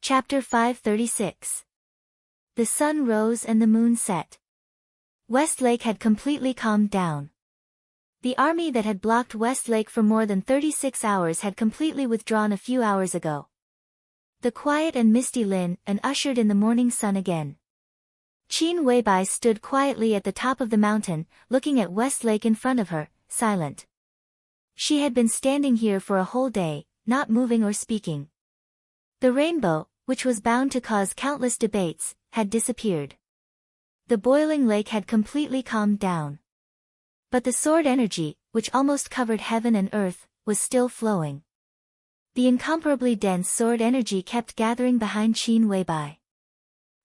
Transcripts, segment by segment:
Chapter 536. The sun rose and the moon set. Westlake had completely calmed down. The army that had blocked Westlake for more than 36 hours had completely withdrawn a few hours ago. The quiet and misty Lin and ushered in the morning sun again. Qin Weibai stood quietly at the top of the mountain, looking at Westlake in front of her, silent. She had been standing here for a whole day, not moving or speaking. The rainbow, which was bound to cause countless debates, had disappeared. The boiling lake had completely calmed down. But the sword energy, which almost covered heaven and earth, was still flowing. The incomparably dense sword energy kept gathering behind Qin Weibai.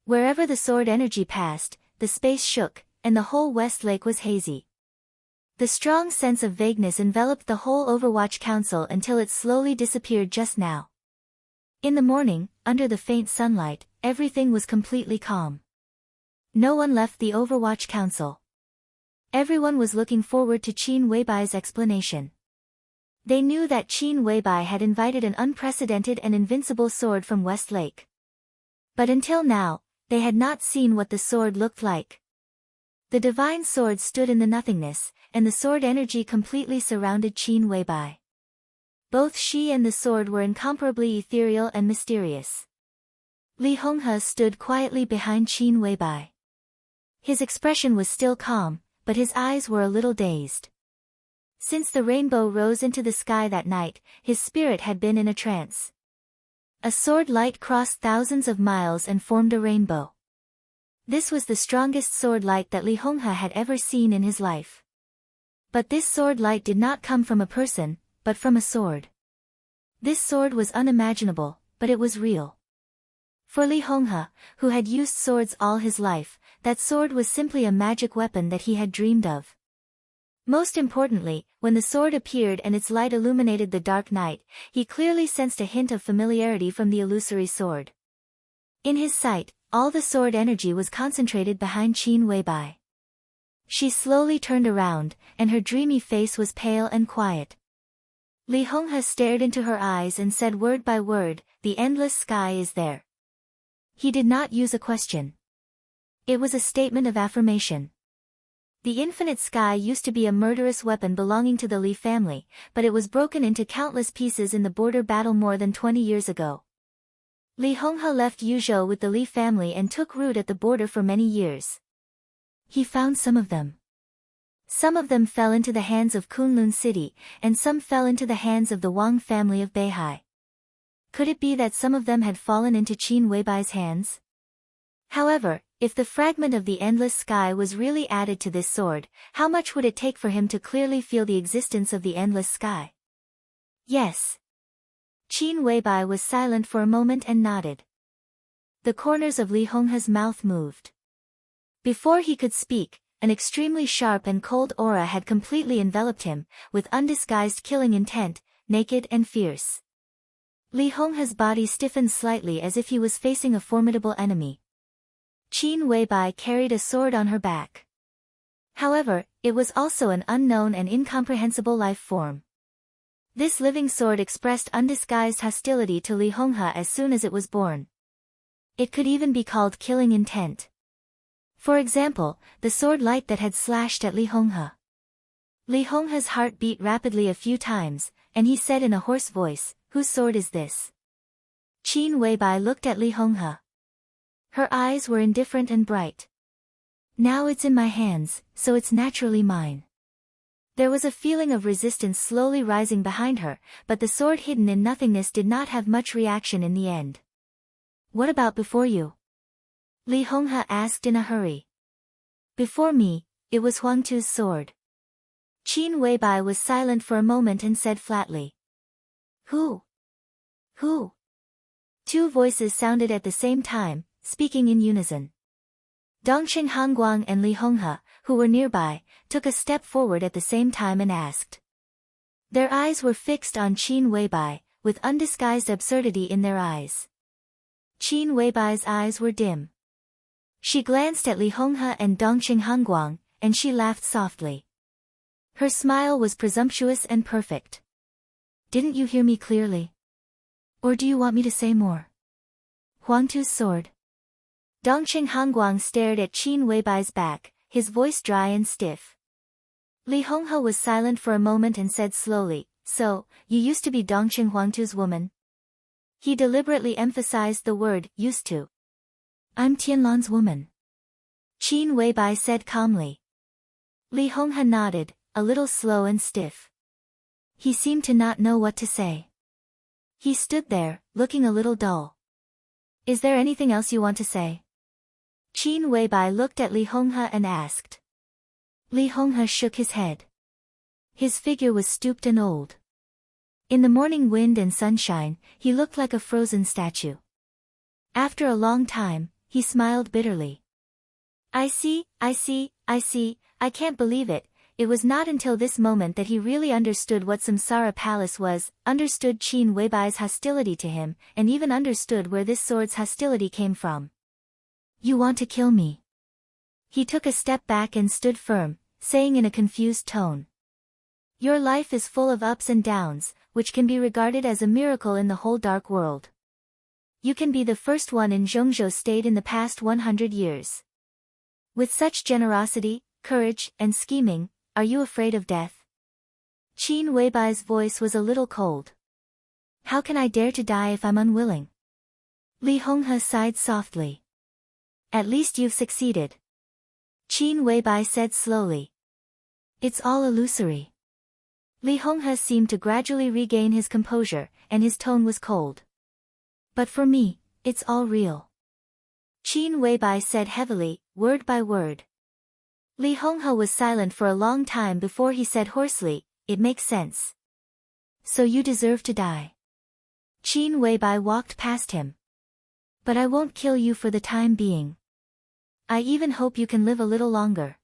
Wherever the sword energy passed, the space shook, and the whole West Lake was hazy. The strong sense of vagueness enveloped the whole Overwatch Council until it slowly disappeared just now. In the morning, under the faint sunlight, everything was completely calm. No one left the Overwatch Council. Everyone was looking forward to Qin Weibai's explanation. They knew that Qin Weibai had invited an unprecedented and invincible sword from West Lake. But until now, they had not seen what the sword looked like. The divine sword stood in the nothingness, and the sword energy completely surrounded Qin Weibai. Both she and the sword were incomparably ethereal and mysterious. Li Honghe stood quietly behind Qin Weibai. His expression was still calm, but his eyes were a little dazed. Since the rainbow rose into the sky that night, his spirit had been in a trance. A sword light crossed thousands of miles and formed a rainbow. This was the strongest sword light that Li Honghe had ever seen in his life. But this sword light did not come from a person, but from a sword. This sword was unimaginable, but it was real. For Li Honghe, who had used swords all his life, that sword was simply a magic weapon that he had dreamed of. Most importantly, when the sword appeared and its light illuminated the dark night, he clearly sensed a hint of familiarity from the illusory sword. In his sight, all the sword energy was concentrated behind Qin Weibai. She slowly turned around, and her dreamy face was pale and quiet. Li Honghe stared into her eyes and said word by word, "The endless sky is there." He did not use a question. It was a statement of affirmation. The infinite sky used to be a murderous weapon belonging to the Li family, but it was broken into countless pieces in the border battle more than 20 years ago. Li Honghe left Yuzhou with the Li family and took root at the border for many years. He found some of them. Some of them fell into the hands of Kunlun City, and some fell into the hands of the Wang family of Beihai. Could it be that some of them had fallen into Qin Weibai's hands? However, if the fragment of the endless sky was really added to this sword, how much would it take for him to clearly feel the existence of the endless sky? Yes. Qin Weibai was silent for a moment and nodded. The corners of Li Honghe's mouth moved. Before he could speak, an extremely sharp and cold aura had completely enveloped him, with undisguised killing intent, naked and fierce. Li Honghe's body stiffened slightly as if he was facing a formidable enemy. Qin Weibai carried a sword on her back. However, it was also an unknown and incomprehensible life form. This living sword expressed undisguised hostility to Li Honghe as soon as it was born. It could even be called killing intent. For example, the sword light that had slashed at Li Honghe. Li Honghe's heart beat rapidly a few times, and he said in a hoarse voice, "Whose sword is this?" Qin Weibai looked at Li Honghe. Her eyes were indifferent and bright. "Now it's in my hands, so it's naturally mine." There was a feeling of resistance slowly rising behind her, but the sword hidden in nothingness did not have much reaction in the end. "What about before you?" Li Honghe asked in a hurry. "Before me, it was Huang Tu's sword." Qin Weibai was silent for a moment and said flatly. "Who? Who?" Two voices sounded at the same time, speaking in unison. Dongqing Hangguang and Li Honghe, who were nearby, took a step forward at the same time and asked. Their eyes were fixed on Qin Weibai, with undisguised absurdity in their eyes. Qin Weibai's eyes were dim. She glanced at Li Honghe and Dongqing Hangguang, and she laughed softly. Her smile was presumptuous and perfect. "Didn't you hear me clearly? Or do you want me to say more?" Huangtu's sword. Dongqing Hongguang stared at Qin Weibai's back, his voice dry and stiff. Li Honghe was silent for a moment and said slowly, "So, you used to be Dongqing Huangtu's woman?" He deliberately emphasized the word, used to. "I'm Tianlan's woman," Qin Weibai said calmly. Li Honghe nodded, a little slow and stiff. He seemed to not know what to say. He stood there, looking a little dull. "Is there anything else you want to say?" Qin Weibai looked at Li Honghe and asked. Li Honghe shook his head. His figure was stooped and old. In the morning wind and sunshine, he looked like a frozen statue. After a long time, he smiled bitterly. I see, I can't believe it." It was not until this moment that he really understood what Samsara Palace was, understood Qin Weibai's hostility to him, and even understood where this sword's hostility came from. "You want to kill me?" He took a step back and stood firm, saying in a confused tone. "Your life is full of ups and downs, which can be regarded as a miracle in the whole dark world. You can be the first one in Zhongzhou State in the past 100 years. With such generosity, courage, and scheming, are you afraid of death?" Qin Weibai's voice was a little cold. "How can I dare to die if I'm unwilling?" Li Honghe sighed softly. "At least you've succeeded," Qin Weibai said slowly. "It's all illusory." Li Honghe seemed to gradually regain his composure, and his tone was cold. "But for me, it's all real," Qin Weibai said heavily, word by word. Li Honghe was silent for a long time before he said hoarsely, "It makes sense. So you deserve to die." Qin Weibai walked past him. "But I won't kill you for the time being. I even hope you can live a little longer.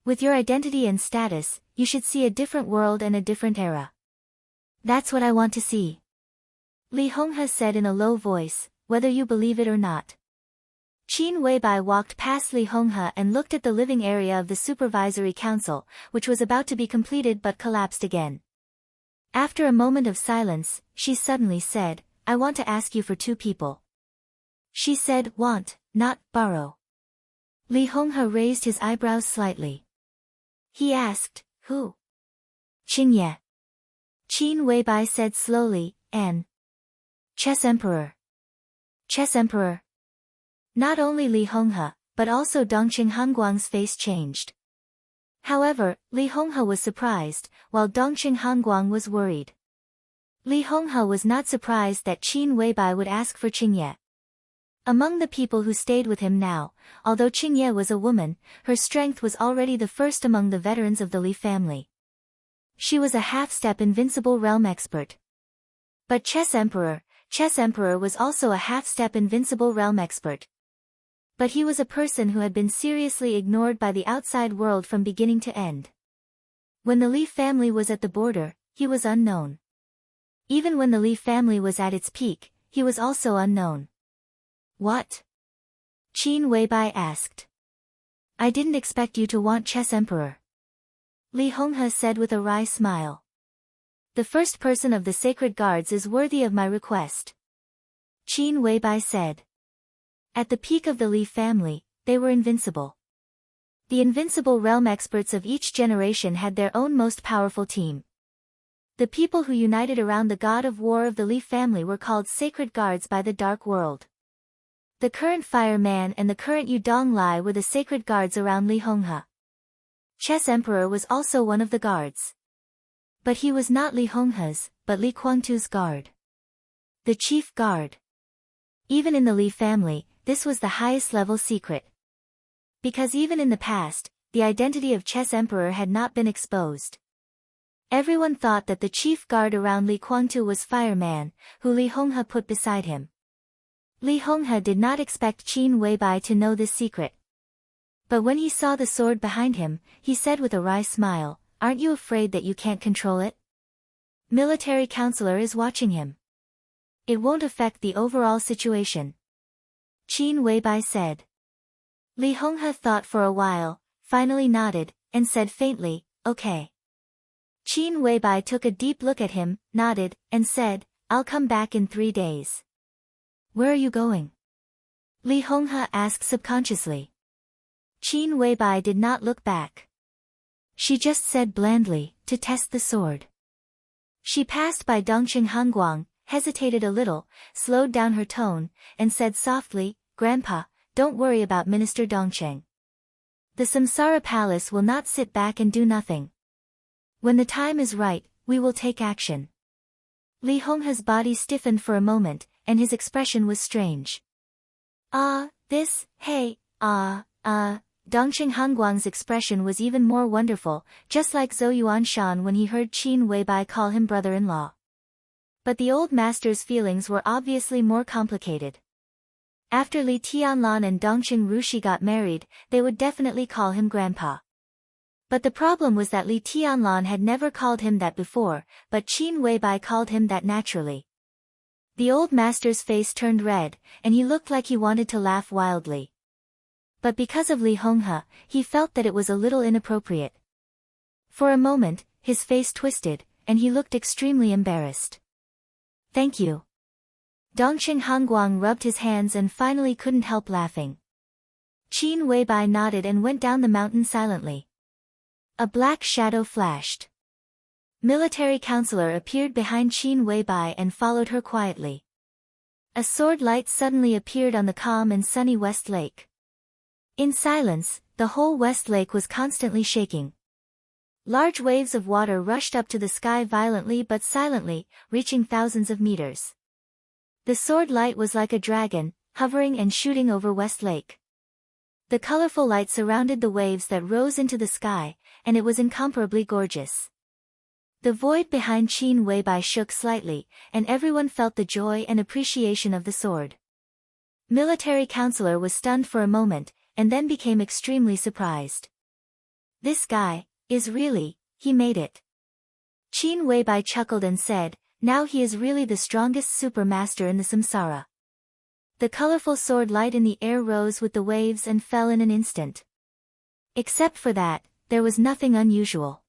With your identity and status, you should see a different world and a different era. That's what I want to see," Li Honghe said in a low voice, "whether you believe it or not." Qin Weibai walked past Li Honghe and looked at the living area of the Supervisory Council, which was about to be completed but collapsed again. After a moment of silence, she suddenly said, "I want to ask you for two people." She said, "Want, not borrow." Li Honghe raised his eyebrows slightly. He asked, "Who?" "Qingye." Qin Weibai said slowly, "An chess emperor." "Chess emperor?" Not only Li Honghe, but also Dongqing Hongguang's face changed. However, Li Honghe was surprised, while Dongqing Hongguang was worried. Li Honghe was not surprised that Qin Weibai would ask for Qingye. Among the people who stayed with him now, although Qingye was a woman, her strength was already the first among the veterans of the Li family. She was a half-step invincible realm expert. But Chess Emperor was also a half-step invincible realm expert. But he was a person who had been seriously ignored by the outside world from beginning to end. When the Li family was at the border, he was unknown. Even when the Li family was at its peak, he was also unknown. "What?" Qin Weibai asked. "I didn't expect you to want Chess Emperor," Li Honghe said with a wry smile. "The first person of the sacred guards is worthy of my request," Qin Weibai said. At the peak of the Li family, they were invincible. The invincible realm experts of each generation had their own most powerful team. The people who united around the god of war of the Li family were called sacred guards by the dark world. The current Fire Man and the current Yudong Lai were the sacred guards around Li Honghe. Chess Emperor was also one of the guards. But he was not Li Honghe's, but Li Kuangtu's guard. The chief guard. Even in the Li family, this was the highest level secret. Because even in the past, the identity of Chess Emperor had not been exposed. Everyone thought that the chief guard around Li Kuangtu was Fire Man, who Li Honghe put beside him. Li Honghe did not expect Qin Weibai to know this secret. But when he saw the sword behind him, he said with a wry smile, "Aren't you afraid that you can't control it? Military counselor is watching him. It won't affect the overall situation," Qin Weibai said. Li Honghe thought for a while, finally nodded, and said faintly, "Okay." Qin Weibai took a deep look at him, nodded, and said, "I'll come back in 3 days." "Where are you going?" Li Honghe asked subconsciously. Qin Weibai did not look back. She just said blandly, to test the sword. She passed by Dongqing Hanguang, hesitated a little, slowed down her tone, and said softly, Grandpa, don't worry about Minister Dongqing. The Samsara Palace will not sit back and do nothing. When the time is right, we will take action. Li Honghe's body stiffened for a moment, and his expression was strange. Dongqing Hanguang's expression was even more wonderful, just like Zhou Yuanshan when he heard Qin Weibai call him brother-in-law. But the old master's feelings were obviously more complicated. After Li Tianlan and Dongqing Rushi got married, they would definitely call him grandpa. But the problem was that Li Tianlan had never called him that before, but Qin Weibai called him that naturally. The old master's face turned red, and he looked like he wanted to laugh wildly. But because of Li Honghe, he felt that it was a little inappropriate. For a moment, his face twisted, and he looked extremely embarrassed. Thank you. Dongqing Hanguang rubbed his hands and finally couldn't help laughing. Qin Weibai nodded and went down the mountain silently. A black shadow flashed. Military counselor appeared behind Qin Weibai and followed her quietly. A sword light suddenly appeared on the calm and sunny West Lake. In silence, the whole West Lake was constantly shaking. Large waves of water rushed up to the sky violently but silently, reaching thousands of meters. The sword light was like a dragon, hovering and shooting over West Lake. The colorful light surrounded the waves that rose into the sky, and it was incomparably gorgeous. The void behind Qin Weibai shook slightly, and everyone felt the joy and appreciation of the sword. Military counselor was stunned for a moment, and then became extremely surprised. This guy, he made it. Qin Weibai chuckled and said, now he is really the strongest super master in the samsara. The colorful sword light in the air rose with the waves and fell in an instant. Except for that, there was nothing unusual.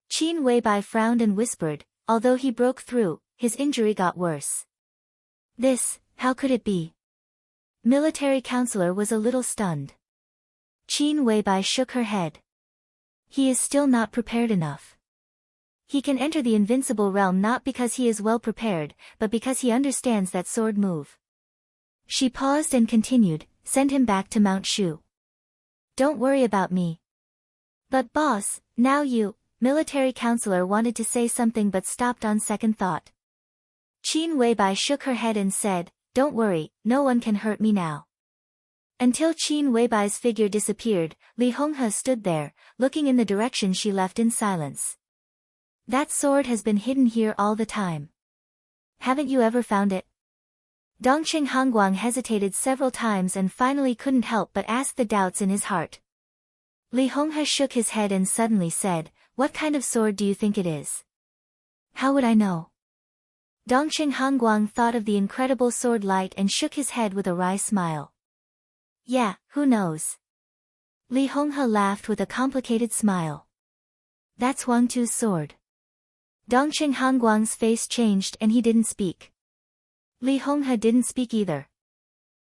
Qin Weibai frowned and whispered, although he broke through, his injury got worse. How could it be? Military counselor was a little stunned. Qin Weibai shook her head. He is still not prepared enough. He can enter the invincible realm not because he is well prepared, but because he understands that sword move. She paused and continued, send him back to Mount Shu. Don't worry about me. But boss, now you, military counselor wanted to say something but stopped on second thought. Qin Weibai shook her head and said, don't worry, no one can hurt me now. Until Qin Weibai's figure disappeared, Li Honghe stood there, looking in the direction she left in silence. That sword has been hidden here all the time. Haven't you ever found it? Dongqing Hanguang hesitated several times and finally couldn't help but ask the doubts in his heart. Li Honghe shook his head and suddenly said, what kind of sword do you think it is? How would I know? Dongqing Hanguang thought of the incredible sword light and shook his head with a wry smile. Yeah, who knows? Li Honghe laughed with a complicated smile. That's Huang Tu's sword. Dongqing Hanguang's face changed and he didn't speak. Li Honghe didn't speak either.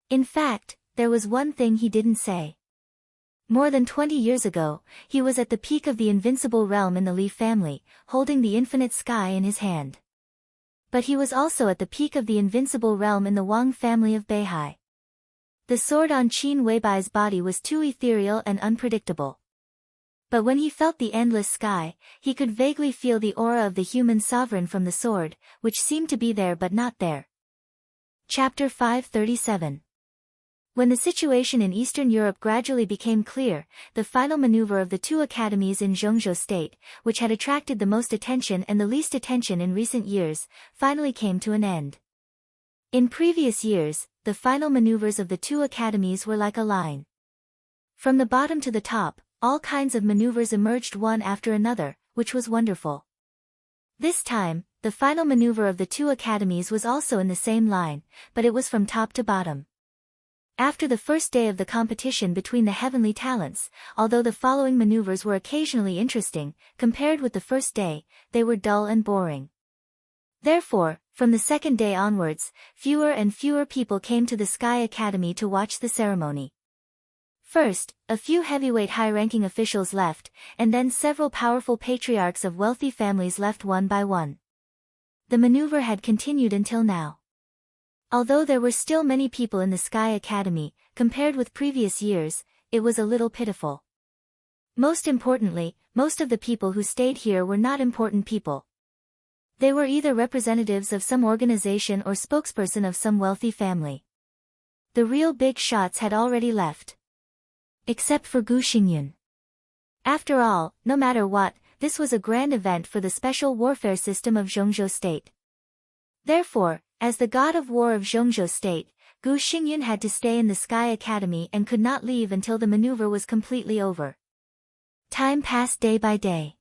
In fact, there was one thing he didn't say. More than 20 years ago, he was at the peak of the invincible realm in the Li family, holding the infinite sky in his hand. But he was also at the peak of the invincible realm in the Wang family of Beihai. The sword on Qin Weibai's body was too ethereal and unpredictable. But when he felt the endless sky, he could vaguely feel the aura of the human sovereign from the sword, which seemed to be there but not there. Chapter 537. When the situation in Eastern Europe gradually became clear, the final maneuver of the two academies in Zhengzhou state, which had attracted the most attention and the least attention in recent years, finally came to an end. In previous years, the final maneuvers of the two academies were like a line. From the bottom to the top, all kinds of maneuvers emerged one after another, which was wonderful. This time, the final maneuver of the two academies was also in the same line, but it was from top to bottom. After the first day of the competition between the heavenly talents, although the following maneuvers were occasionally interesting, compared with the first day, they were dull and boring. Therefore, From the second day onwards, fewer and fewer people came to the Sky Academy to watch the ceremony. First, a few heavyweight high-ranking officials left, and then several powerful patriarchs of wealthy families left one by one. The maneuver had continued until now. Although there were still many people in the Sky Academy, compared with previous years, it was a little pitiful. Most importantly, most of the people who stayed here were not important people. They were either representatives of some organization or spokesperson of some wealthy family. The real big shots had already left. Except for Gu Xingyun. After all, no matter what, this was a grand event for the special warfare system of Zhongzhou State. Therefore, as the god of war of Zhongzhou State, Gu Xingyun had to stay in the Sky Academy and could not leave until the maneuver was completely over. Time passed day by day.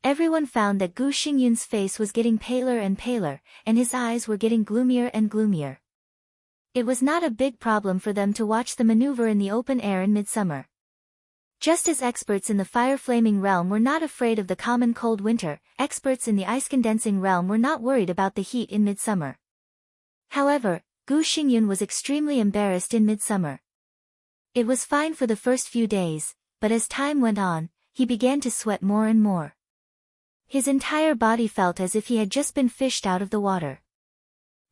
Everyone found that Gu Xingyun's face was getting paler and paler, and his eyes were getting gloomier and gloomier. It was not a big problem for them to watch the maneuver in the open air in midsummer. Just as experts in the fire-flaming realm were not afraid of the common cold winter, experts in the ice-condensing realm were not worried about the heat in midsummer. However, Gu Xingyun was extremely embarrassed in midsummer. It was fine for the first few days, but as time went on, he began to sweat more and more. His entire body felt as if he had just been fished out of the water.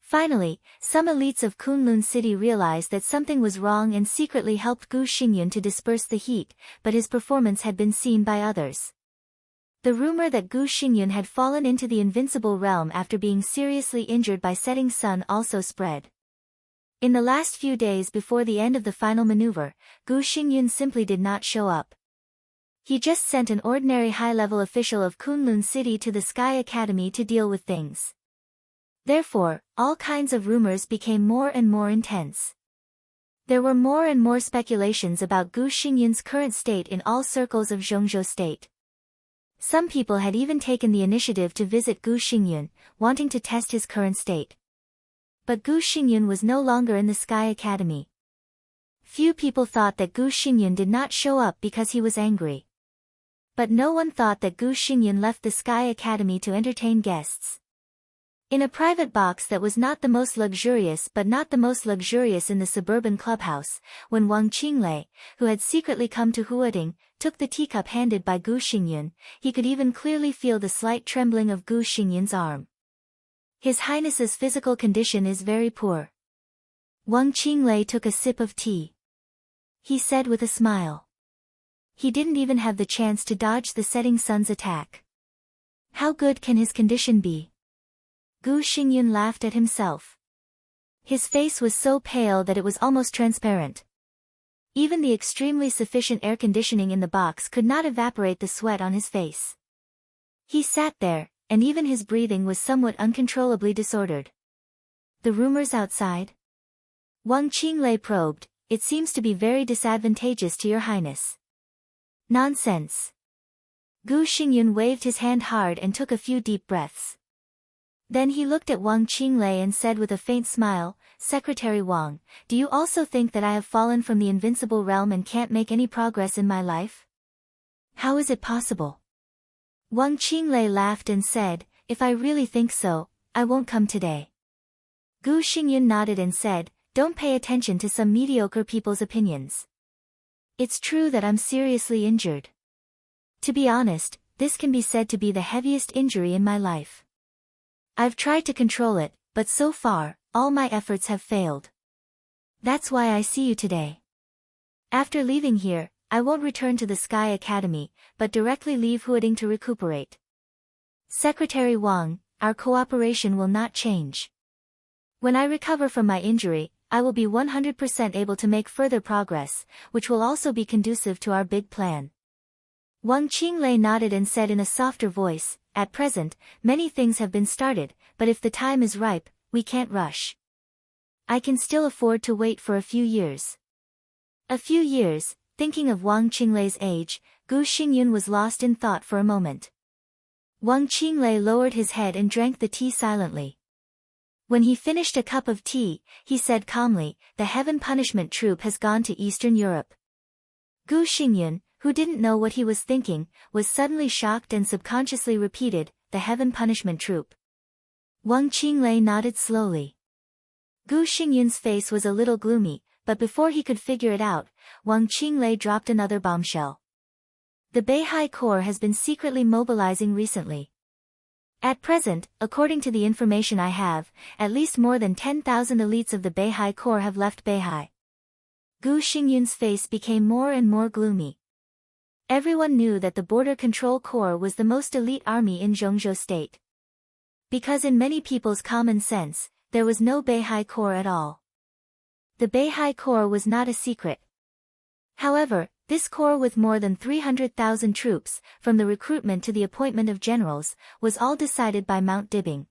Finally, some elites of Kunlun City realized that something was wrong and secretly helped Gu Xingyun to disperse the heat, but his performance had been seen by others. The rumor that Gu Xingyun had fallen into the invincible realm after being seriously injured by setting sun also spread. In the last few days before the end of the final maneuver, Gu Xingyun simply did not show up. He just sent an ordinary high-level official of Kunlun City to the Sky Academy to deal with things. Therefore, all kinds of rumors became more and more intense. There were more and more speculations about Gu Xingyun's current state in all circles of Zhongzhou State. Some people had even taken the initiative to visit Gu Xingyun, wanting to test his current state. But Gu Xingyun was no longer in the Sky Academy. Few people thought that Gu Xingyun did not show up because he was angry. But no one thought that Gu Xingyun left the Sky Academy to entertain guests. In a private box that was not the most luxurious but not the most luxurious in the suburban clubhouse, when Wang Qinglei, who had secretly come to Huading, took the teacup handed by Gu Xingyun, he could even clearly feel the slight trembling of Gu Xingyun's arm. His Highness's physical condition is very poor. Wang Qinglei took a sip of tea. He said with a smile. He didn't even have the chance to dodge the setting sun's attack. How good can his condition be? Gu Xingyun laughed at himself. His face was so pale that it was almost transparent. Even the extremely sufficient air conditioning in the box could not evaporate the sweat on his face. He sat there, and even his breathing was somewhat uncontrollably disordered. The rumors outside? Wang Qinglei probed. It seems to be very disadvantageous to your highness. Nonsense. Gu Xingyun waved his hand hard and took a few deep breaths. Then he looked at Wang Qinglei and said with a faint smile, Secretary Wang, do you also think that I have fallen from the invincible realm and can't make any progress in my life? How is it possible? Wang Qinglei laughed and said, if I really think so, I won't come today. Gu Xingyun nodded and said, don't pay attention to some mediocre people's opinions. It's true that I'm seriously injured. To be honest, this can be said to be the heaviest injury in my life. I've tried to control it, but so far, all my efforts have failed. That's why I see you today. After leaving here, I won't return to the Sky Academy, but directly leave Huading to recuperate. Secretary Wang, our cooperation will not change. When I recover from my injury, I will be 100% able to make further progress, which will also be conducive to our big plan. Wang Qinglei nodded and said in a softer voice, at present, many things have been started, but if the time is ripe, we can't rush. I can still afford to wait for a few years. A few years, thinking of Wang Qinglei's age, Gu Xingyun was lost in thought for a moment. Wang Qinglei lowered his head and drank the tea silently. When he finished a cup of tea, he said calmly, the Heaven Punishment Troop has gone to Eastern Europe. Gu Xingyun, who didn't know what he was thinking, was suddenly shocked and subconsciously repeated, the Heaven Punishment Troop. Wang Qinglei nodded slowly. Gu Xingyun's face was a little gloomy, but before he could figure it out, Wang Qinglei dropped another bombshell. The Beihai Corps has been secretly mobilizing recently. At present, according to the information I have, at least more than 10,000 elites of the Beihai Corps have left Beihai. Gu Xingyun's face became more and more gloomy. Everyone knew that the Border Control Corps was the most elite army in Zhongzhou State. Because in many people's common sense, there was no Beihai Corps at all. The Beihai Corps was not a secret. However, this corps with more than 300,000 troops, from the recruitment to the appointment of generals, was all decided by Mount Dibing.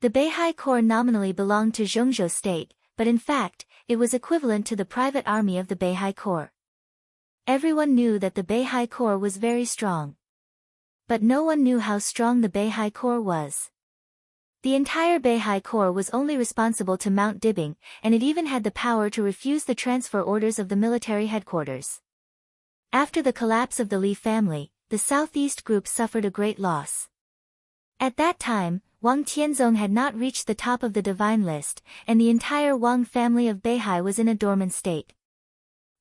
The Beihai Corps nominally belonged to Zhongzhou State, but in fact, it was equivalent to the private army of the Beihai Corps. Everyone knew that the Beihai Corps was very strong. But no one knew how strong the Beihai Corps was. The entire Beihai Corps was only responsible to Mount Dibing, and it even had the power to refuse the transfer orders of the military headquarters. After the collapse of the Li family, the Southeast Group suffered a great loss. At that time, Wang Tianzong had not reached the top of the divine list, and the entire Wang family of Beihai was in a dormant state.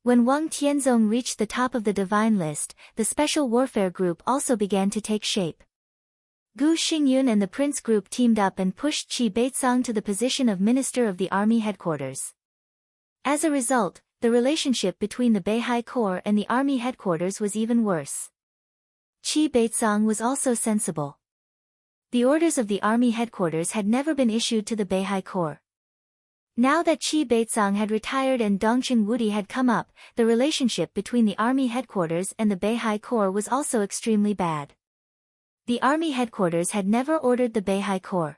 When Wang Tianzong reached the top of the divine list, the Special Warfare Group also began to take shape. Gu Xingyun and the Prince Group teamed up and pushed Qi Beizong to the position of Minister of the Army Headquarters. As a result, the relationship between the Beihai Corps and the Army Headquarters was even worse. Qi Beizong was also sensible. The orders of the Army Headquarters had never been issued to the Beihai Corps. Now that Qi Beizong had retired and Dongqing Wudi had come up, the relationship between the Army Headquarters and the Beihai Corps was also extremely bad. The Army Headquarters had never ordered the Beihai Corps.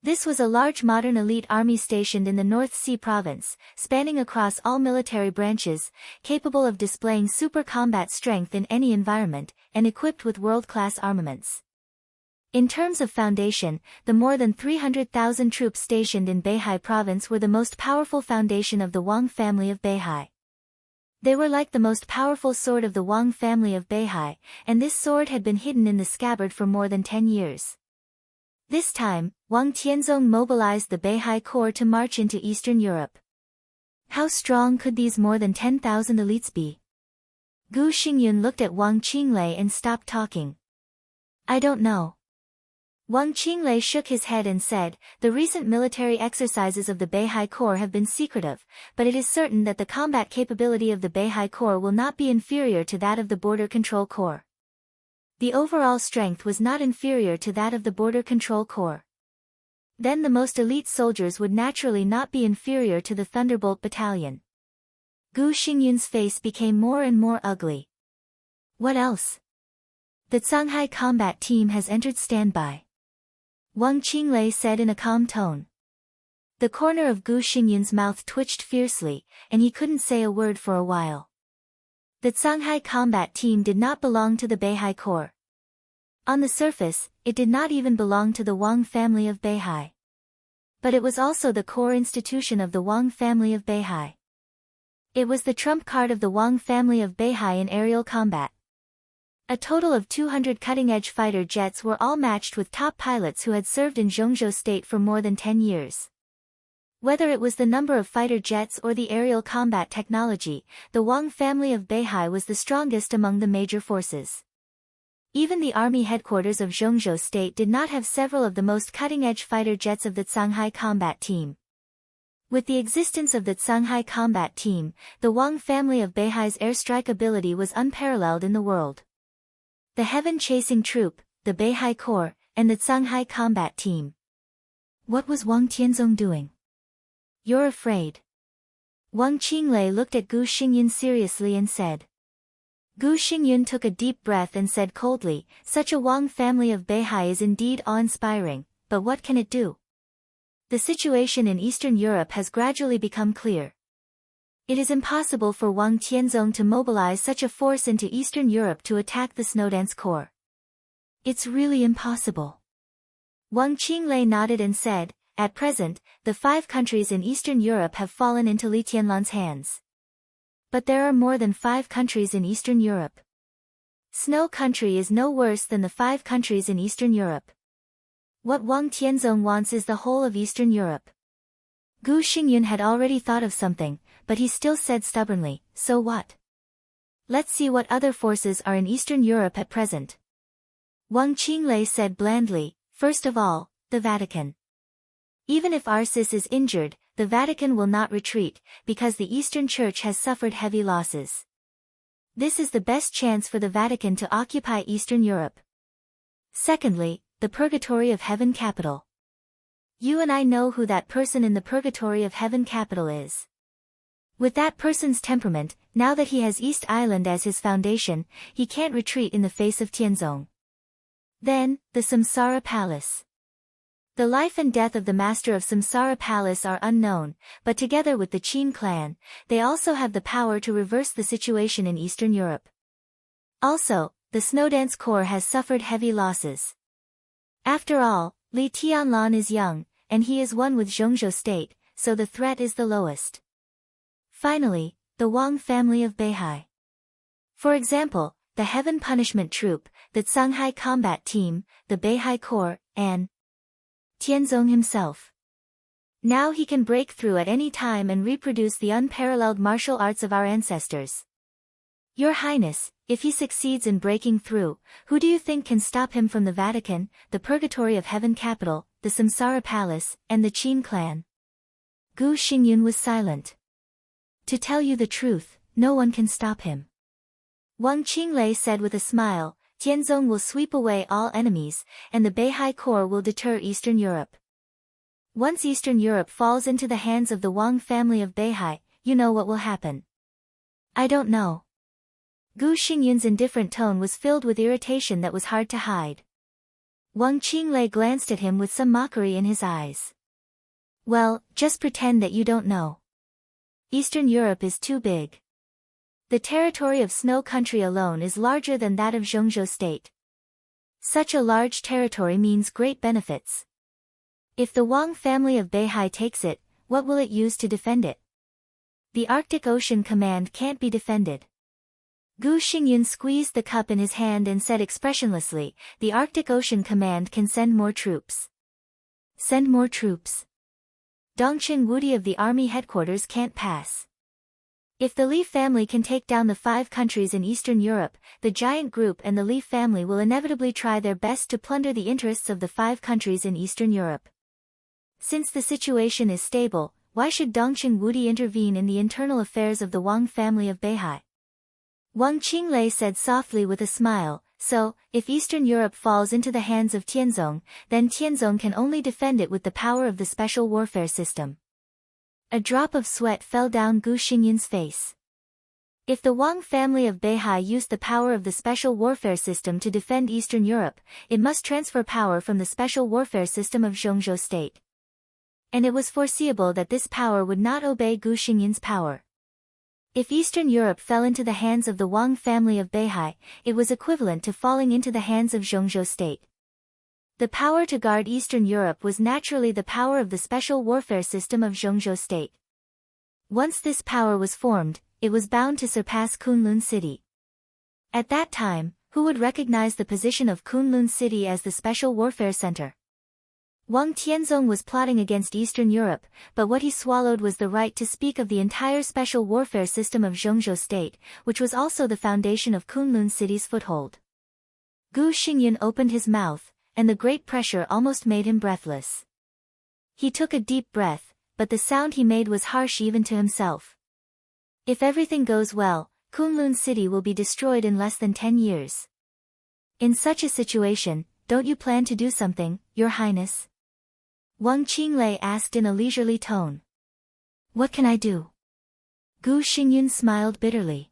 This was a large modern elite army stationed in the North Sea province, spanning across all military branches, capable of displaying super combat strength in any environment, and equipped with world-class armaments. In terms of foundation, the more than 300,000 troops stationed in Beihai province were the most powerful foundation of the Wang family of Beihai. They were like the most powerful sword of the Wang family of Beihai, and this sword had been hidden in the scabbard for more than 10 years. This time, Wang Tianzong mobilized the Beihai Corps to march into Eastern Europe. How strong could these more than 10,000 elites be? Gu Xingyun looked at Wang Qinglei and stopped talking. I don't know. Wang Qinglei shook his head and said, the recent military exercises of the Beihai Corps have been secretive, but it is certain that the combat capability of the Beihai Corps will not be inferior to that of the Border Control Corps. The overall strength was not inferior to that of the Border Control Corps. Then the most elite soldiers would naturally not be inferior to the Thunderbolt Battalion. Gu Xingyun's face became more and more ugly. What else? The Shanghai combat team has entered standby. Wang Qinglei said in a calm tone. The corner of Gu Xingyun's mouth twitched fiercely, and he couldn't say a word for a while. The Shanghai combat team did not belong to the Beihai Corps. On the surface, it did not even belong to the Wang family of Beihai. But it was also the core institution of the Wang family of Beihai. It was the trump card of the Wang family of Beihai in aerial combat. A total of 200 cutting-edge fighter jets were all matched with top pilots who had served in Zhongzhou State for more than 10 years. Whether it was the number of fighter jets or the aerial combat technology, the Wang family of Beihai was the strongest among the major forces. Even the army headquarters of Zhongzhou State did not have several of the most cutting-edge fighter jets of the Shanghai combat team. With the existence of the Shanghai combat team, the Wang family of Beihai's airstrike ability was unparalleled in the world. The heaven-chasing troop, the Beihai Corps, and the Shanghai combat team. What was Wang Tianzong doing? You're afraid. Wang Qinglei looked at Gu Xingyun seriously and said. Gu Xingyun took a deep breath and said coldly, such a Wang family of Beihai is indeed awe-inspiring, but what can it do? The situation in Eastern Europe has gradually become clear. It is impossible for Wang Tianzong to mobilize such a force into Eastern Europe to attack the Snowdance Corps. It's really impossible. Wang Qinglei nodded and said, at present, the 5 countries in Eastern Europe have fallen into Li Tianlan's hands. But there are more than 5 countries in Eastern Europe. Snow Country is no worse than the 5 countries in Eastern Europe. What Wang Tianzong wants is the whole of Eastern Europe. Gu Xingyun had already thought of something, but he still said stubbornly, so what? Let's see what other forces are in Eastern Europe at present. Wang Qinglei said blandly, first of all, the Vatican. Even if Arcis is injured, the Vatican will not retreat, because the Eastern Church has suffered heavy losses. This is the best chance for the Vatican to occupy Eastern Europe. Secondly, the Purgatory of Heaven capital. You and I know who that person in the Purgatory of Heaven capital is. With that person's temperament, now that he has East Island as his foundation, he can't retreat in the face of Tianzong. Then, the Samsara Palace. The life and death of the master of Samsara Palace are unknown, but together with the Qin clan, they also have the power to reverse the situation in Eastern Europe. Also, the Snowdance Corps has suffered heavy losses. After all, Li Tianlan is young, and he is one with Zhongzhou state, so the threat is the lowest. Finally, the Wang family of Beihai. For example, the Heaven Punishment Troop, the Shanghai Combat Team, the Beihai Corps, and Tianzong himself. Now he can break through at any time and reproduce the unparalleled martial arts of our ancestors. Your Highness, if he succeeds in breaking through, who do you think can stop him from the Vatican, the Purgatory of Heaven capital, the Samsara Palace, and the Qin clan? Gu Xingyun was silent. To tell you the truth, no one can stop him. Wang Qinglei said with a smile, Tianzong will sweep away all enemies, and the Beihai Corps will deter Eastern Europe. Once Eastern Europe falls into the hands of the Wang family of Beihai, you know what will happen. I don't know. Gu Xingyun's indifferent tone was filled with irritation that was hard to hide. Wang Qinglei glanced at him with some mockery in his eyes. Well, just pretend that you don't know. Eastern Europe is too big. The territory of Snow Country alone is larger than that of Zhongzhou state. Such a large territory means great benefits. If the Wang family of Beihai takes it, what will it use to defend it? The Arctic Ocean Command can't be defended. Gu Xingyun squeezed the cup in his hand and said expressionlessly, the Arctic Ocean Command can send more troops. Send more troops. Dongqing Wudi of the army headquarters can't pass. If the Li family can take down the 5 countries in Eastern Europe, the giant group and the Li family will inevitably try their best to plunder the interests of the 5 countries in Eastern Europe. Since the situation is stable, why should Dongqing Wudi intervene in the internal affairs of the Wang family of Beihai? Wang Qinglei said softly with a smile, so, if Eastern Europe falls into the hands of Tianzong, then Tianzong can only defend it with the power of the special warfare system. A drop of sweat fell down Gu Xingyun's face. If the Wang family of Beihai used the power of the special warfare system to defend Eastern Europe, it must transfer power from the special warfare system of Zhongzhou state. And it was foreseeable that this power would not obey Gu Xingyun's power. If Eastern Europe fell into the hands of the Wang family of Beihai, it was equivalent to falling into the hands of Zhongzhou state. The power to guard Eastern Europe was naturally the power of the special warfare system of Zhongzhou state. Once this power was formed, it was bound to surpass Kunlun city. At that time, who would recognize the position of Kunlun city as the special warfare center? Wang Tianzong was plotting against Eastern Europe, but what he swallowed was the right to speak of the entire special warfare system of Zhongzhou state, which was also the foundation of Kunlun city's foothold. Gu Xingyun opened his mouth, and the great pressure almost made him breathless. He took a deep breath, but the sound he made was harsh even to himself. If everything goes well, Kunlun city will be destroyed in less than 10 years. In such a situation, don't you plan to do something, Your Highness? Wang Qinglei asked in a leisurely tone. What can I do? Gu Xingyun smiled bitterly.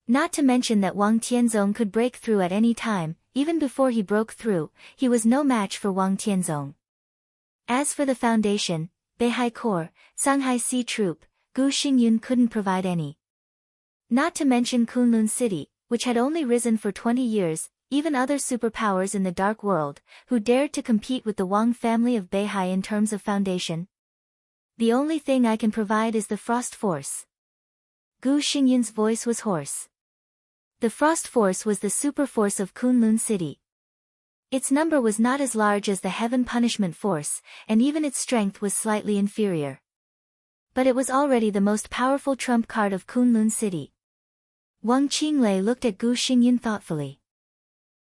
Not to mention that Wang Tianzong could break through at any time. Even before he broke through, he was no match for Wang Tianzong. As for the foundation, Beihai Corps, Shanghai Sea Troop, Gu Xingyun couldn't provide any. Not to mention Kunlun City, which had only risen for 20 years, even other superpowers in the Dark World, who dared to compete with the Wang family of Beihai in terms of foundation. The only thing I can provide is the Frost Force. Gu Xingyun's voice was hoarse. The Frost Force was the super force of Kunlun City. Its number was not as large as the Heaven Punishment Force, and even its strength was slightly inferior. But it was already the most powerful trump card of Kunlun City. Wang Qinglei looked at Gu Xingyan thoughtfully.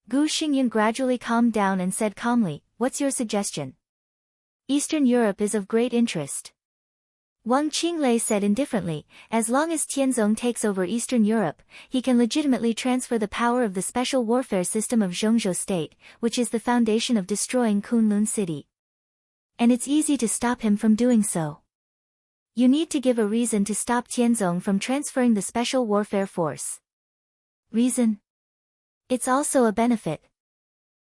Gu Xingyan gradually calmed down and said calmly, "What's your suggestion?" "Eastern Europe is of great interest." Wang Qinglei said indifferently, "As long as Tianzong takes over Eastern Europe, he can legitimately transfer the power of the special warfare system of Zhongzhou State, which is the foundation of destroying Kunlun City. And it's easy to stop him from doing so. You need to give a reason to stop Tianzong from transferring the special warfare force." "Reason?" "It's also a benefit.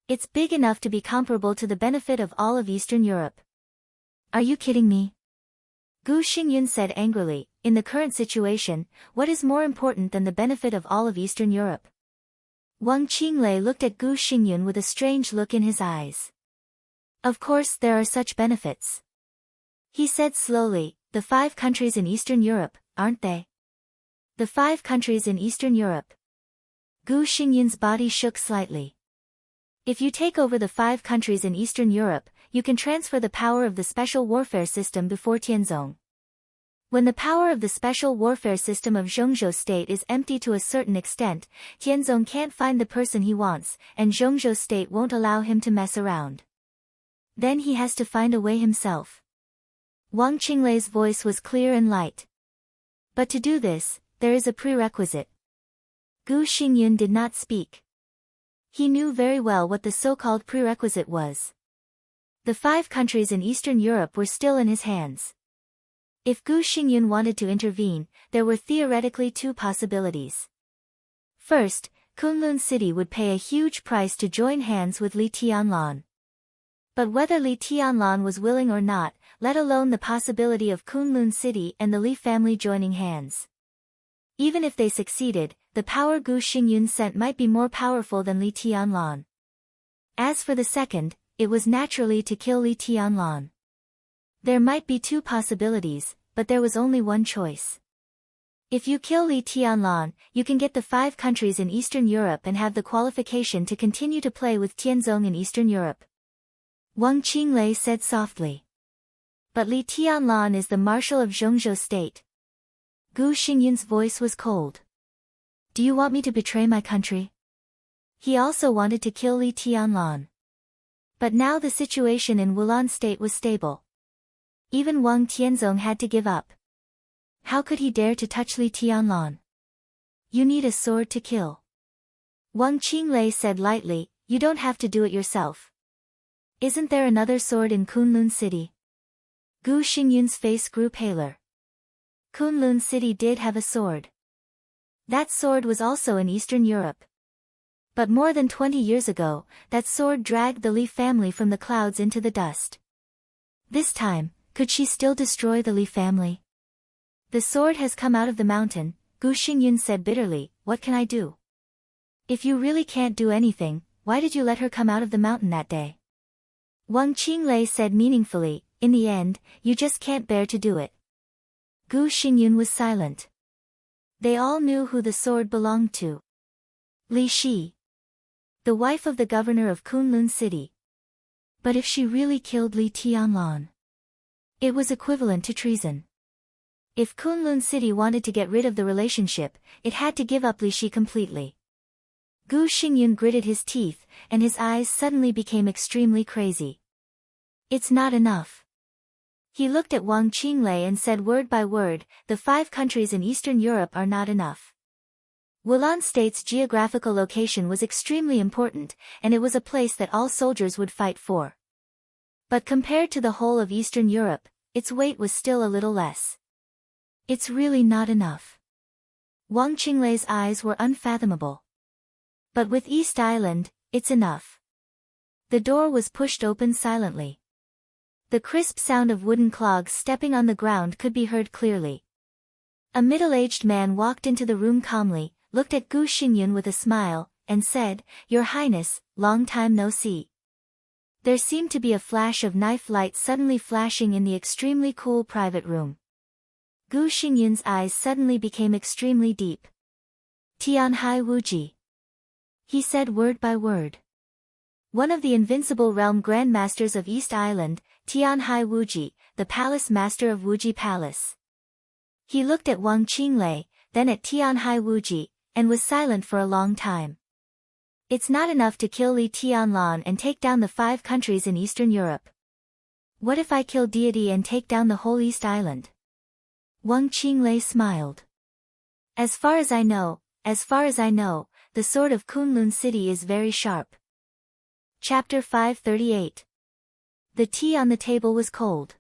It's big enough to be comparable to the benefit of all of Eastern Europe." "Are you kidding me?" Gu Xingyan said angrily, "In the current situation, what is more important than the benefit of all of Eastern Europe?" Wang Qinglei looked at Gu Xingyan with a strange look in his eyes. "Of course there are such benefits," he said slowly. "The 5 countries in Eastern Europe, aren't they?" "The 5 countries in Eastern Europe." Gu Xingyan's body shook slightly. "If you take over the 5 countries in Eastern Europe, you can transfer the power of the special warfare system before Tianzong. When the power of the special warfare system of Zhongzhou State is empty to a certain extent, Tianzong can't find the person he wants, and Zhongzhou State won't allow him to mess around. Then he has to find a way himself." Wang Qinglei's voice was clear and light. "But to do this, there is a prerequisite." Gu Xingyan did not speak. He knew very well what the so-called prerequisite was. The 5 countries in Eastern Europe were still in his hands. If Gu Xingyan wanted to intervene, there were theoretically 2 possibilities. First, Kunlun City would pay a huge price to join hands with Li Tianlan. But whether Li Tianlan was willing or not, let alone the possibility of Kunlun City and the Li family joining hands. Even if they succeeded, the power Gu Xingyan sent might be more powerful than Li Tianlan. As for the second, it was naturally to kill Li Tianlan. There might be 2 possibilities, but there was only one choice. If you kill Li Tianlan, you can get the 5 countries in Eastern Europe and have the qualification to continue to play with Tianzong in Eastern Europe. Wang Qinglei said softly. "But Li Tianlan is the marshal of Zhongzhou State." Gu Xingyan's voice was cold. "Do you want me to betray my country?" He also wanted to kill Li Tianlan. But now the situation in Wulan State was stable. Even Wang Tianzong had to give up. How could he dare to touch Li Tianlan? "You need a sword to kill." Wang Qinglei said lightly, "You don't have to do it yourself. Isn't there another sword in Kunlun City?" Gu Xingyan's face grew paler. Kunlun City did have a sword. That sword was also in Eastern Europe. But more than 20 years ago, that sword dragged the Li family from the clouds into the dust. This time, could she still destroy the Li family? "The sword has come out of the mountain," Gu Xingyan said bitterly. "What can I do?" "If you really can't do anything, why did you let her come out of the mountain that day?" Wang Qinglei said meaningfully, "In the end, you just can't bear to do it." Gu Xingyan was silent. They all knew who the sword belonged to. Li Shi, the wife of the governor of Kunlun City. But if she really killed Li Tianlan, it was equivalent to treason. If Kunlun City wanted to get rid of the relationship, it had to give up Li Shi completely. Gu Xingyan gritted his teeth, and his eyes suddenly became extremely crazy. "It's not enough." He looked at Wang Qinglei and said word by word, "The 5 countries in Eastern Europe are not enough." Wulan State's geographical location was extremely important, and it was a place that all soldiers would fight for. But compared to the whole of Eastern Europe, its weight was still a little less. "It's really not enough." Wang Qinglei's eyes were unfathomable. "But with East Island, it's enough." The door was pushed open silently. The crisp sound of wooden clogs stepping on the ground could be heard clearly. A middle-aged man walked into the room calmly, looked at Gu Xingyan with a smile, and said, "Your Highness, long time no see." There seemed to be a flash of knife light suddenly flashing in the extremely cool private room. Gu Xingyan's eyes suddenly became extremely deep. "Tianhai Wuji," he said word by word. one of the Invincible Realm Grandmasters of East Island, Tianhai Wuji, the Palace Master of Wuji Palace. He looked at Wang Qinglei, then at Tianhai Wuji, and was silent for a long time. It's not enough to kill Li Tianlan and take down the 5 countries in Eastern Europe. What if I kill deity and take down the whole East Island? Wang Qinglei smiled. As far as I know, the sword of Kunlun City is very sharp. Chapter 538. The tea on the table was cold.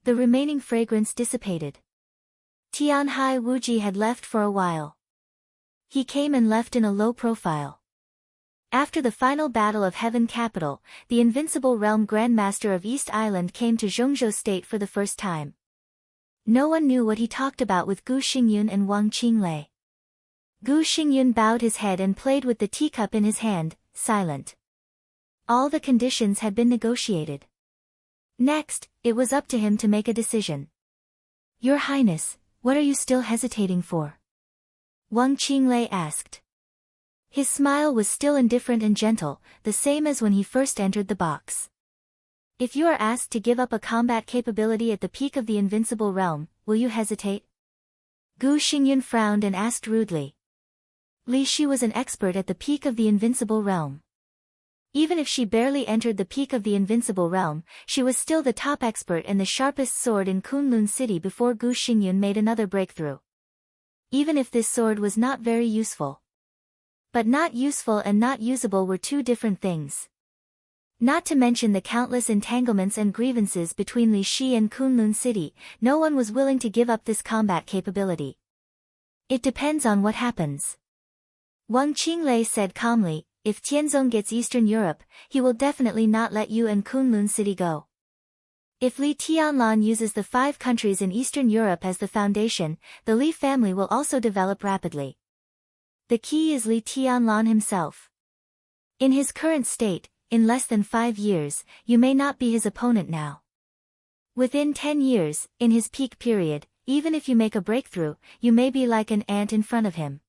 The remaining fragrance dissipated. Tianhai Wuji had left for a while. He came and left in a low profile. After the final battle of Heaven Capital, the Invincible Realm Grandmaster of East Island came to Zhongzhou State for the first time. No one knew what he talked about with Gu Xingyun and Wang Qinglei. Gu Xingyun bowed his head and played with the teacup in his hand, silent. All the conditions had been negotiated. Next, it was up to him to make a decision. Your Highness, what are you still hesitating for? Wang Qinglei asked. His smile was still indifferent and gentle, the same as when he first entered the box. If you are asked to give up a combat capability at the peak of the Invincible Realm, will you hesitate? Gu Xingyun frowned and asked rudely. Li Shi was an expert at the peak of the Invincible Realm. Even if she barely entered the peak of the Invincible Realm, she was still the top expert and the sharpest sword in Kunlun City before Gu Xingyun made another breakthrough. Even if this sword was not very useful. But not useful and not usable were two different things. Not to mention the countless entanglements and grievances between Li Shi and Kunlun City, no one was willing to give up this combat capability. It depends on what happens. Wang Qinglei said calmly, if Tianzong gets Eastern Europe, he will definitely not let you and Kunlun City go. If Li Tianlan uses the 5 countries in Eastern Europe as the foundation, the Li family will also develop rapidly. The key is Li Tianlan himself. In his current state, in less than 5 years, you may not be his opponent now. Within 10 years, in his peak period, even if you make a breakthrough, you may be like an ant in front of him.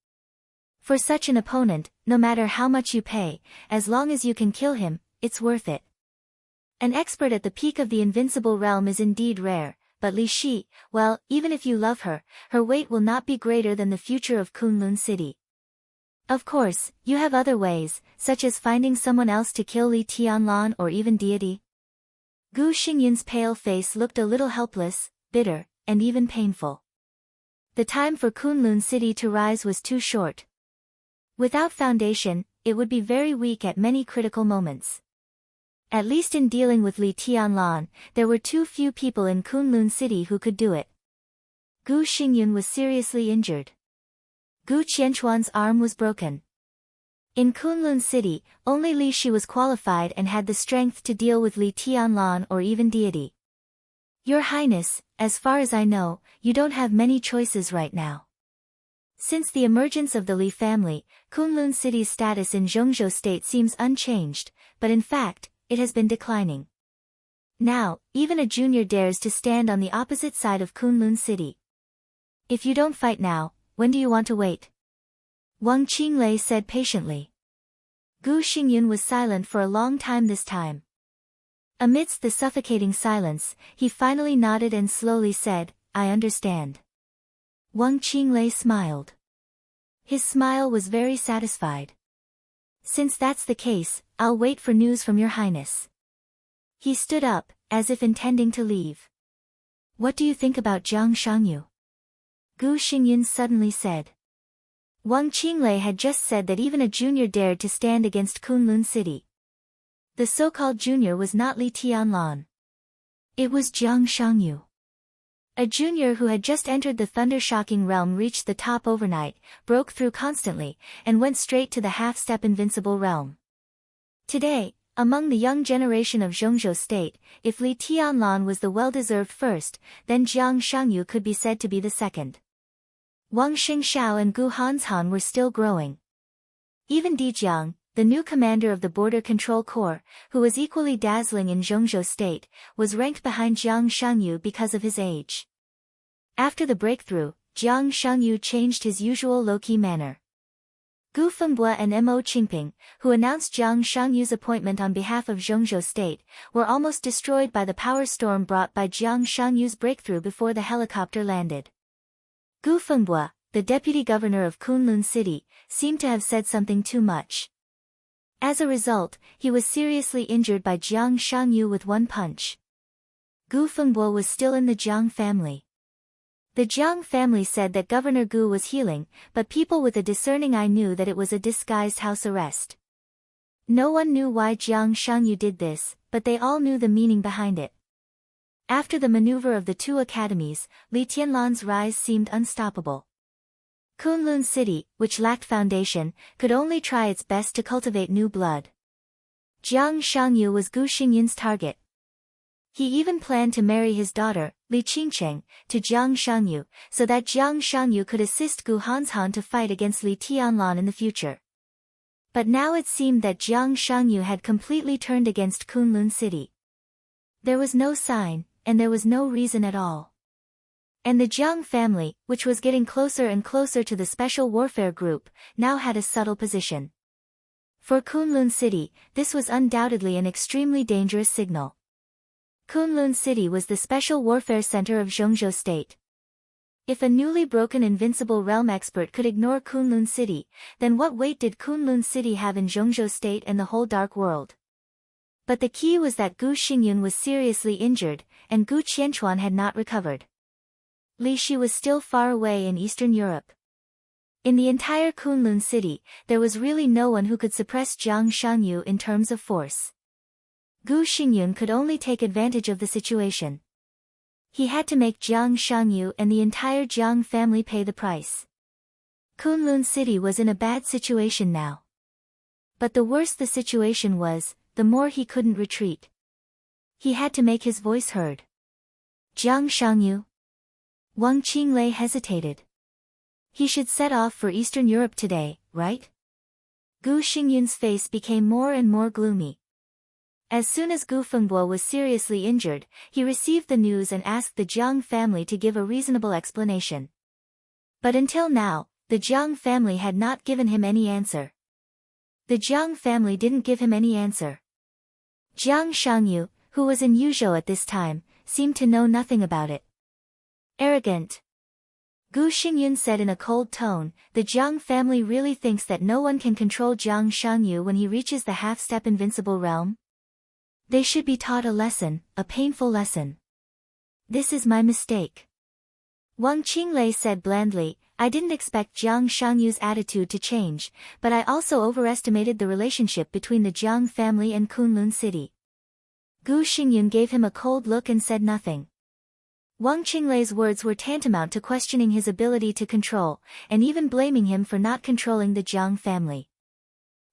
For such an opponent, no matter how much you pay, as long as you can kill him, it's worth it. An expert at the peak of the Invincible Realm is indeed rare, but Li Shi, well, even if you love her, her weight will not be greater than the future of Kunlun City. Of course, you have other ways, such as finding someone else to kill Li Tianlan or even deity. Gu Xingyun's pale face looked a little helpless, bitter, and even painful. The time for Kunlun City to rise was too short. Without foundation, it would be very weak at many critical moments. At least in dealing with Li Tianlan, there were too few people in Kunlun City who could do it. Gu Xingyun was seriously injured. Gu Qianchuan's arm was broken. In Kunlun City, only Li Shi was qualified and had the strength to deal with Li Tianlan or even deity. Your Highness, as far as I know, you don't have many choices right now. Since the emergence of the Li family, Kunlun City's status in Zhongzhou State seems unchanged, but in fact, it has been declining. Now, even a junior dares to stand on the opposite side of Kunlun City. If you don't fight now, when do you want to wait? Wang Qinglei said patiently. Gu Xingyun was silent for a long time this time. Amidst the suffocating silence, he finally nodded and slowly said, I understand. Wang Qinglei smiled. His smile was very satisfied. Since that's the case, I'll wait for news from your Highness. He stood up, as if intending to leave. What do you think about Jiang Shangyu? Gu Xingyun suddenly said. Wang Qinglei had just said that even a junior dared to stand against Kunlun City. The so-called junior was not Li Tianlan. It was Jiang Shangyu. A junior who had just entered the thunder-shocking realm reached the top overnight, broke through constantly, and went straight to the half-step invincible realm. Today, among the young generation of Zhongzhou State, if Li Tianlan was the well-deserved first, then Jiang Shangyu could be said to be the second. Wang Xingxiao and Gu Hanshan were still growing. Even Di Jiang, the new commander of the Border Control Corps, who was equally dazzling in Zhongzhou State, was ranked behind Jiang Shangyu because of his age. After the breakthrough, Jiang Shangyu changed his usual low-key manner. Gu Fengbue and Mo Qingping, who announced Jiang Shangyu's appointment on behalf of Zhongzhou State, were almost destroyed by the power storm brought by Jiang Shangyu's breakthrough before the helicopter landed. Gu Fengbue, the deputy governor of Kunlun City, seemed to have said something too much. As a result, he was seriously injured by Jiang Shangyu with one punch. Gu Fengbue was still in the Jiang family. The Jiang family said that Governor Gu was healing, but people with a discerning eye knew that it was a disguised house arrest. No one knew why Jiang Shangyu did this, but they all knew the meaning behind it. After the maneuver of the two academies, Li Tianlan's rise seemed unstoppable. Kunlun City, which lacked foundation, could only try its best to cultivate new blood. Jiang Shangyu was Gu Xingyun's target. He even planned to marry his daughter, Li Qingcheng, to Jiang Shangyu, so that Jiang Shangyu could assist Gu Hanshan to fight against Li Tianlan in the future. But now it seemed that Jiang Shangyu had completely turned against Kunlun City. There was no sign, and there was no reason at all. And the Jiang family, which was getting closer and closer to the Special Warfare Group, now had a subtle position. For Kunlun City, this was undoubtedly an extremely dangerous signal. Kunlun City was the special warfare center of Zhongzhou State. If a newly broken invincible realm expert could ignore Kunlun City, then what weight did Kunlun City have in Zhongzhou State and the whole dark world? But the key was that Gu Xingyun was seriously injured, and Gu Qianchuan had not recovered. Li Shi was still far away in Eastern Europe. In the entire Kunlun City, there was really no one who could suppress Jiang Shangyu in terms of force. Gu Xingyun could only take advantage of the situation. He had to make Jiang Shangyu and the entire Jiang family pay the price. Kunlun City was in a bad situation now. But the worse the situation was, the more he couldn't retreat. He had to make his voice heard. Jiang Shangyu? Wang Qinglei hesitated. He should set off for Eastern Europe today, right? Gu Xingyun's face became more and more gloomy. As soon as Gu Fengbue was seriously injured, he received the news and asked the Jiang family to give a reasonable explanation. But until now, the Jiang family had not given him any answer. The Jiang family didn't give him any answer. Jiang Shangyu, who was in Yuzhou at this time, seemed to know nothing about it. Arrogant. Gu Xingyun said in a cold tone, the Jiang family really thinks that no one can control Jiang Shangyu when he reaches the half-step invincible realm? They should be taught a lesson, a painful lesson. This is my mistake. Wang Qinglei said blandly, I didn't expect Jiang Shangyu's attitude to change, but I also overestimated the relationship between the Jiang family and Kunlun City. Gu Xingyun gave him a cold look and said nothing. Wang Qinglei's words were tantamount to questioning his ability to control, and even blaming him for not controlling the Jiang family.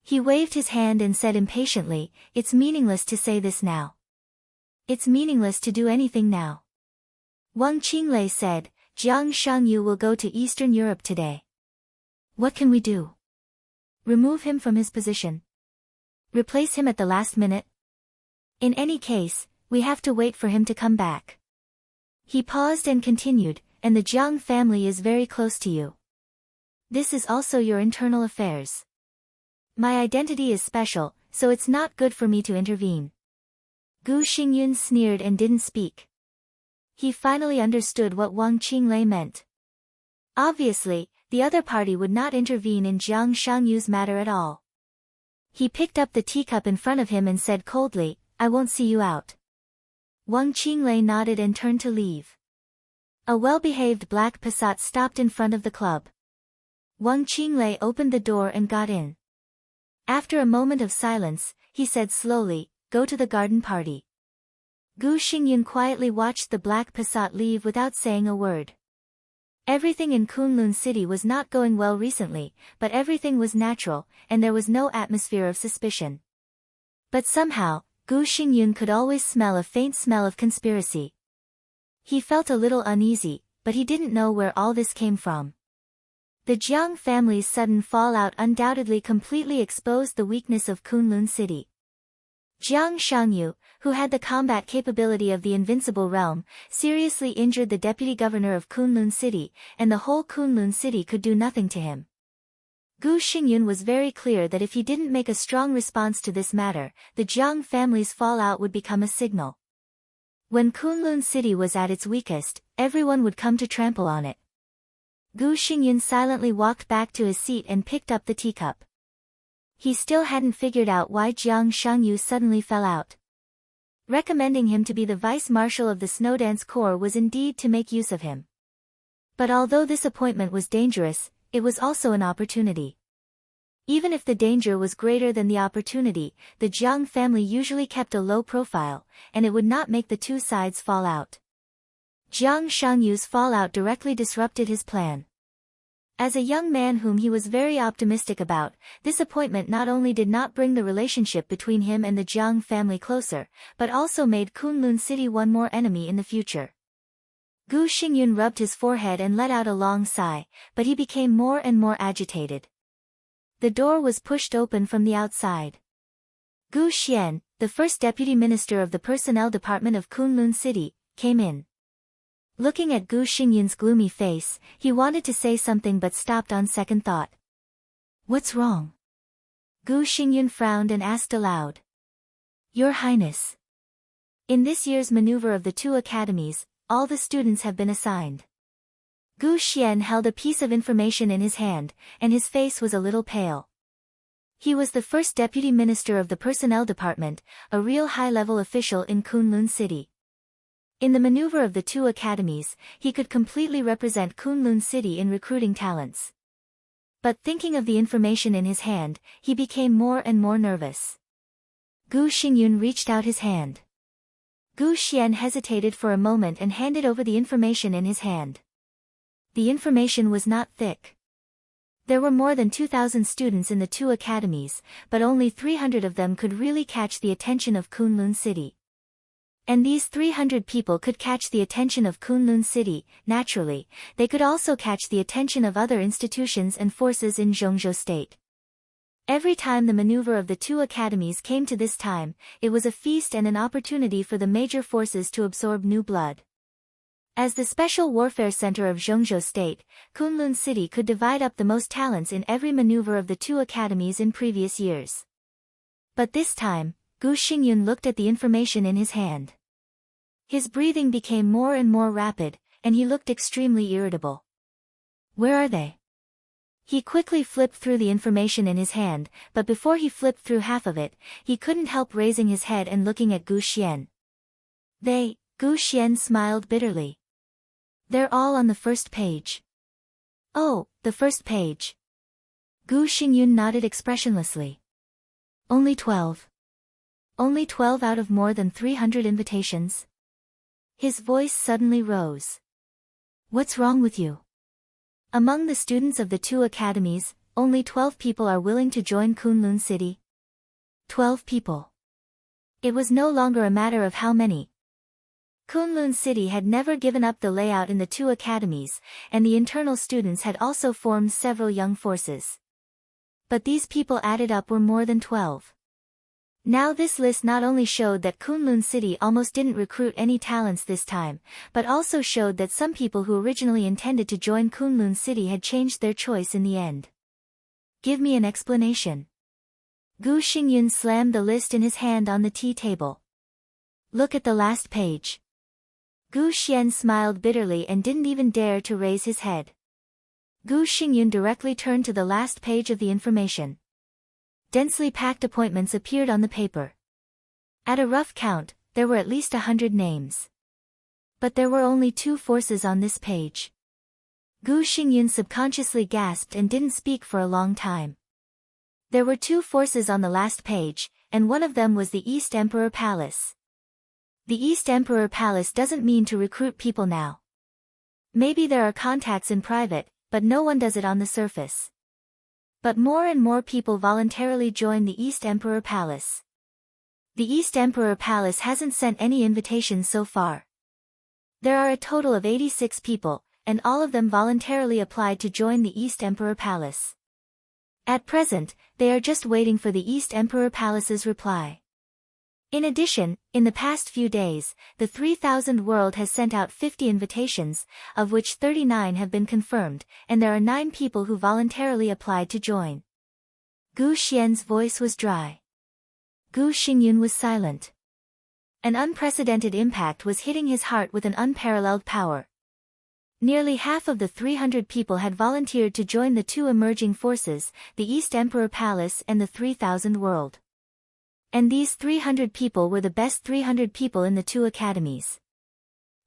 He waved his hand and said impatiently, it's meaningless to say this now. It's meaningless to do anything now. Wang Qinglei said, Jiang Shangyu will go to Eastern Europe today. What can we do? Remove him from his position? Replace him at the last minute? In any case, we have to wait for him to come back. He paused and continued, and the Jiang family is very close to you. This is also your internal affairs. My identity is special, so it's not good for me to intervene. Gu Xingyun sneered and didn't speak. He finally understood what Wang Qinglei meant. Obviously, the other party would not intervene in Jiang Shangyu's matter at all. He picked up the teacup in front of him and said coldly, I won't see you out. Wang Qinglei nodded and turned to leave. A well-behaved black Passat stopped in front of the club. Wang Qinglei opened the door and got in. After a moment of silence, he said slowly, go to the garden party. Gu Xingyun quietly watched the black Passat leave without saying a word. Everything in Kunlun City was not going well recently, but everything was natural, and there was no atmosphere of suspicion. But somehow, Gu Xingyun could always smell a faint smell of conspiracy. He felt a little uneasy, but he didn't know where all this came from. The Jiang family's sudden fallout undoubtedly completely exposed the weakness of Kunlun City. Jiang Shangyu, who had the combat capability of the invincible realm, seriously injured the deputy governor of Kunlun City, and the whole Kunlun City could do nothing to him. Gu Xingyun was very clear that if he didn't make a strong response to this matter, the Jiang family's fallout would become a signal. When Kunlun City was at its weakest, everyone would come to trample on it. Gu Xingyun silently walked back to his seat and picked up the teacup. He still hadn't figured out why Jiang Shangyu suddenly fell out. Recommending him to be the vice-marshal of the Snowdance Corps was indeed to make use of him. But although this appointment was dangerous, it was also an opportunity. Even if the danger was greater than the opportunity, the Jiang family usually kept a low profile, and it would not make the two sides fall out. Jiang Shangyu's fallout directly disrupted his plan. As a young man whom he was very optimistic about, this appointment not only did not bring the relationship between him and the Jiang family closer, but also made Kunlun City one more enemy in the future. Gu Xingyun rubbed his forehead and let out a long sigh, but he became more and more agitated. The door was pushed open from the outside. Gu Xian, the first deputy minister of the personnel department of Kunlun City, came in. Looking at Gu Xingyun's gloomy face, he wanted to say something but stopped on second thought. "What's wrong?" Gu Xingyun frowned and asked aloud. "Your Highness. In this year's maneuver of the two academies, all the students have been assigned." Gu Xian held a piece of information in his hand, and his face was a little pale. He was the first deputy minister of the personnel department, a real high-level official in Kunlun City. In the maneuver of the two academies, he could completely represent Kunlun City in recruiting talents. But thinking of the information in his hand, he became more and more nervous. Gu Xingyun reached out his hand. Gu Xian hesitated for a moment and handed over the information in his hand. The information was not thick. There were more than 2,000 students in the two academies, but only 300 of them could really catch the attention of Kunlun City. And these 300 people could catch the attention of Kunlun City. Naturally, they could also catch the attention of other institutions and forces in Zhongzhou State. Every time the maneuver of the two academies came to this time, it was a feast and an opportunity for the major forces to absorb new blood. As the special warfare center of Zhongzhou State, Kunlun City could divide up the most talents in every maneuver of the two academies in previous years. But this time, Gu Xingyun looked at the information in his hand. His breathing became more and more rapid, and he looked extremely irritable. "Where are they?" He quickly flipped through the information in his hand, but before he flipped through half of it, he couldn't help raising his head and looking at Gu Xian. Gu Xian smiled bitterly. "They're all on the first page." "Oh, the first page." Gu Xingyun nodded expressionlessly. "Only 12. Only 12 out of more than 300 invitations?" His voice suddenly rose. "What's wrong with you? Among the students of the two academies, only 12 people are willing to join Kunlun City." 12 people. It was no longer a matter of how many. Kunlun City had never given up the layout in the two academies, and the internal students had also formed several young forces. But these people added up were more than 12. Now this list not only showed that Kunlun City almost didn't recruit any talents this time, but also showed that some people who originally intended to join Kunlun City had changed their choice in the end. "Give me an explanation." Gu Xingyun slammed the list in his hand on the tea table. "Look at the last page." Gu Xian smiled bitterly and didn't even dare to raise his head. Gu Xingyun directly turned to the last page of the information. Densely packed appointments appeared on the paper. At a rough count, there were at least 100 names. But there were only 2 forces on this page. Gu Xingyun subconsciously gasped and didn't speak for a long time. There were 2 forces on the last page, and one of them was the East Emperor Palace. The East Emperor Palace doesn't mean to recruit people now. Maybe there are contacts in private, but no one does it on the surface. But more and more people voluntarily join the East Emperor Palace. The East Emperor Palace hasn't sent any invitations so far. There are a total of 86 people, and all of them voluntarily applied to join the East Emperor Palace. At present, they are just waiting for the East Emperor Palace's reply. In addition, in the past few days, the 3000 World has sent out 50 invitations, of which 39 have been confirmed, and there are 9 people who voluntarily applied to join. Gu Xian's voice was dry. Gu Xingyun was silent. An unprecedented impact was hitting his heart with an unparalleled power. Nearly half of the 300 people had volunteered to join the 2 emerging forces, the East Emperor Palace and the 3000 World. And these 300 people were the best 300 people in the 2 academies.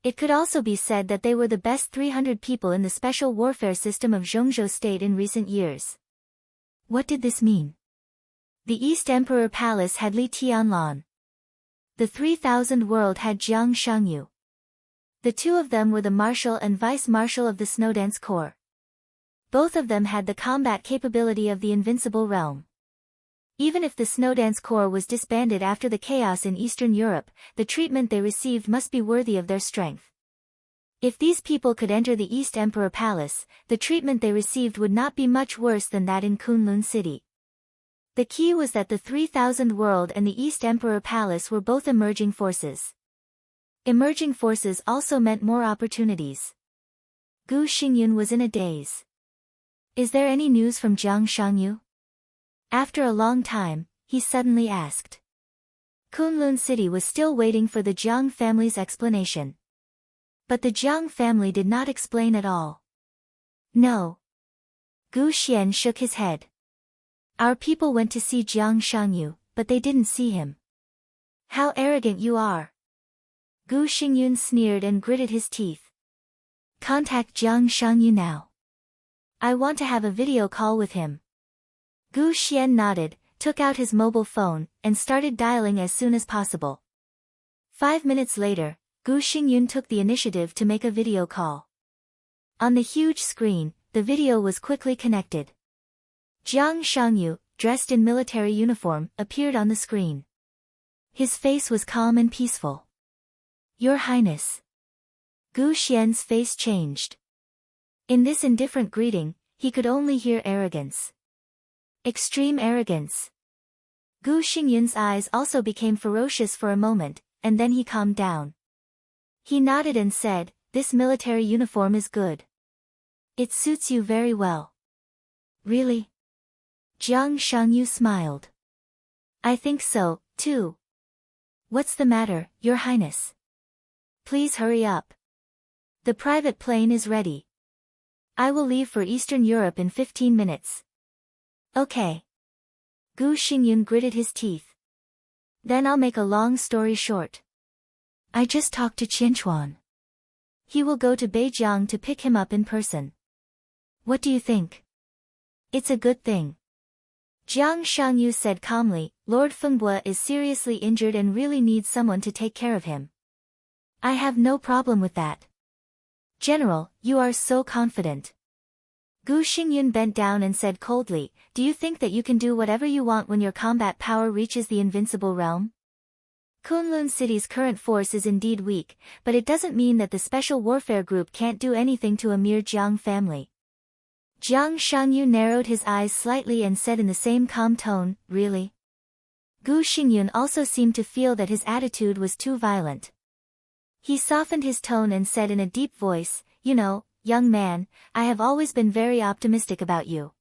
It could also be said that they were the best 300 people in the special warfare system of Zhongzhou State in recent years. What did this mean? The East Emperor Palace had Li Tianlan. The 3000 World had Jiang Shangyu. The 2 of them were the Marshal and Vice Marshal of the Snowdance Corps. Both of them had the combat capability of the Invincible Realm. Even if the Snowdance Corps was disbanded after the chaos in Eastern Europe, the treatment they received must be worthy of their strength. If these people could enter the East Emperor Palace, the treatment they received would not be much worse than that in Kunlun City. The key was that the 3000 World and the East Emperor Palace were both emerging forces. Emerging forces also meant more opportunities. Gu Xingyun was in a daze. Is there any news from Jiang Shangyu? After a long time, he suddenly asked. Kunlun City was still waiting for the Jiang family's explanation. But the Jiang family did not explain at all. No. Gu Xian shook his head. Our people went to see Jiang Shangyu, but they didn't see him. How arrogant you are. Gu Xingyun sneered and gritted his teeth. Contact Jiang Shangyu now. I want to have a video call with him. Gu Xian nodded, took out his mobile phone, and started dialing as soon as possible. 5 minutes later, Gu Xingyun took the initiative to make a video call. On the huge screen, the video was quickly connected. Jiang Shangyu, dressed in military uniform, appeared on the screen. His face was calm and peaceful. Your Highness. Gu Xian's face changed. In this indifferent greeting, he could only hear arrogance. Extreme arrogance. Gu Xingyun's eyes also became ferocious for a moment, and then he calmed down. He nodded and said, "This military uniform is good. It suits you very well." Really? Jiang Shangyu smiled. I think so, too. What's the matter, Your Highness? Please hurry up. The private plane is ready. I will leave for Eastern Europe in 15 minutes. Okay. Gu Xingyun gritted his teeth. Then I'll make a long story short. I just talked to Qianchuan. He will go to Beijing to pick him up in person. What do you think? It's a good thing. Jiang Shangyu said calmly, Lord Fengbue is seriously injured and really needs someone to take care of him. I have no problem with that. General, you are so confident. Gu Xingyun bent down and said coldly, do you think that you can do whatever you want when your combat power reaches the invincible realm? Kunlun City's current force is indeed weak, but it doesn't mean that the Special Warfare Group can't do anything to a mere Jiang family. Jiang Shangyu narrowed his eyes slightly and said in the same calm tone, really? Gu Xingyun also seemed to feel that his attitude was too violent. He softened his tone and said in a deep voice, you know, young man, I have always been very optimistic about you.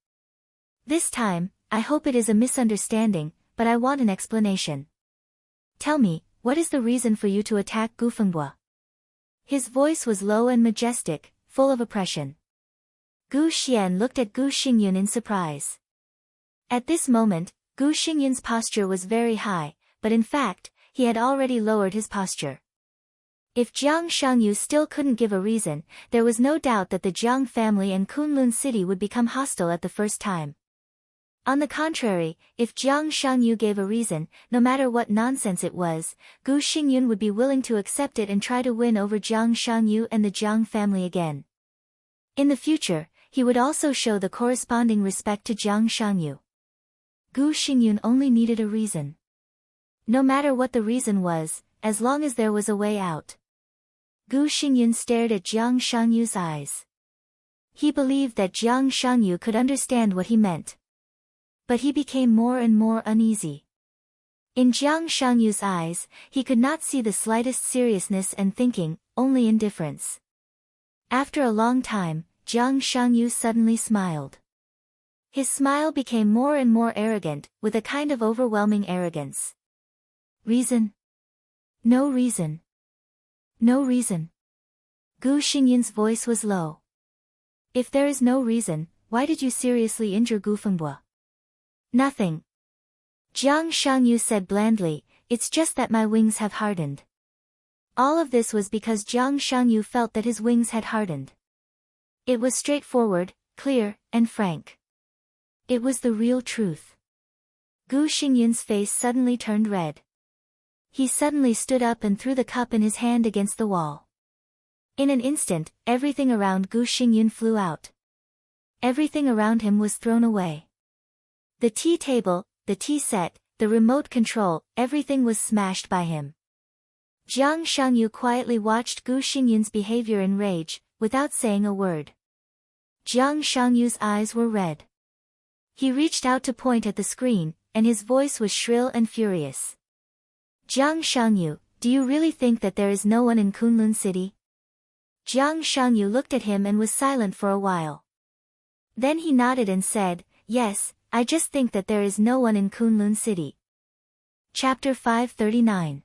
This time, I hope it is a misunderstanding, but I want an explanation. Tell me, what is the reason for you to attack Gu Fengbue? His voice was low and majestic, full of oppression. Gu Xian looked at Gu Xingyun in surprise. At this moment, Gu Xingyun's posture was very high, but in fact, he had already lowered his posture. If Jiang Shangyu still couldn't give a reason, there was no doubt that the Jiang family and Kunlun City would become hostile at the first time. On the contrary, if Jiang Shangyu gave a reason, no matter what nonsense it was, Gu Xingyun would be willing to accept it and try to win over Jiang Shangyu and the Jiang family again. In the future, he would also show the corresponding respect to Jiang Shangyu. Gu Xingyun only needed a reason. No matter what the reason was, as long as there was a way out. Gu Xingyun stared at Jiang Shangyu's eyes. He believed that Jiang Shangyu could understand what he meant. But he became more and more uneasy. In Jiang Shangyu's eyes, he could not see the slightest seriousness and thinking, only indifference. After a long time, Jiang Shangyu suddenly smiled. His smile became more and more arrogant, with a kind of overwhelming arrogance. Reason? No reason. No reason. Gu Xingyun's voice was low. If there is no reason, why did you seriously injure Gu Fengbo? Nothing. Jiang Shangyu said blandly, it's just that my wings have hardened. All of this was because Jiang Shangyu felt that his wings had hardened. It was straightforward, clear, and frank. It was the real truth. Gu Xingyun's face suddenly turned red. He suddenly stood up and threw the cup in his hand against the wall. In an instant, everything around Gu Xingyun flew out. Everything around him was thrown away. The tea table, the tea set, the remote control, everything was smashed by him. Jiang Shangyu quietly watched Gu Xingyun's behavior in rage, without saying a word. Jiang Shangyu's eyes were red. He reached out to point at the screen, and his voice was shrill and furious. Jiang Shangyu, do you really think that there is no one in Kunlun City? Jiang Shangyu looked at him and was silent for a while. Then he nodded and said, yes, I just think that there is no one in Kunlun City. Chapter 539.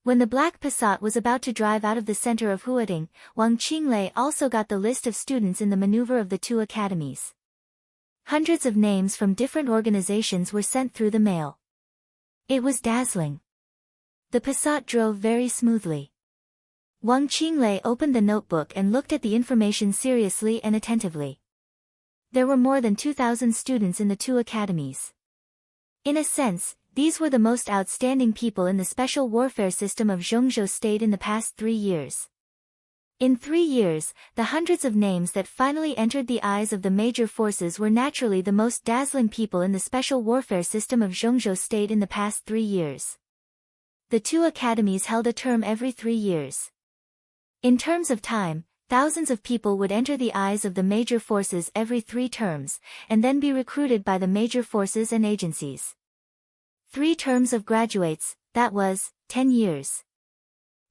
When the black Passat was about to drive out of the center of Huading, Wang Qinglei also got the list of students in the maneuver of the two academies. Hundreds of names from different organizations were sent through the mail. It was dazzling. The Passat drove very smoothly. Wang Qinglei opened the notebook and looked at the information seriously and attentively. There were more than 2,000 students in the two academies. In a sense, these were the most outstanding people in the special warfare system of Zhongzhou State in the past 3 years. In 3 years, the hundreds of names that finally entered the eyes of the major forces were naturally the most dazzling people in the special warfare system of Zhongzhou State in the past 3 years. The two academies held a term every 3 years. In terms of time, thousands of people would enter the eyes of the major forces every 3 terms, and then be recruited by the major forces and agencies. 3 terms of graduates, that was, 10 years.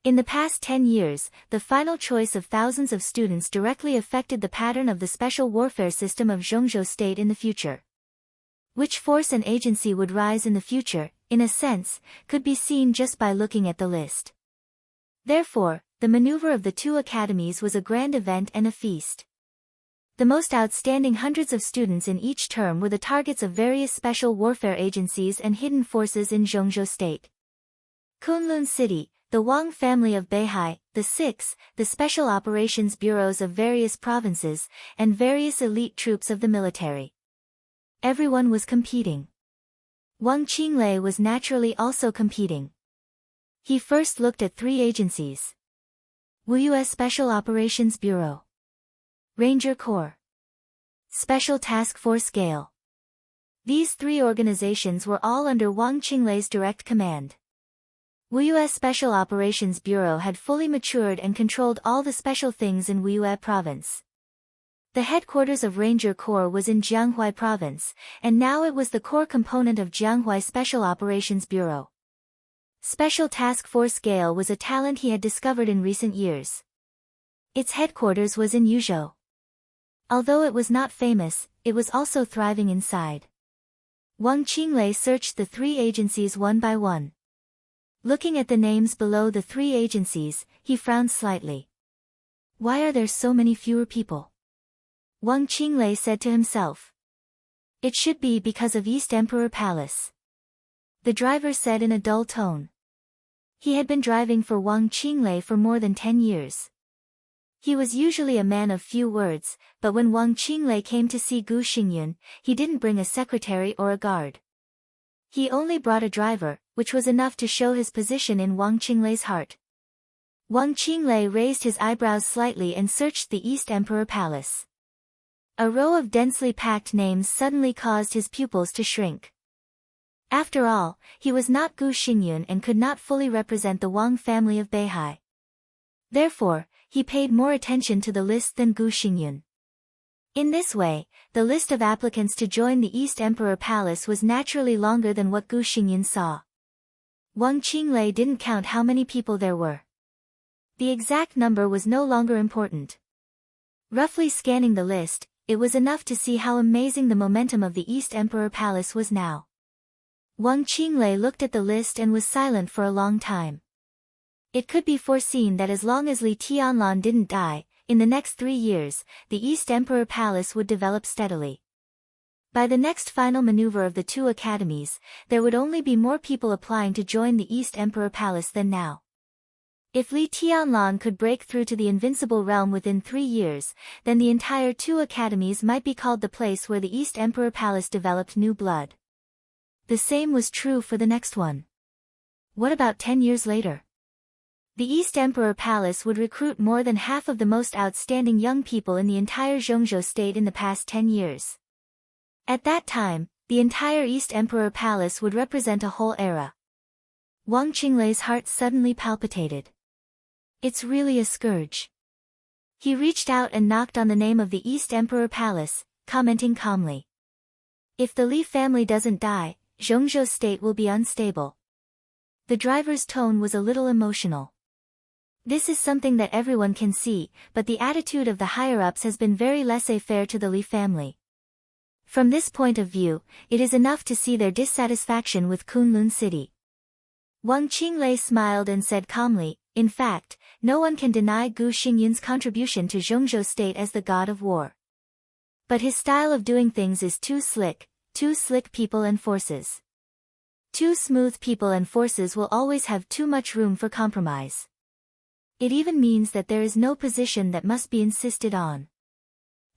In the past 10 years, the final choice of thousands of students directly affected the pattern of the special warfare system of Zhongzhou State in the future. Which force and agency would rise in the future, in a sense, could be seen just by looking at the list. Therefore, the maneuver of the two academies was a grand event and a feast. The most outstanding hundreds of students in each term were the targets of various special warfare agencies and hidden forces in Zhongzhou State. Kunlun City, the Wang family of Beihai, the 6, the special operations bureaus of various provinces, and various elite troops of the military. Everyone was competing. Wang Qinglei was naturally also competing. He first looked at 3 agencies. Wuyue Special Operations Bureau, Ranger Corps, Special Task Force Gale. These 3 organizations were all under Wang Qinglei's direct command. Wuyue Special Operations Bureau had fully matured and controlled all the special things in Wuyue Province. The headquarters of Ranger Corps was in Jianghuai Province, and now it was the core component of Jianghuai Special Operations Bureau. Special Task Force Gale was a talent he had discovered in recent years. Its headquarters was in Yuzhou. Although it was not famous, it was also thriving inside. Wang Qinglei searched the 3 agencies one by one. Looking at the names below the 3 agencies, he frowned slightly. Why are there so many fewer people? Wang Qinglei said to himself. It should be because of East Emperor Palace. The driver said in a dull tone. He had been driving for Wang Qinglei for more than 10 years. He was usually a man of few words, but when Wang Qinglei came to see Gu Xingyun, he didn't bring a secretary or a guard. He only brought a driver, which was enough to show his position in Wang Qinglei's heart. Wang Qinglei raised his eyebrows slightly and searched the East Emperor Palace. A row of densely packed names suddenly caused his pupils to shrink. After all, he was not Gu Xingyun and could not fully represent the Wang family of Beihai. Therefore, he paid more attention to the list than Gu Xingyun. In this way, the list of applicants to join the East Emperor Palace was naturally longer than what Gu Xingyun saw. Wang Qinglei didn't count how many people there were. The exact number was no longer important. Roughly scanning the list, it was enough to see how amazing the momentum of the East Emperor Palace was now. Wang Qinglei looked at the list and was silent for a long time. It could be foreseen that as long as Li Tianlan didn't die, in the next 3 years, the East Emperor Palace would develop steadily. By the next final maneuver of the 2 academies, there would only be more people applying to join the East Emperor Palace than now. If Li Tianlan could break through to the Invincible Realm within 3 years, then the entire 2 academies might be called the place where the East Emperor Palace developed new blood. The same was true for the next one. What about 10 years later? The East Emperor Palace would recruit more than half of the most outstanding young people in the entire Zhongzhou state in the past 10 years. At that time, the entire East Emperor Palace would represent a whole era. Wang Qinglei's heart suddenly palpitated. It's really a scourge. He reached out and knocked on the name of the East Emperor Palace, commenting calmly. If the Li family doesn't die, Zhongzhou state will be unstable. The driver's tone was a little emotional. This is something that everyone can see, but the attitude of the higher-ups has been very laissez-faire to the Li family. From this point of view, it is enough to see their dissatisfaction with Kunlun City. Wang Qinglei smiled and said calmly, in fact, no one can deny Gu Xingyun's contribution to Zhongzhou state as the god of war. But his style of doing things is too slick people and forces. Too smooth people and forces will always have too much room for compromise. It even means that there is no position that must be insisted on.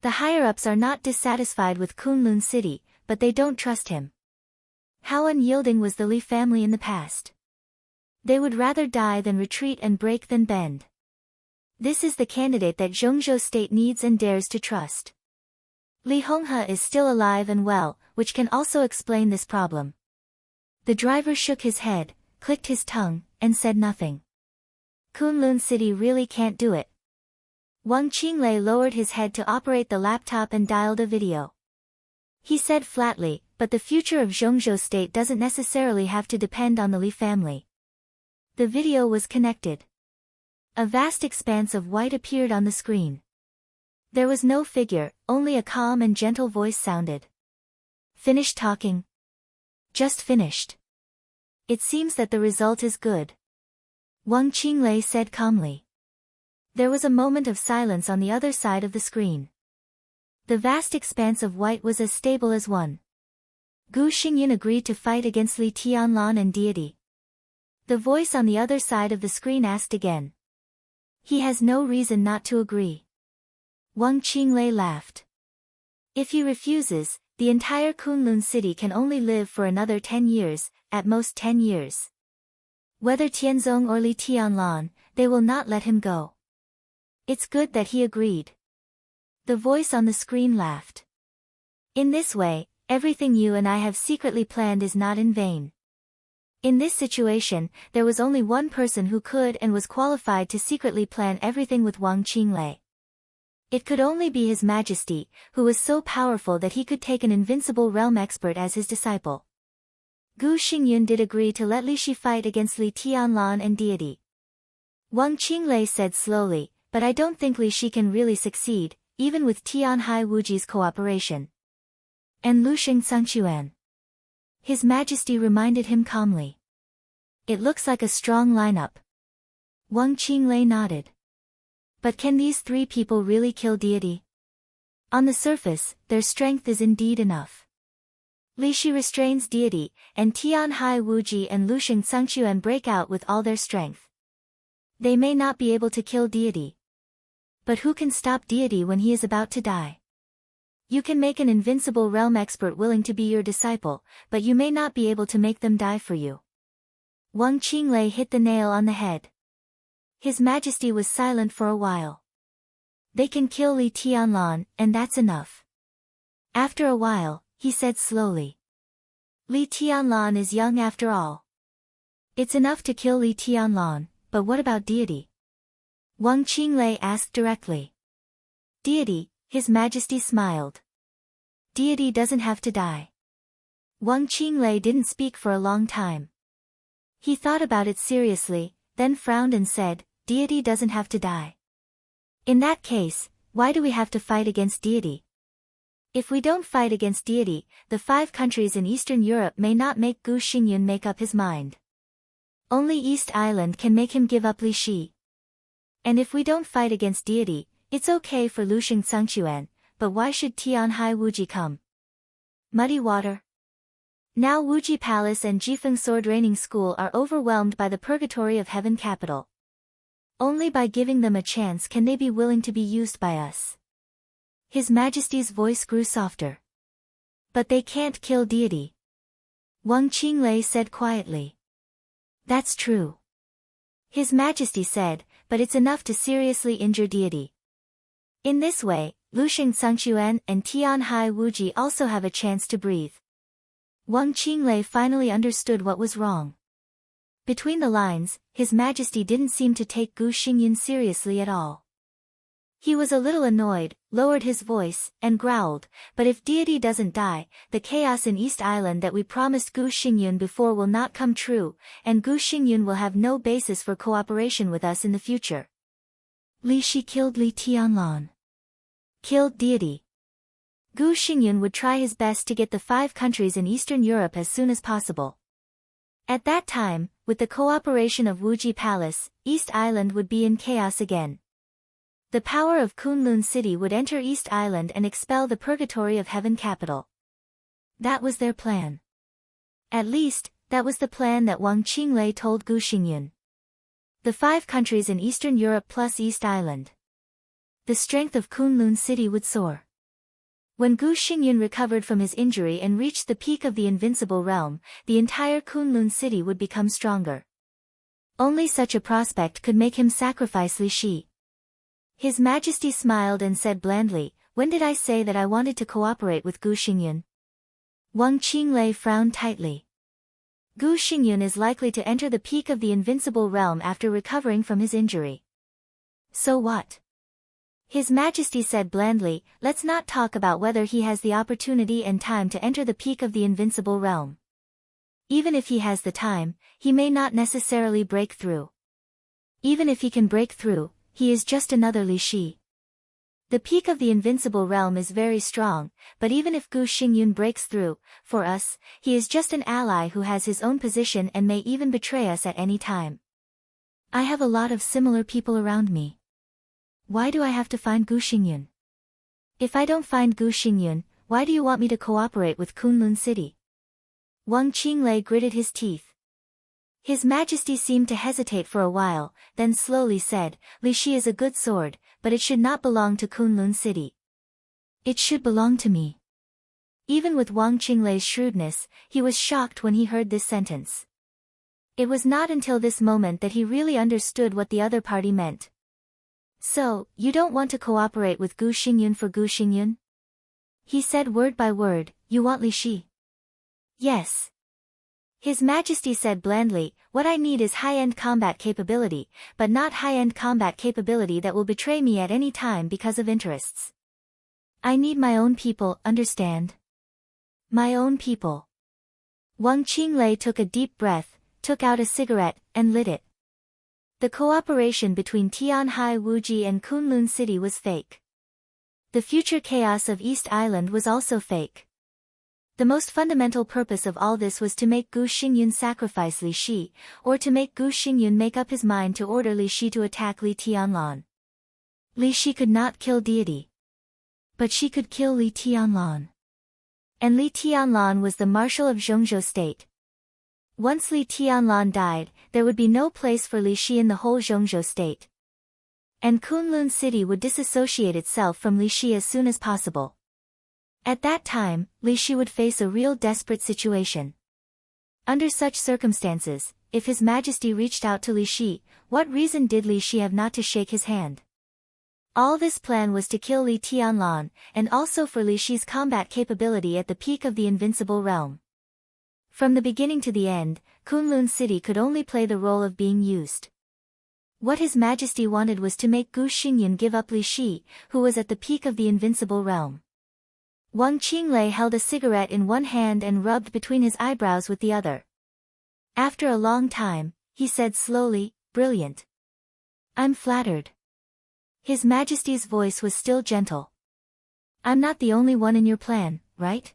The higher-ups are not dissatisfied with Kunlun City, but they don't trust him. How unyielding was the Li family in the past. They would rather die than retreat and break than bend. This is the candidate that Zhongzhou state needs and dares to trust. Li Honghe is still alive and well, which can also explain this problem. The driver shook his head, clicked his tongue, and said nothing. Kunlun City really can't do it. Wang Qinglei lowered his head to operate the laptop and dialed a video. He said flatly, but the future of Zhongzhou state doesn't necessarily have to depend on the Li family. The video was connected. A vast expanse of white appeared on the screen. There was no figure, only a calm and gentle voice sounded. Finished talking? Just finished. It seems that the result is good. Wang Qinglei said calmly. There was a moment of silence on the other side of the screen. The vast expanse of white was as stable as one. Gu Xingyun agreed to fight against Li Tianlan and deity. The voice on the other side of the screen asked again. He has no reason not to agree. Wang Qinglei laughed. If he refuses, the entire Kunlun city can only live for another 10 years, at most 10 years. Whether Tianzong or Li Tianlan, they will not let him go. It's good that he agreed. The voice on the screen laughed. In this way, everything you and I have secretly planned is not in vain. In this situation, there was only one person who could and was qualified to secretly plan everything with Wang Qinglei. It could only be His Majesty, who was so powerful that he could take an invincible realm expert as his disciple. Gu Xingyun did agree to let Li Shi fight against Li Tianlan and deity. Wang Qinglei said slowly, but I don't think Li Shi can really succeed, even with Tianhai Wuji's cooperation. And Lusheng Sangquan. His Majesty reminded him calmly. It looks like a strong lineup. Wang Qinglei nodded. But can these 3 people really kill deity? On the surface, their strength is indeed enough. Li Shi restrains deity, and Tianhai Wuji and Lusheng Sangquan break out with all their strength. They may not be able to kill deity. But who can stop deity when he is about to die? You can make an invincible realm expert willing to be your disciple, but you may not be able to make them die for you. Wang Qinglei hit the nail on the head. His Majesty was silent for a while. They can kill Li Tianlan, and that's enough. After a while, he said slowly. Li Tianlan is young after all. It's enough to kill Li Tianlan, but what about deity? Wang Qinglei asked directly. Deity, His Majesty smiled. Deity doesn't have to die. Wang Qinglei didn't speak for a long time. He thought about it seriously, then frowned and said, "Deity doesn't have to die. In that case, why do we have to fight against deity? If we don't fight against deity, the 5 countries in Eastern Europe may not make Gu Xingyun make up his mind. Only East Island can make him give up Li Shi. And if we don't fight against deity, it's okay for Lusheng Tsangquan, but why should Tianhai Wuji come? Muddy water. Now Wuji Palace and Jifeng Sword Training School are overwhelmed by the purgatory of Heaven Capital. Only by giving them a chance can they be willing to be used by us." His Majesty's voice grew softer. "But they can't kill deity," Wang Qinglei said quietly. "That's true," His Majesty said, "but it's enough to seriously injure deity. In this way, Lusheng Tsangquan and Tianhai Wuji also have a chance to breathe." Wang Qinglei finally understood what was wrong. Between the lines, His Majesty didn't seem to take Gu Xingyun seriously at all. He was a little annoyed, lowered his voice, and growled, "But if deity doesn't die, the chaos in East Island that we promised Gu Xingyun before will not come true, and Gu Xingyun will have no basis for cooperation with us in the future." Li Shi killed Li Tianlan. Killed deity. Gu Xingyun would try his best to get the 5 countries in Eastern Europe as soon as possible. At that time, with the cooperation of Wuji Palace, East Island would be in chaos again. The power of Kunlun City would enter East Island and expel the purgatory of Heaven Capital. That was their plan. At least, that was the plan that Wang Qinglei told Gu Xingyun. The 5 countries in Eastern Europe plus East Island. The strength of Kunlun City would soar. When Gu Xingyun recovered from his injury and reached the peak of the invincible realm, the entire Kunlun City would become stronger. Only such a prospect could make him sacrifice Li Shi. His Majesty smiled and said blandly, "When did I say that I wanted to cooperate with Gu Xingyun?" Wang Qinglei frowned tightly. Gu Xingyun is likely to enter the peak of the invincible realm after recovering from his injury. So what? His Majesty said blandly, "Let's not talk about whether he has the opportunity and time to enter the peak of the invincible realm. Even if he has the time, he may not necessarily break through. Even if he can break through, he is just another Li Shi. The peak of the invincible realm is very strong, but even if Gu Xingyun breaks through, for us, he is just an ally who has his own position and may even betray us at any time. I have a lot of similar people around me. Why do I have to find Gu Xingyun? If I don't find Gu Xingyun, why do you want me to cooperate with Kunlun City?" Wang Qinglei gritted his teeth. His Majesty seemed to hesitate for a while, then slowly said, "Li Shi is a good sword, but it should not belong to Kunlun City. It should belong to me." Even with Wang Qinglei's shrewdness, he was shocked when he heard this sentence. It was not until this moment that he really understood what the other party meant. "So, you don't want to cooperate with Gu Xingyun for Gu Xingyun?" He said word by word, "You want Li Shi?" "Yes." His Majesty said blandly, "What I need is high-end combat capability, but not high-end combat capability that will betray me at any time because of interests. I need my own people, understand? My own people." Wang Qinglei took a deep breath, took out a cigarette, and lit it. The cooperation between Tianhai Wuji and Kunlun City was fake. The future chaos of East Island was also fake. The most fundamental purpose of all this was to make Gu Xingyun sacrifice Li Shi, or to make Gu Xingyun make up his mind to order Li Shi to attack Li Tianlan. Li Shi could not kill deity. But she could kill Li Tianlan. And Li Tianlan was the marshal of Zhongzhou state. Once Li Tianlan died, there would be no place for Li Shi in the whole Zhongzhou state. And Kunlun City would disassociate itself from Li Shi as soon as possible. At that time, Li Shi would face a real desperate situation. Under such circumstances, if His Majesty reached out to Li Shi, what reason did Li Shi have not to shake his hand? All this plan was to kill Li Tianlan, and also for Li Shi's combat capability at the peak of the invincible realm. From the beginning to the end, Kunlun City could only play the role of being used. What His Majesty wanted was to make Gu Xingyun give up Li Shi, who was at the peak of the invincible realm. Wang Qinglei held a cigarette in one hand and rubbed between his eyebrows with the other. After a long time, he said slowly, "Brilliant. I'm flattered." His Majesty's voice was still gentle. "I'm not the only one in your plan, right?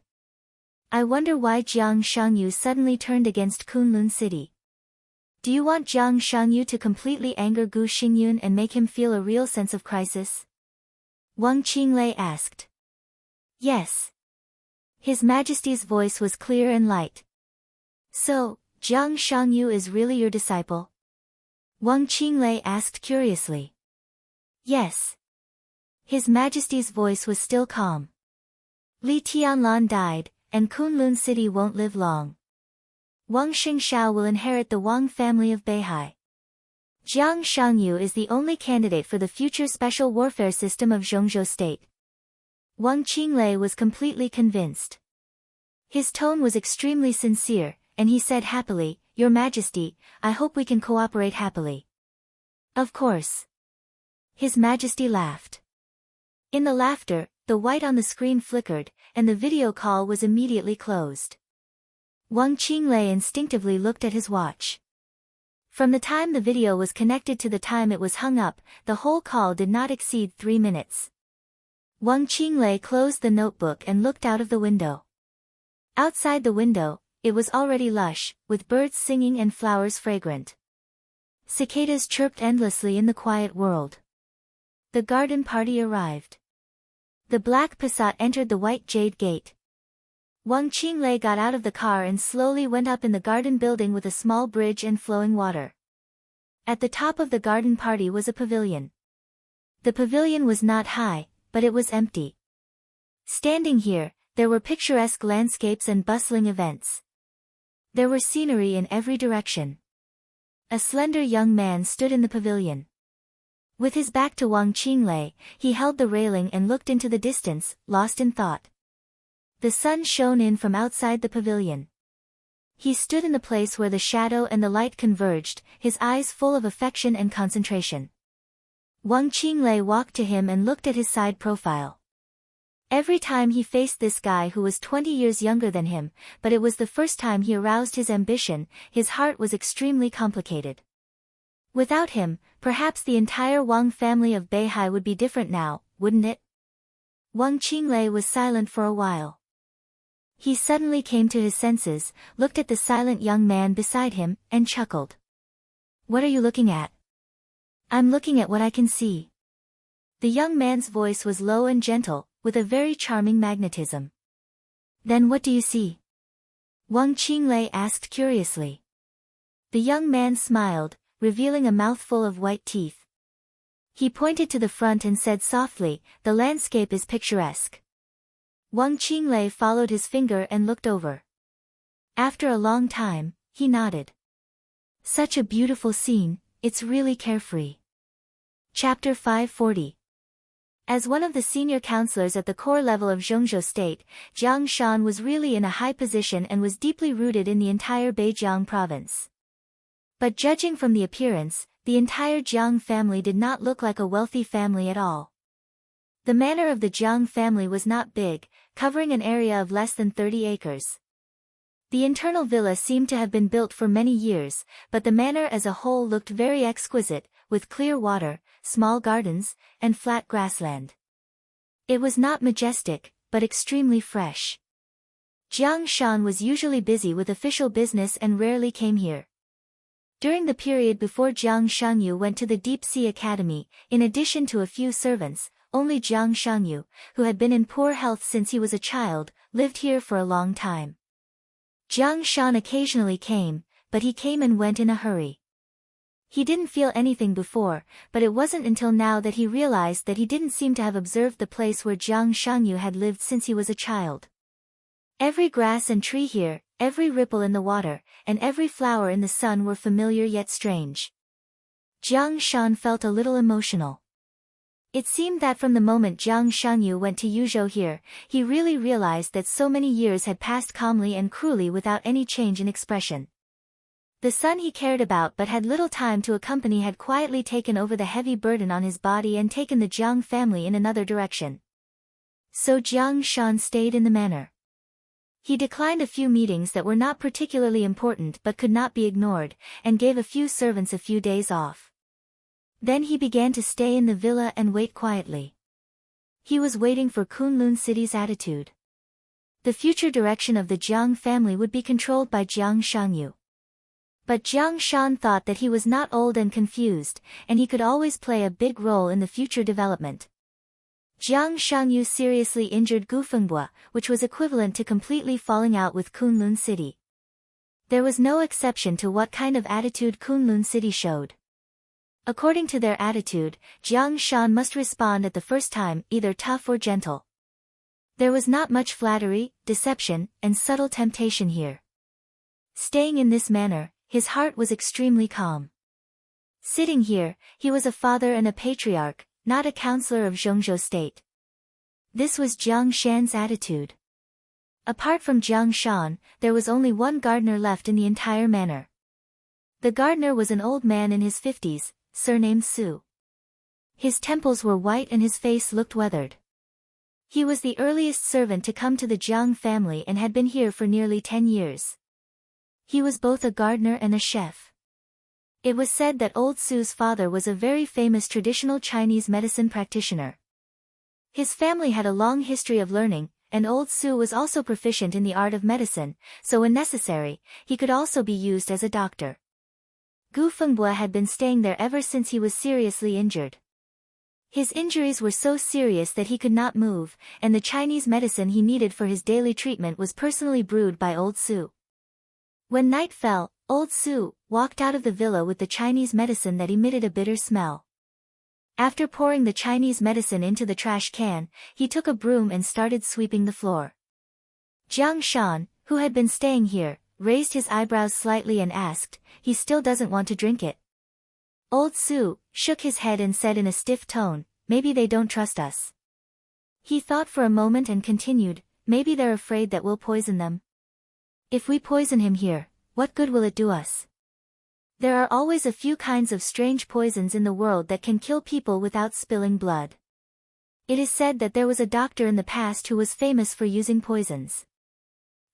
I wonder why Jiang Shangyu suddenly turned against Kunlun City. Do you want Jiang Shangyu to completely anger Gu Xingyun and make him feel a real sense of crisis?" Wang Qinglei asked. "Yes." His Majesty's voice was clear and light. "So, Jiang Shangyu is really your disciple?" Wang Qinglei asked curiously. "Yes." His Majesty's voice was still calm. "Li Tianlan died, and Kunlun City won't live long. Wang Xingshao will inherit the Wang family of Beihai. Jiang Shangyu is the only candidate for the future special warfare system of Zhongzhou State." Wang Qinglei was completely convinced. His tone was extremely sincere, and he said happily, "Your Majesty, I hope we can cooperate happily." "Of course." His Majesty laughed. In the laughter, the white on the screen flickered, and the video call was immediately closed. Wang Qinglei instinctively looked at his watch. From the time the video was connected to the time it was hung up, the whole call did not exceed 3 minutes. Wang Qinglei closed the notebook and looked out of the window. Outside the window, it was already lush, with birds singing and flowers fragrant. Cicadas chirped endlessly in the quiet world. The garden party arrived. The black Passat entered the white jade gate. Wang Qinglei got out of the car and slowly went up in the garden building with a small bridge and flowing water. At the top of the garden party was a pavilion. The pavilion was not high, but it was empty. Standing here, there were picturesque landscapes and bustling events. There were scenery in every direction. A slender young man stood in the pavilion. With his back to Wang Qinglei, he held the railing and looked into the distance, lost in thought. The sun shone in from outside the pavilion. He stood in the place where the shadow and the light converged, his eyes full of affection and concentration. Wang Qinglei walked to him and looked at his side profile. Every time he faced this guy who was 20 years younger than him, but it was the first time he aroused his ambition, his heart was extremely complicated. Without him, perhaps the entire Wang family of Beihai would be different now, wouldn't it? Wang Qinglei was silent for a while. He suddenly came to his senses, looked at the silent young man beside him, and chuckled. "What are you looking at?" "I'm looking at what I can see." The young man's voice was low and gentle, with a very charming magnetism. "Then what do you see?" Wang Qinglei asked curiously. The young man smiled, revealing a mouthful of white teeth. He pointed to the front and said softly, "The landscape is picturesque." Wang Qinglei followed his finger and looked over. After a long time, he nodded. "Such a beautiful scene, it's really carefree." Chapter 540. As one of the senior counselors at the core level of Zhongzhou State, Jiang Shan was really in a high position and was deeply rooted in the entire Beijiang province. But judging from the appearance, the entire Jiang family did not look like a wealthy family at all. The manor of the Jiang family was not big, covering an area of less than 30 acres. The internal villa seemed to have been built for many years, but the manor as a whole looked very exquisite, with clear water, small gardens, and flat grassland. It was not majestic, but extremely fresh. Jiang Shan was usually busy with official business and rarely came here. During the period before Jiang Shangyu went to the Deep Sea Academy, in addition to a few servants, only Jiang Shangyu, who had been in poor health since he was a child, lived here for a long time. Jiang Shan occasionally came, but he came and went in a hurry. He didn't feel anything before, but it wasn't until now that he realized that he didn't seem to have observed the place where Jiang Shangyu had lived since he was a child. Every grass and tree here, every ripple in the water, and every flower in the sun were familiar yet strange. Jiang Shan felt a little emotional. It seemed that from the moment Jiang Shangyu went to Yuzhou here, he really realized that so many years had passed calmly and cruelly without any change in expression. The son he cared about but had little time to accompany had quietly taken over the heavy burden on his body and taken the Jiang family in another direction. So Jiang Shan stayed in the manor. He declined a few meetings that were not particularly important but could not be ignored, and gave a few servants a few days off. Then he began to stay in the villa and wait quietly. He was waiting for Kunlun City's attitude. The future direction of the Jiang family would be controlled by Jiang Shangyu. But Jiang Shan thought that he was not old and confused, and he could always play a big role in the future development. Jiang Shangyu seriously injured Gu Fengbua, which was equivalent to completely falling out with Kunlun City. There was no exception to what kind of attitude Kunlun City showed. According to their attitude, Jiang Shan must respond at the first time, either tough or gentle. There was not much flattery, deception, and subtle temptation here. Staying in this manner, his heart was extremely calm. Sitting here, he was a father and a patriarch, not a counselor of Zhongzhou state. This was Jiang Shan's attitude. Apart from Jiang Shan, there was only one gardener left in the entire manor. The gardener was an old man in his 50s, surnamed Su. His temples were white and his face looked weathered. He was the earliest servant to come to the Jiang family and had been here for nearly 10 years. He was both a gardener and a chef. It was said that old Su's father was a very famous traditional Chinese medicine practitioner. His family had a long history of learning, and old Su was also proficient in the art of medicine, so when necessary, he could also be used as a doctor. Gu Fengbua had been staying there ever since he was seriously injured. His injuries were so serious that he could not move, and the Chinese medicine he needed for his daily treatment was personally brewed by old Su. When night fell, old Su walked out of the villa with the Chinese medicine that emitted a bitter smell. After pouring the Chinese medicine into the trash can, he took a broom and started sweeping the floor. Jiang Shan, who had been staying here, raised his eyebrows slightly and asked, "He still doesn't want to drink it?" Old Su shook his head and said in a stiff tone, "Maybe they don't trust us." He thought for a moment and continued, "Maybe they're afraid that we'll poison them. If we poison him here, what good will it do us? There are always a few kinds of strange poisons in the world that can kill people without spilling blood. It is said that there was a doctor in the past who was famous for using poisons.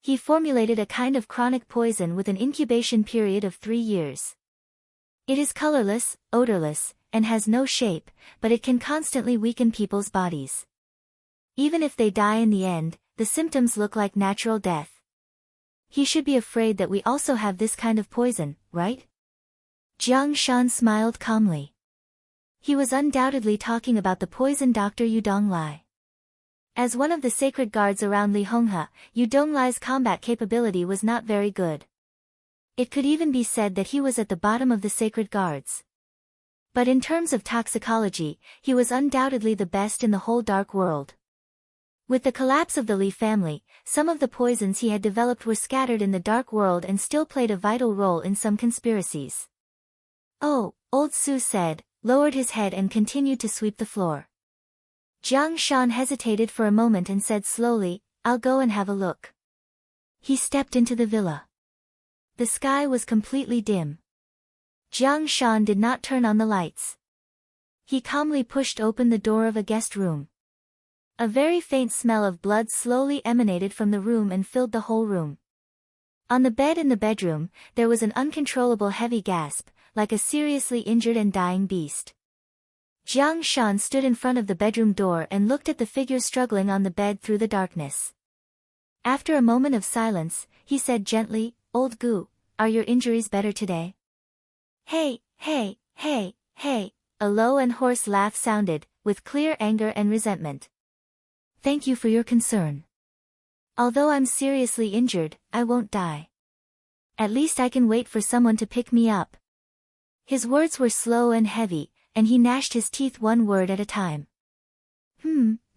He formulated a kind of chronic poison with an incubation period of 3 years. It is colorless, odorless, and has no shape, but it can constantly weaken people's bodies. Even if they die in the end, the symptoms look like natural death. He should be afraid that we also have this kind of poison, right?" Jiang Shan smiled calmly. He was undoubtedly talking about the poison doctor Yu Donglai. As one of the sacred guards around Li Honghe, Yu Donglai's combat capability was not very good. It could even be said that he was at the bottom of the sacred guards. But in terms of toxicology, he was undoubtedly the best in the whole dark world. With the collapse of the Li family, some of the poisons he had developed were scattered in the dark world and still played a vital role in some conspiracies. "Oh," old Su said, lowered his head and continued to sweep the floor. Jiang Shan hesitated for a moment and said slowly, "I'll go and have a look." He stepped into the villa. The sky was completely dim. Jiang Shan did not turn on the lights. He calmly pushed open the door of a guest room. A very faint smell of blood slowly emanated from the room and filled the whole room. On the bed in the bedroom, there was an uncontrollable heavy gasp, like a seriously injured and dying beast. Jiang Shan stood in front of the bedroom door and looked at the figure struggling on the bed through the darkness. After a moment of silence, he said gently, "Old Gu, are your injuries better today?" "Hey, hey, hey, hey," a low and hoarse laugh sounded, with clear anger and resentment. "Thank you for your concern. Although I'm seriously injured, I won't die. At least I can wait for someone to pick me up." His words were slow and heavy, and he gnashed his teeth one word at a time.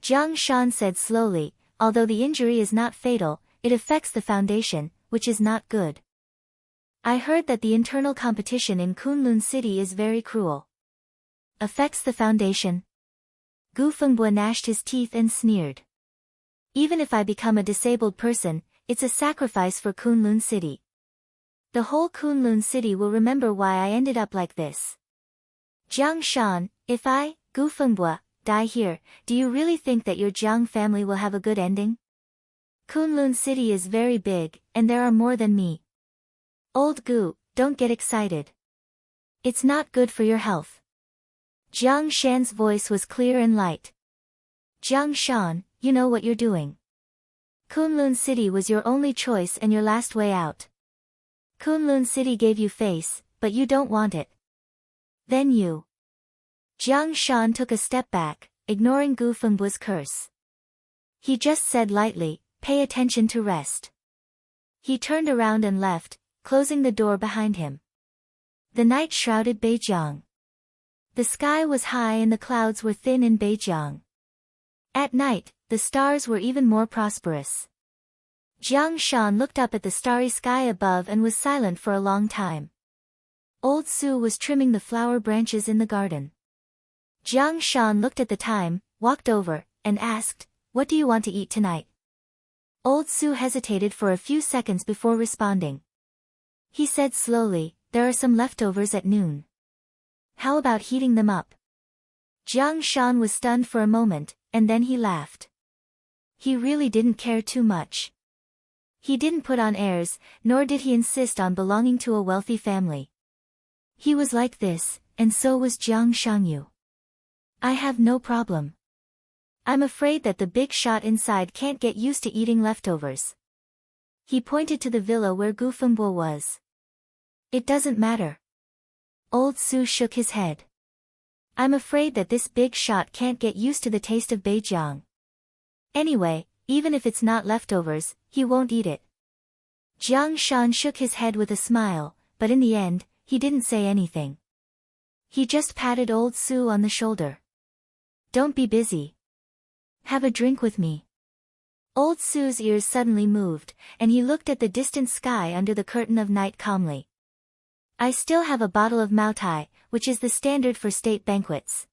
Jiang Shan said slowly, "Although the injury is not fatal, it affects the foundation, which is not good. I heard that the internal competition in Kunlun City is very cruel." "Affects the foundation?" Gu Fengbua gnashed his teeth and sneered. "Even if I become a disabled person, it's a sacrifice for Kunlun City. The whole Kunlun City will remember why I ended up like this. Jiang Shan, if I, Gu Fengbua, die here, do you really think that your Jiang family will have a good ending?" Kunlun City is very big, and there are more than me. Old Gu, don't get excited. It's not good for your health. Jiang Shan's voice was clear and light. Jiang Shan, you know what you're doing. Kunlun City was your only choice and your last way out. Kunlun City gave you face, but you don't want it. Then you. Jiang Shan took a step back, ignoring Gu Fengbu's curse. He just said lightly, pay attention to rest. He turned around and left, closing the door behind him. The night shrouded Beijiang. The sky was high and the clouds were thin in Beijiang. At night, the stars were even more prosperous. Jiang Shan looked up at the starry sky above and was silent for a long time. Old Su was trimming the flower branches in the garden. Jiang Shan looked at the time, walked over, and asked, what do you want to eat tonight? Old Su hesitated for a few seconds before responding. He said slowly, there are some leftovers at noon. How about heating them up? Jiang Shan was stunned for a moment, and then he laughed. He really didn't care too much. He didn't put on airs, nor did he insist on belonging to a wealthy family. He was like this, and so was Jiang Shangyu. I have no problem. I'm afraid that the big shot inside can't get used to eating leftovers. He pointed to the villa where Gu Fengbo was. It doesn't matter. Old Su shook his head. I'm afraid that this big shot can't get used to the taste of Beijiang. Anyway, even if it's not leftovers, he won't eat it. Jiang Shan shook his head with a smile, but in the end, he didn't say anything. He just patted Old Su on the shoulder. Don't be busy. Have a drink with me. Old Su's ears suddenly moved, and he looked at the distant sky under the curtain of night calmly. I still have a bottle of Maotai, which is the standard for state banquets.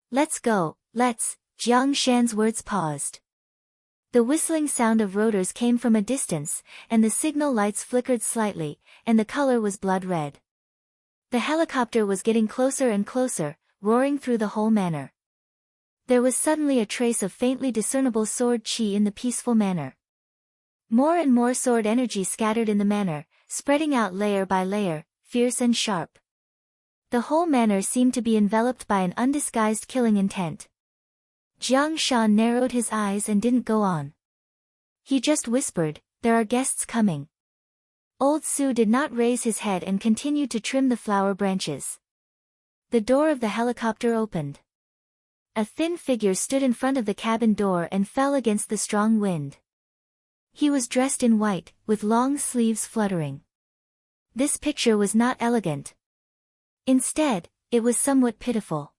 Let's go, let's. Jiang Shan's words paused. The whistling sound of rotors came from a distance, and the signal lights flickered slightly, and the color was blood red. The helicopter was getting closer and closer, roaring through the whole manor. There was suddenly a trace of faintly discernible sword chi in the peaceful manor. More and more sword energy scattered in the manor, spreading out layer by layer, fierce and sharp. The whole manor seemed to be enveloped by an undisguised killing intent. Jiang Shan narrowed his eyes and didn't go on. He just whispered, there are guests coming. Old Su did not raise his head and continued to trim the flower branches. The door of the helicopter opened. A thin figure stood in front of the cabin door and fell against the strong wind. He was dressed in white, with long sleeves fluttering. This picture was not elegant. Instead, it was somewhat pitiful.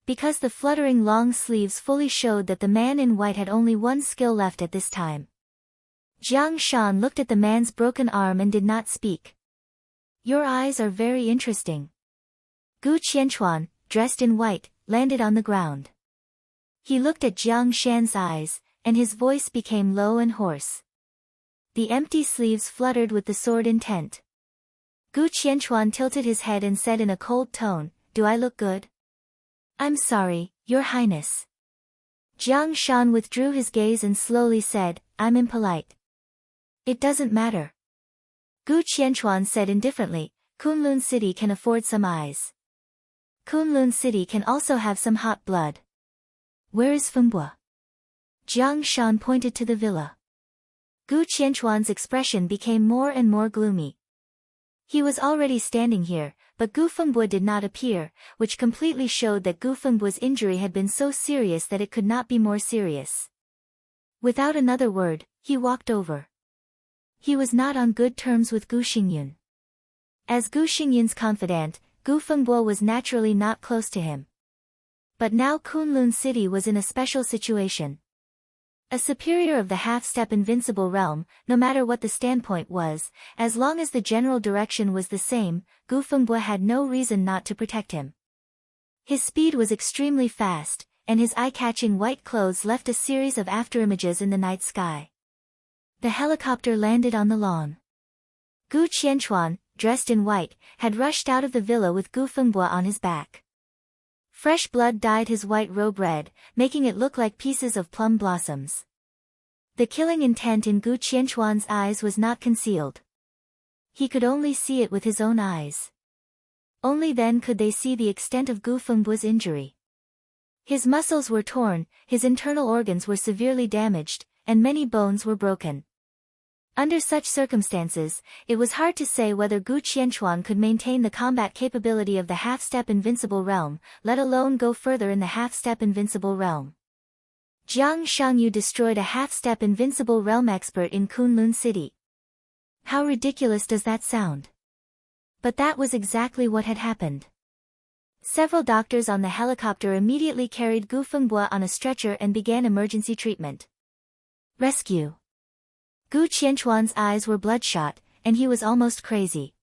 Because the fluttering long sleeves fully showed that the man in white had only one skill left at this time. Jiang Shan looked at the man's broken arm and did not speak. Your eyes are very interesting. Gu Qianchuan, dressed in white, landed on the ground. He looked at Jiang Shan's eyes, and his voice became low and hoarse. The empty sleeves fluttered with the sword intent. Gu Qianchuan tilted his head and said in a cold tone, do I look good? I'm sorry, Your Highness. Jiang Shan withdrew his gaze and slowly said, I'm impolite. It doesn't matter. Gu Qianchuan said indifferently, Kunlun City can afford some eyes. Kunlun City can also have some hot blood. Where is Fengbo? Jiang Shan pointed to the villa. Gu Qianchuan's expression became more and more gloomy. He was already standing here, but Gu Fengbo did not appear, which completely showed that Gu Fengbo's injury had been so serious that it could not be more serious. Without another word, he walked over. He was not on good terms with Gu Xingyun. As Gu Xingyun's confidant, Gu Fengbo was naturally not close to him. But now Kunlun City was in a special situation. A superior of the half-step invincible realm, no matter what the standpoint was, as long as the general direction was the same, Gu Fengbo had no reason not to protect him. His speed was extremely fast, and his eye-catching white clothes left a series of afterimages in the night sky. The helicopter landed on the lawn. Gu Qianchuan, dressed in white, had rushed out of the villa with Gu Fengbo on his back. Fresh blood dyed his white robe red, making it look like pieces of plum blossoms. The killing intent in Gu Qianchuan's eyes was not concealed. He could only see it with his own eyes. Only then could they see the extent of Gu Fengbu's injury. His muscles were torn, his internal organs were severely damaged, and many bones were broken. Under such circumstances, it was hard to say whether Gu Qianchuan could maintain the combat capability of the half-step invincible realm, let alone go further in the half-step invincible realm. Jiang Shangyu destroyed a half-step invincible realm expert in Kunlun City. How ridiculous does that sound? But that was exactly what had happened. Several doctors on the helicopter immediately carried Gu Fengbu on a stretcher and began emergency treatment. Rescue. Gu Qianchuan's eyes were bloodshot, and he was almost crazy.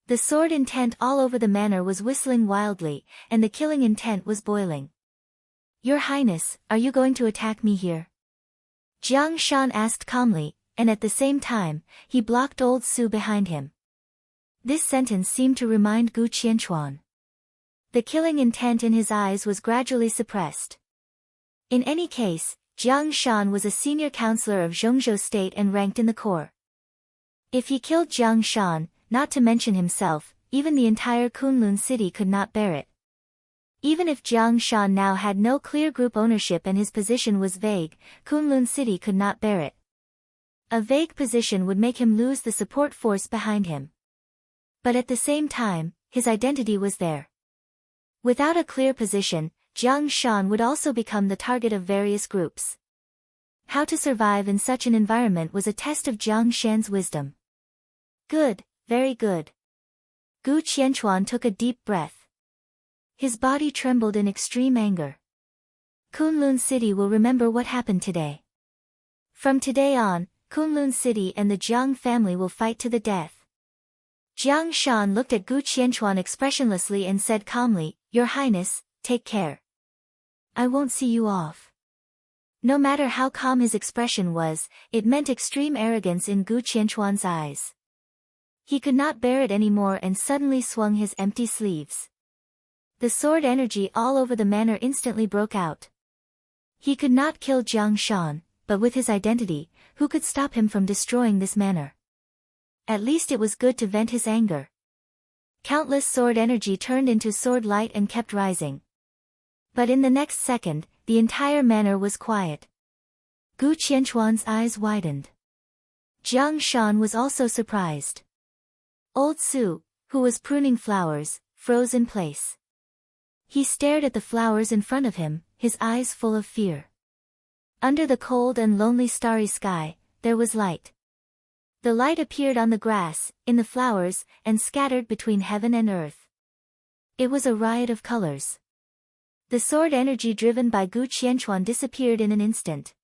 The sword intent all over the manor was whistling wildly, and the killing intent was boiling. Your Highness, are you going to attack me here? Jiang Shan asked calmly, and at the same time, he blocked old Su behind him. This sentence seemed to remind Gu Qianchuan. The killing intent in his eyes was gradually suppressed. In any case, Jiang Shan was a senior counselor of Zhongzhou State and ranked in the corps. If he killed Jiang Shan, not to mention himself, even the entire Kunlun city could not bear it. Even if Jiang Shan now had no clear group ownership and his position was vague, Kunlun city could not bear it. A vague position would make him lose the support force behind him. But at the same time, his identity was there. Without a clear position, Jiang Shan would also become the target of various groups. How to survive in such an environment was a test of Jiang Shan's wisdom. Good, very good. Gu Qianchuan took a deep breath. His body trembled in extreme anger. Kunlun City will remember what happened today. From today on, Kunlun City and the Jiang family will fight to the death. Jiang Shan looked at Gu Qianchuan expressionlessly and said calmly, Your Highness, take care. I won't see you off. No matter how calm his expression was, it meant extreme arrogance in Gu Qianchuan's eyes. He could not bear it anymore and suddenly swung his empty sleeves. The sword energy all over the manor instantly broke out. He could not kill Jiang Shan, but with his identity, who could stop him from destroying this manor? At least it was good to vent his anger. Countless sword energy turned into sword light and kept rising. But in the next second, the entire manor was quiet. Gu Qianchuan's eyes widened. Jiang Shan was also surprised. Old Su, who was pruning flowers, froze in place. He stared at the flowers in front of him, his eyes full of fear. Under the cold and lonely starry sky, there was light. The light appeared on the grass, in the flowers, and scattered between heaven and earth. It was a riot of colors. The sword energy driven by Gu Qianchuan disappeared in an instant.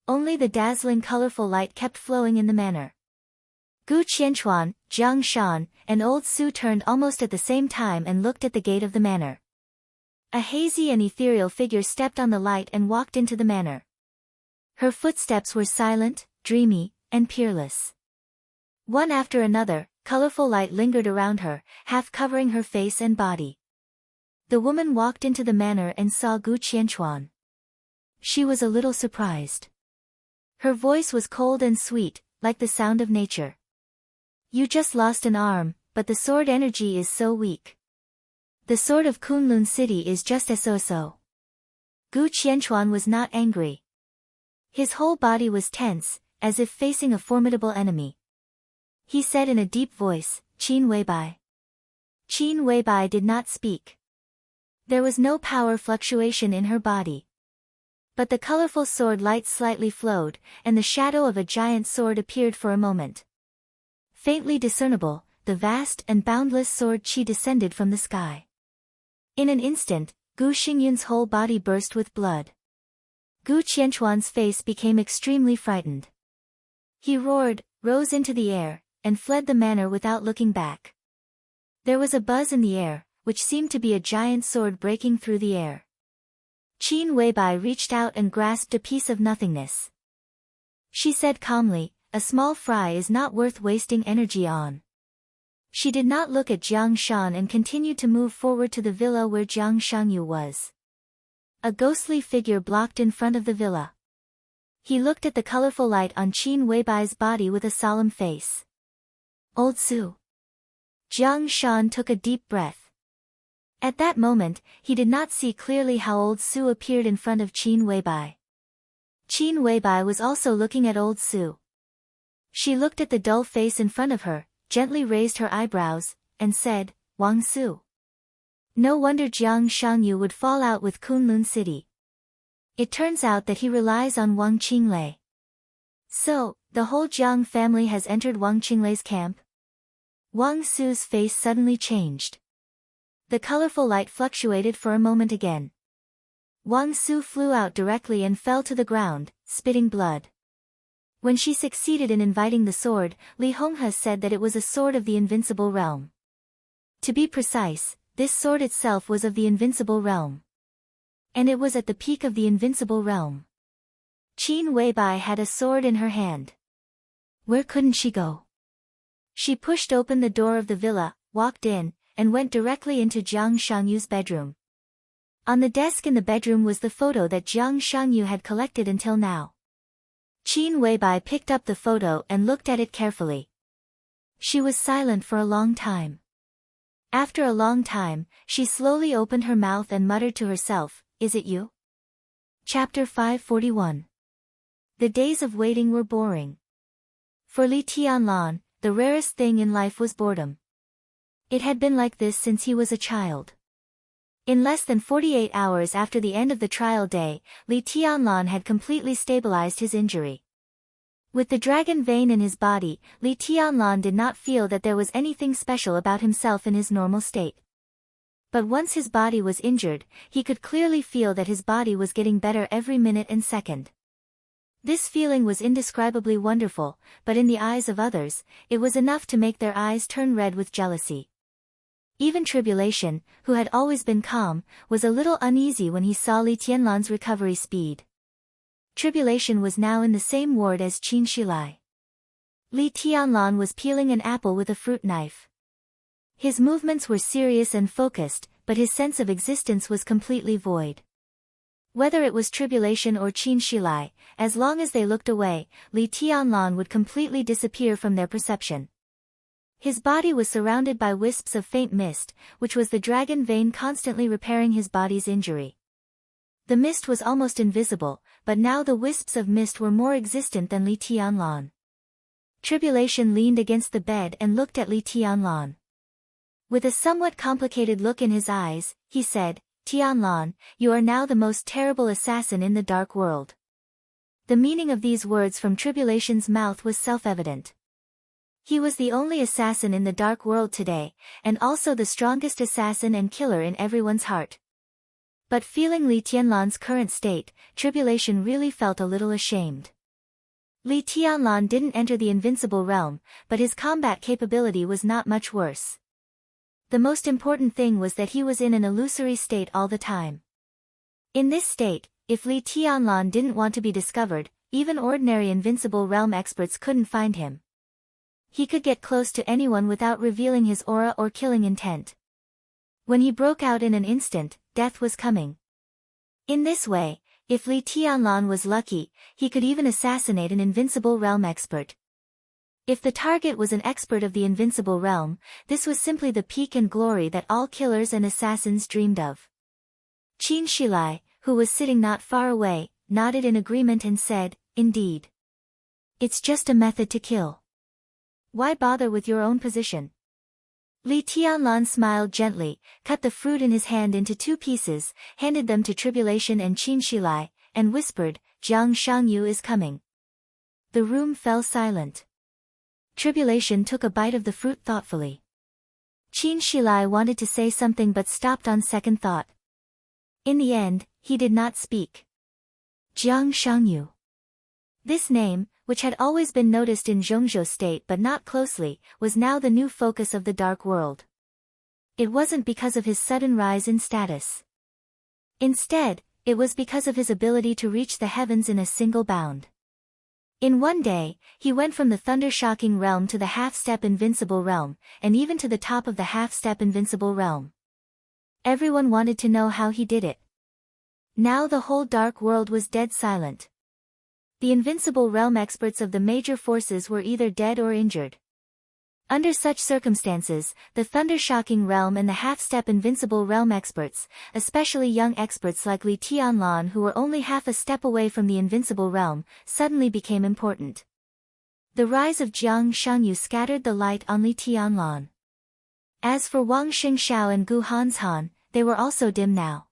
Only the dazzling colorful light kept flowing in the manor. Gu Qianchuan, Jiang Shan, and old Su turned almost at the same time and looked at the gate of the manor. A hazy and ethereal figure stepped on the light and walked into the manor. Her footsteps were silent, dreamy, and peerless. One after another, colorful light lingered around her, half covering her face and body. The woman walked into the manor and saw Gu Qianchuan. She was a little surprised. Her voice was cold and sweet, like the sound of nature. You just lost an arm, but the sword energy is so weak. The sword of Kunlun City is just so. Gu Qianchuan was not angry. His whole body was tense, as if facing a formidable enemy. He said in a deep voice, Qin Weibai. Qin Weibai did not speak. There was no power fluctuation in her body. But the colorful sword light slightly flowed, and the shadow of a giant sword appeared for a moment. Faintly discernible, the vast and boundless sword qi descended from the sky. In an instant, Gu Xingyun's whole body burst with blood. Gu Qianchuan's face became extremely frightened. He roared, rose into the air, and fled the manor without looking back. There was a buzz in the air, which seemed to be a giant sword breaking through the air. Qin Weibai reached out and grasped a piece of nothingness. She said calmly, a small fry is not worth wasting energy on. She did not look at Jiang Shan and continued to move forward to the villa where Jiang Shangyu was. A ghostly figure blocked in front of the villa. He looked at the colorful light on Qin Weibai's body with a solemn face. Old Su. Jiang Shan took a deep breath. At that moment, he did not see clearly how old Su appeared in front of Qin Weibai. Qin Weibai was also looking at old Su. She looked at the dull face in front of her, gently raised her eyebrows, and said, Wang Su. No wonder Jiang Shangyu would fall out with Kunlun City. It turns out that he relies on Wang Qinglei. So, the whole Jiang family has entered Wang Qinglei's camp? Wang Su's face suddenly changed. The colorful light fluctuated for a moment again. Wang Su flew out directly and fell to the ground, spitting blood. When she succeeded in inviting the sword, Li Honghe said that it was a sword of the invincible realm. To be precise, this sword itself was of the invincible realm. And it was at the peak of the invincible realm. Qin Weibai had a sword in her hand. Where couldn't she go? She pushed open the door of the villa, walked in, and went directly into Jiang Shangyu's bedroom. On the desk in the bedroom was the photo that Jiang Shangyu had collected until now. Qin Weibai picked up the photo and looked at it carefully. She was silent for a long time. After a long time, she slowly opened her mouth and muttered to herself, Is it you? Chapter 541. The days of waiting were boring. For Li Tianlan, the rarest thing in life was boredom. It had been like this since he was a child. In less than 48 hours after the end of the trial day, Li Tianlan had completely stabilized his injury. With the dragon vein in his body, Li Tianlan did not feel that there was anything special about himself in his normal state. But once his body was injured, he could clearly feel that his body was getting better every minute and second. This feeling was indescribably wonderful, but in the eyes of others, it was enough to make their eyes turn red with jealousy. Even Tribulation, who had always been calm, was a little uneasy when he saw Li Tianlan's recovery speed. Tribulation was now in the same ward as Qin Shilai. Li Tianlan was peeling an apple with a fruit knife. His movements were serious and focused, but his sense of existence was completely void. Whether it was Tribulation or Qin Shilai, as long as they looked away, Li Tianlan would completely disappear from their perception. His body was surrounded by wisps of faint mist, which was the dragon vein constantly repairing his body's injury. The mist was almost invisible, but now the wisps of mist were more existent than Li Tianlan. Tribulation leaned against the bed and looked at Li Tianlan. With a somewhat complicated look in his eyes, he said, Tianlan, you are now the most terrible assassin in the dark world. The meaning of these words from Tribulation's mouth was self-evident. He was the only assassin in the dark world today, and also the strongest assassin and killer in everyone's heart. But feeling Li Tianlan's current state, Tribulation really felt a little ashamed. Li Tianlan didn't enter the invincible realm, but his combat capability was not much worse. The most important thing was that he was in an illusory state all the time. In this state, if Li Tianlan didn't want to be discovered, even ordinary invincible realm experts couldn't find him. He could get close to anyone without revealing his aura or killing intent. When he broke out in an instant, death was coming. In this way, if Li Tianlan was lucky, he could even assassinate an invincible realm expert. If the target was an expert of the invincible realm, this was simply the peak and glory that all killers and assassins dreamed of. Qin Shilai, who was sitting not far away, nodded in agreement and said, Indeed. It's just a method to kill. Why bother with your own position? Li Tianlan smiled gently, cut the fruit in his hand into 2 pieces, handed them to Tribulation and Qin Shilai, and whispered, Jiang Shangyu is coming. The room fell silent. Tribulation took a bite of the fruit thoughtfully. Qin Shilai wanted to say something but stopped on second thought. In the end, he did not speak. Jiang Shangyu. This name, which had always been noticed in Zhongzhou state but not closely, was now the new focus of the dark world. It wasn't because of his sudden rise in status. Instead, it was because of his ability to reach the heavens in a single bound. In one day, he went from the thunder-shocking realm to the half-step invincible realm, and even to the top of the half-step invincible realm. Everyone wanted to know how he did it. Now the whole dark world was dead silent. The invincible realm experts of the major forces were either dead or injured. Under such circumstances, the thunder-shocking realm and the half-step invincible realm experts, especially young experts like Li Tianlan who were only half a step away from the invincible realm, suddenly became important. The rise of Jiang Shangyu scattered the light on Li Tianlan. As for Wang Xingxiao and Gu Hanshan, they were also dim now.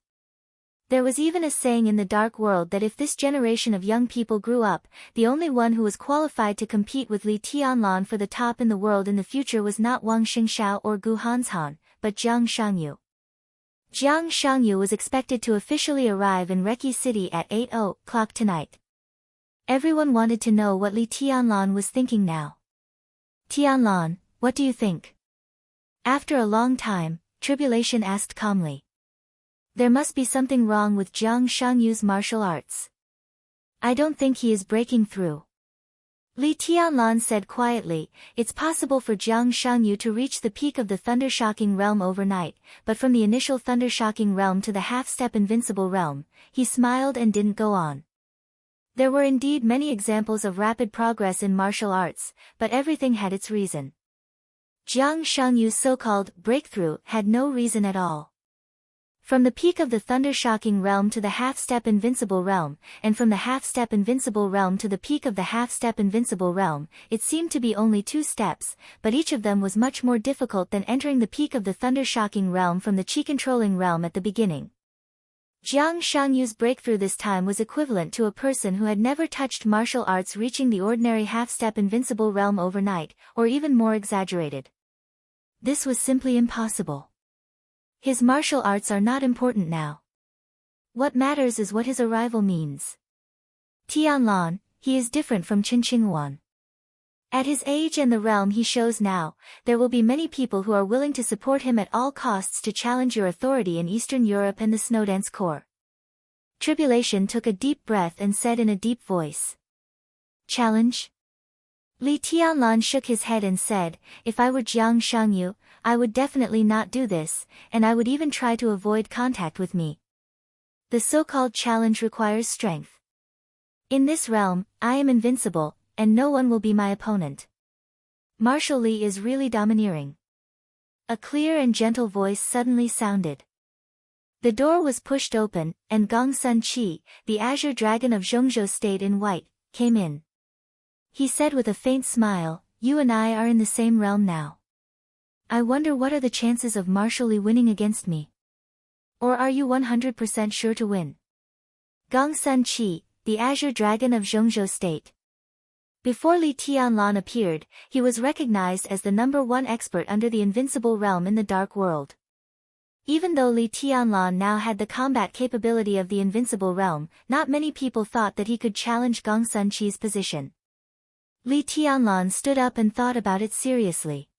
There was even a saying in the dark world that if this generation of young people grew up, the only one who was qualified to compete with Li Tianlan for the top in the world in the future was not Wang Xingxiao or Gu Hanshan, but Jiang Shangyu. Jiang Shangyu was expected to officially arrive in Reki City at 8 o'clock tonight. Everyone wanted to know what Li Tianlan was thinking now. Tianlan, what do you think? After a long time, Tribulation asked calmly. There must be something wrong with Jiang Shangyu's martial arts. I don't think he is breaking through. Li Tianlan said quietly, it's possible for Jiang Shangyu to reach the peak of the thunder-shocking realm overnight, but from the initial thunder-shocking realm to the half-step invincible realm, he smiled and didn't go on. There were indeed many examples of rapid progress in martial arts, but everything had its reason. Jiang Shangyu's so-called breakthrough had no reason at all. From the peak of the thunder-shocking realm to the half-step invincible realm, and from the half-step invincible realm to the peak of the half-step invincible realm, it seemed to be only 2 steps, but each of them was much more difficult than entering the peak of the thunder-shocking realm from the chi-controlling realm at the beginning. Jiang Shangyu's breakthrough this time was equivalent to a person who had never touched martial arts reaching the ordinary half-step invincible realm overnight, or even more exaggerated. This was simply impossible. His martial arts are not important now. What matters is what his arrival means. Tianlan, he is different from Qin Qingwan. At his age and the realm he shows now, there will be many people who are willing to support him at all costs to challenge your authority in Eastern Europe and the Snowdance Corps. Tribulation took a deep breath and said in a deep voice. Challenge? Li Tianlan shook his head and said, if I were Jiang Shangyu, I would definitely not do this, and I would even try to avoid contact with me. The so-called challenge requires strength. In this realm, I am invincible, and no one will be my opponent. Martial Li is really domineering. A clear and gentle voice suddenly sounded. The door was pushed open, and Gong Sun Qi, the azure dragon of Zhongzhou State in white, came in. He said with a faint smile, you and I are in the same realm now. I wonder what are the chances of Martial Li winning against me? Or are you 100% sure to win? Gong Sun Qi, the azure dragon of Zhongzhou State. Before Li Tianlan appeared, he was recognized as the #1 expert under the invincible realm in the dark world. Even though Li Tianlan now had the combat capability of the invincible realm, not many people thought that he could challenge Gong Sun Qi's position. Li Tianlan stood up and thought about it seriously.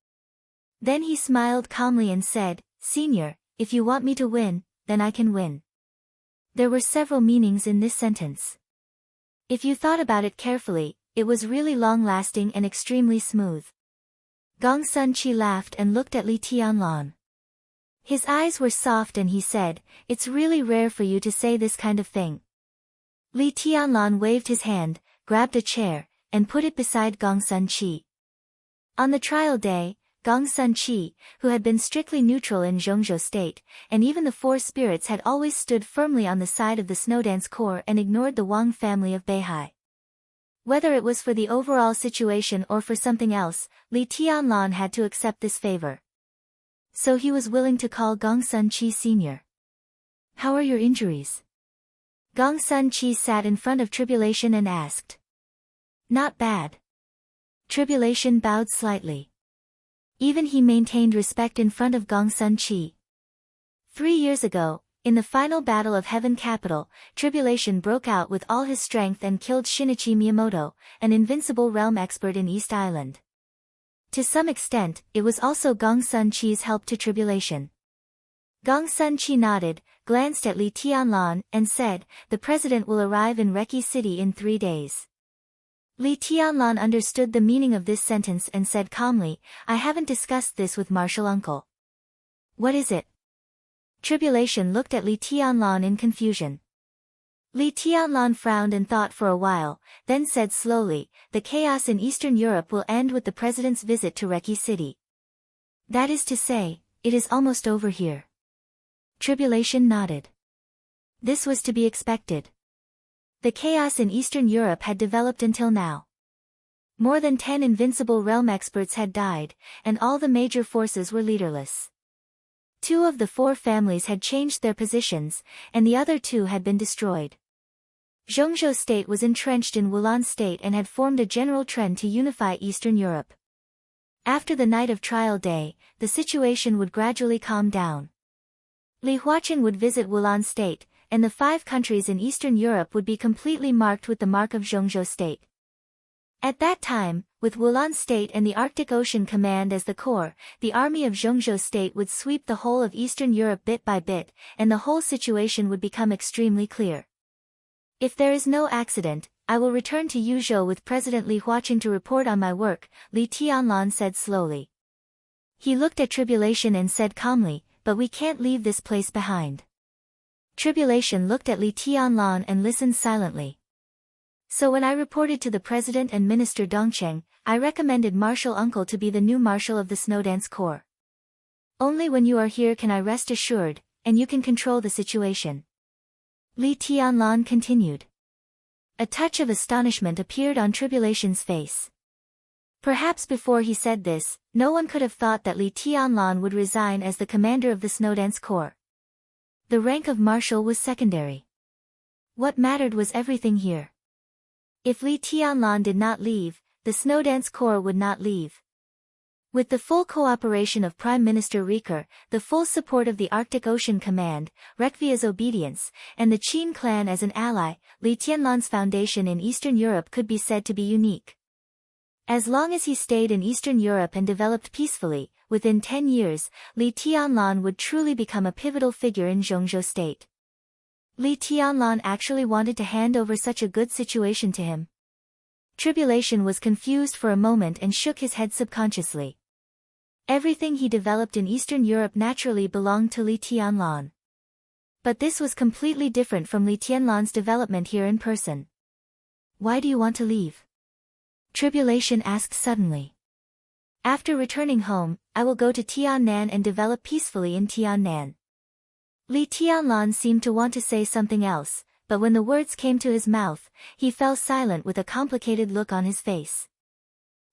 Then he smiled calmly and said, Senior, if you want me to win, then I can win. There were several meanings in this sentence. If you thought about it carefully, it was really long-lasting and extremely smooth. Gong Sun Qi laughed and looked at Li Tianlan. His eyes were soft and he said, it's really rare for you to say this kind of thing. Li Tianlan waved his hand, grabbed a chair, and put it beside Gong Sun Qi. On the trial day, Gong Sun Qi, who had been strictly neutral in Zhongzhou State, and even the 4 spirits had always stood firmly on the side of the Snowdance Corps and ignored the Wang family of Beihai. Whether it was for the overall situation or for something else, Li Tianlan had to accept this favor. So he was willing to call Gong Sun Qi Senior. How are your injuries? Gong Sun Qi sat in front of Tribulation and asked. Not bad. Tribulation bowed slightly. Even he maintained respect in front of Gong Sun Qi. 3 years ago, in the final battle of Heaven Capital, Tribulation broke out with all his strength and killed Shinichi Miyamoto, an invincible realm expert in East Island. To some extent, it was also Gong Sun Qi's help to Tribulation. Gong Sun Qi nodded, glanced at Li Tianlan, and said, the president will arrive in Reki City in 3 days. Li Tianlan understood the meaning of this sentence and said calmly, I haven't discussed this with Martial Uncle. What is it? Tribulation looked at Li Tianlan in confusion. Li Tianlan frowned and thought for a while, then said slowly, the chaos in Eastern Europe will end with the president's visit to Reki City. That is to say, it is almost over here. Tribulation nodded. This was to be expected. The chaos in Eastern Europe had developed until now. More than 10 invincible realm experts had died, and all the major forces were leaderless. 2 of the 4 families had changed their positions, and the other 2 had been destroyed. Zhongzhou State was entrenched in Wulan State and had formed a general trend to unify Eastern Europe. After the night of trial day, the situation would gradually calm down. Li Huaqin would visit Wulan State, and the 5 countries in Eastern Europe would be completely marked with the mark of Zhongzhou State. At that time, with Wulan State and the Arctic Ocean Command as the core, the army of Zhongzhou State would sweep the whole of Eastern Europe bit by bit, and the whole situation would become extremely clear. If there is no accident, I will return to Yuzhou with President Li Huaqin to report on my work, Li Tianlan said slowly. He looked at Tribulation and said calmly, but we can't leave this place behind. Tribulation looked at Li Tianlan and listened silently. So when I reported to the President and Minister Dongcheng, I recommended Marshal Uncle to be the new Marshal of the Snowdance Corps. Only when you are here can I rest assured, and you can control the situation. Li Tianlan continued. A touch of astonishment appeared on Tribulation's face. Perhaps before he said this, no one could have thought that Li Tianlan would resign as the commander of the Snowdance Corps. The rank of marshal was secondary. What mattered was everything here. If Li Tianlan did not leave, the Snowdance Corps would not leave. With the full cooperation of Prime Minister Riker, the full support of the Arctic Ocean Command, Rekvia's obedience, and the Qin clan as an ally, Li Tianlan's foundation in Eastern Europe could be said to be unique. As long as he stayed in Eastern Europe and developed peacefully, within 10 years, Li Tianlan would truly become a pivotal figure in Zhongzhou State. Li Tianlan actually wanted to hand over such a good situation to him. Tribulation was confused for a moment and shook his head subconsciously. Everything he developed in Eastern Europe naturally belonged to Li Tianlan. But this was completely different from Li Tianlan's development here in person. Why do you want to leave? Tribulation asked suddenly. After returning home, I will go to Tiannan and develop peacefully in Tiannan. Li Tianlan seemed to want to say something else, but when the words came to his mouth, he fell silent with a complicated look on his face.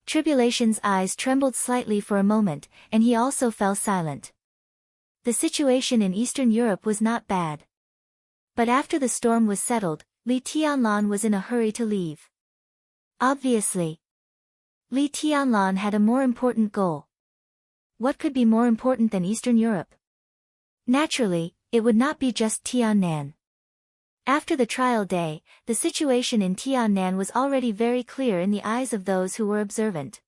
Tribulation's eyes trembled slightly for a moment, and he also fell silent. The situation in Eastern Europe was not bad. But after the storm was settled, Li Tianlan was in a hurry to leave. Obviously, Li Tianlan had a more important goal. What could be more important than Eastern Europe? Naturally, it would not be just Tiannan. After the trial day, the situation in Tiannan was already very clear in the eyes of those who were observant.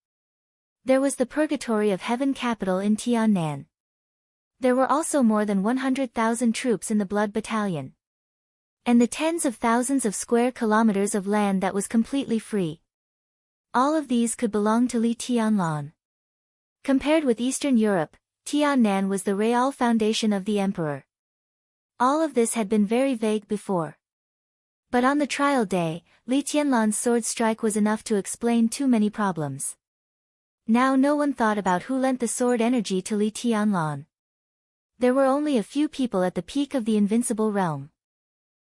There was the Purgatory of Heaven capital in Tiannan. There were also more than 100,000 troops in the Blood Battalion. And the tens of thousands of square kilometers of land that was completely free. All of these could belong to Li Tianlan. Compared with Eastern Europe, Tiannan was the real foundation of the emperor. All of this had been very vague before. But on the trial day, Li Tianlan's sword strike was enough to explain too many problems. Now no one thought about who lent the sword energy to Li Tianlan. There were only a few people at the peak of the invincible realm.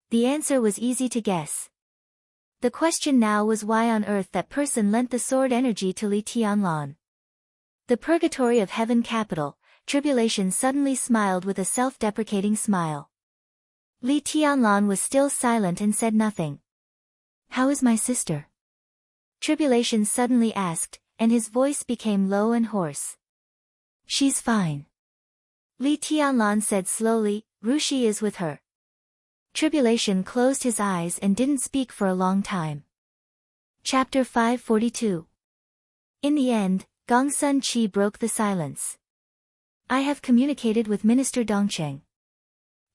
The answer was easy to guess. The question now was why on earth that person lent the sword energy to Li Tianlan. The Purgatory of Heaven capital, Tribulation suddenly smiled with a self-deprecating smile. Li Tianlan was still silent and said nothing. How is my sister? Tribulation suddenly asked, and his voice became low and hoarse. She's fine. Li Tianlan said slowly, Rushi is with her. Tribulation closed his eyes and didn't speak for a long time. Chapter 542. In the end, Gongsun Qi broke the silence. I have communicated with Minister Dongcheng.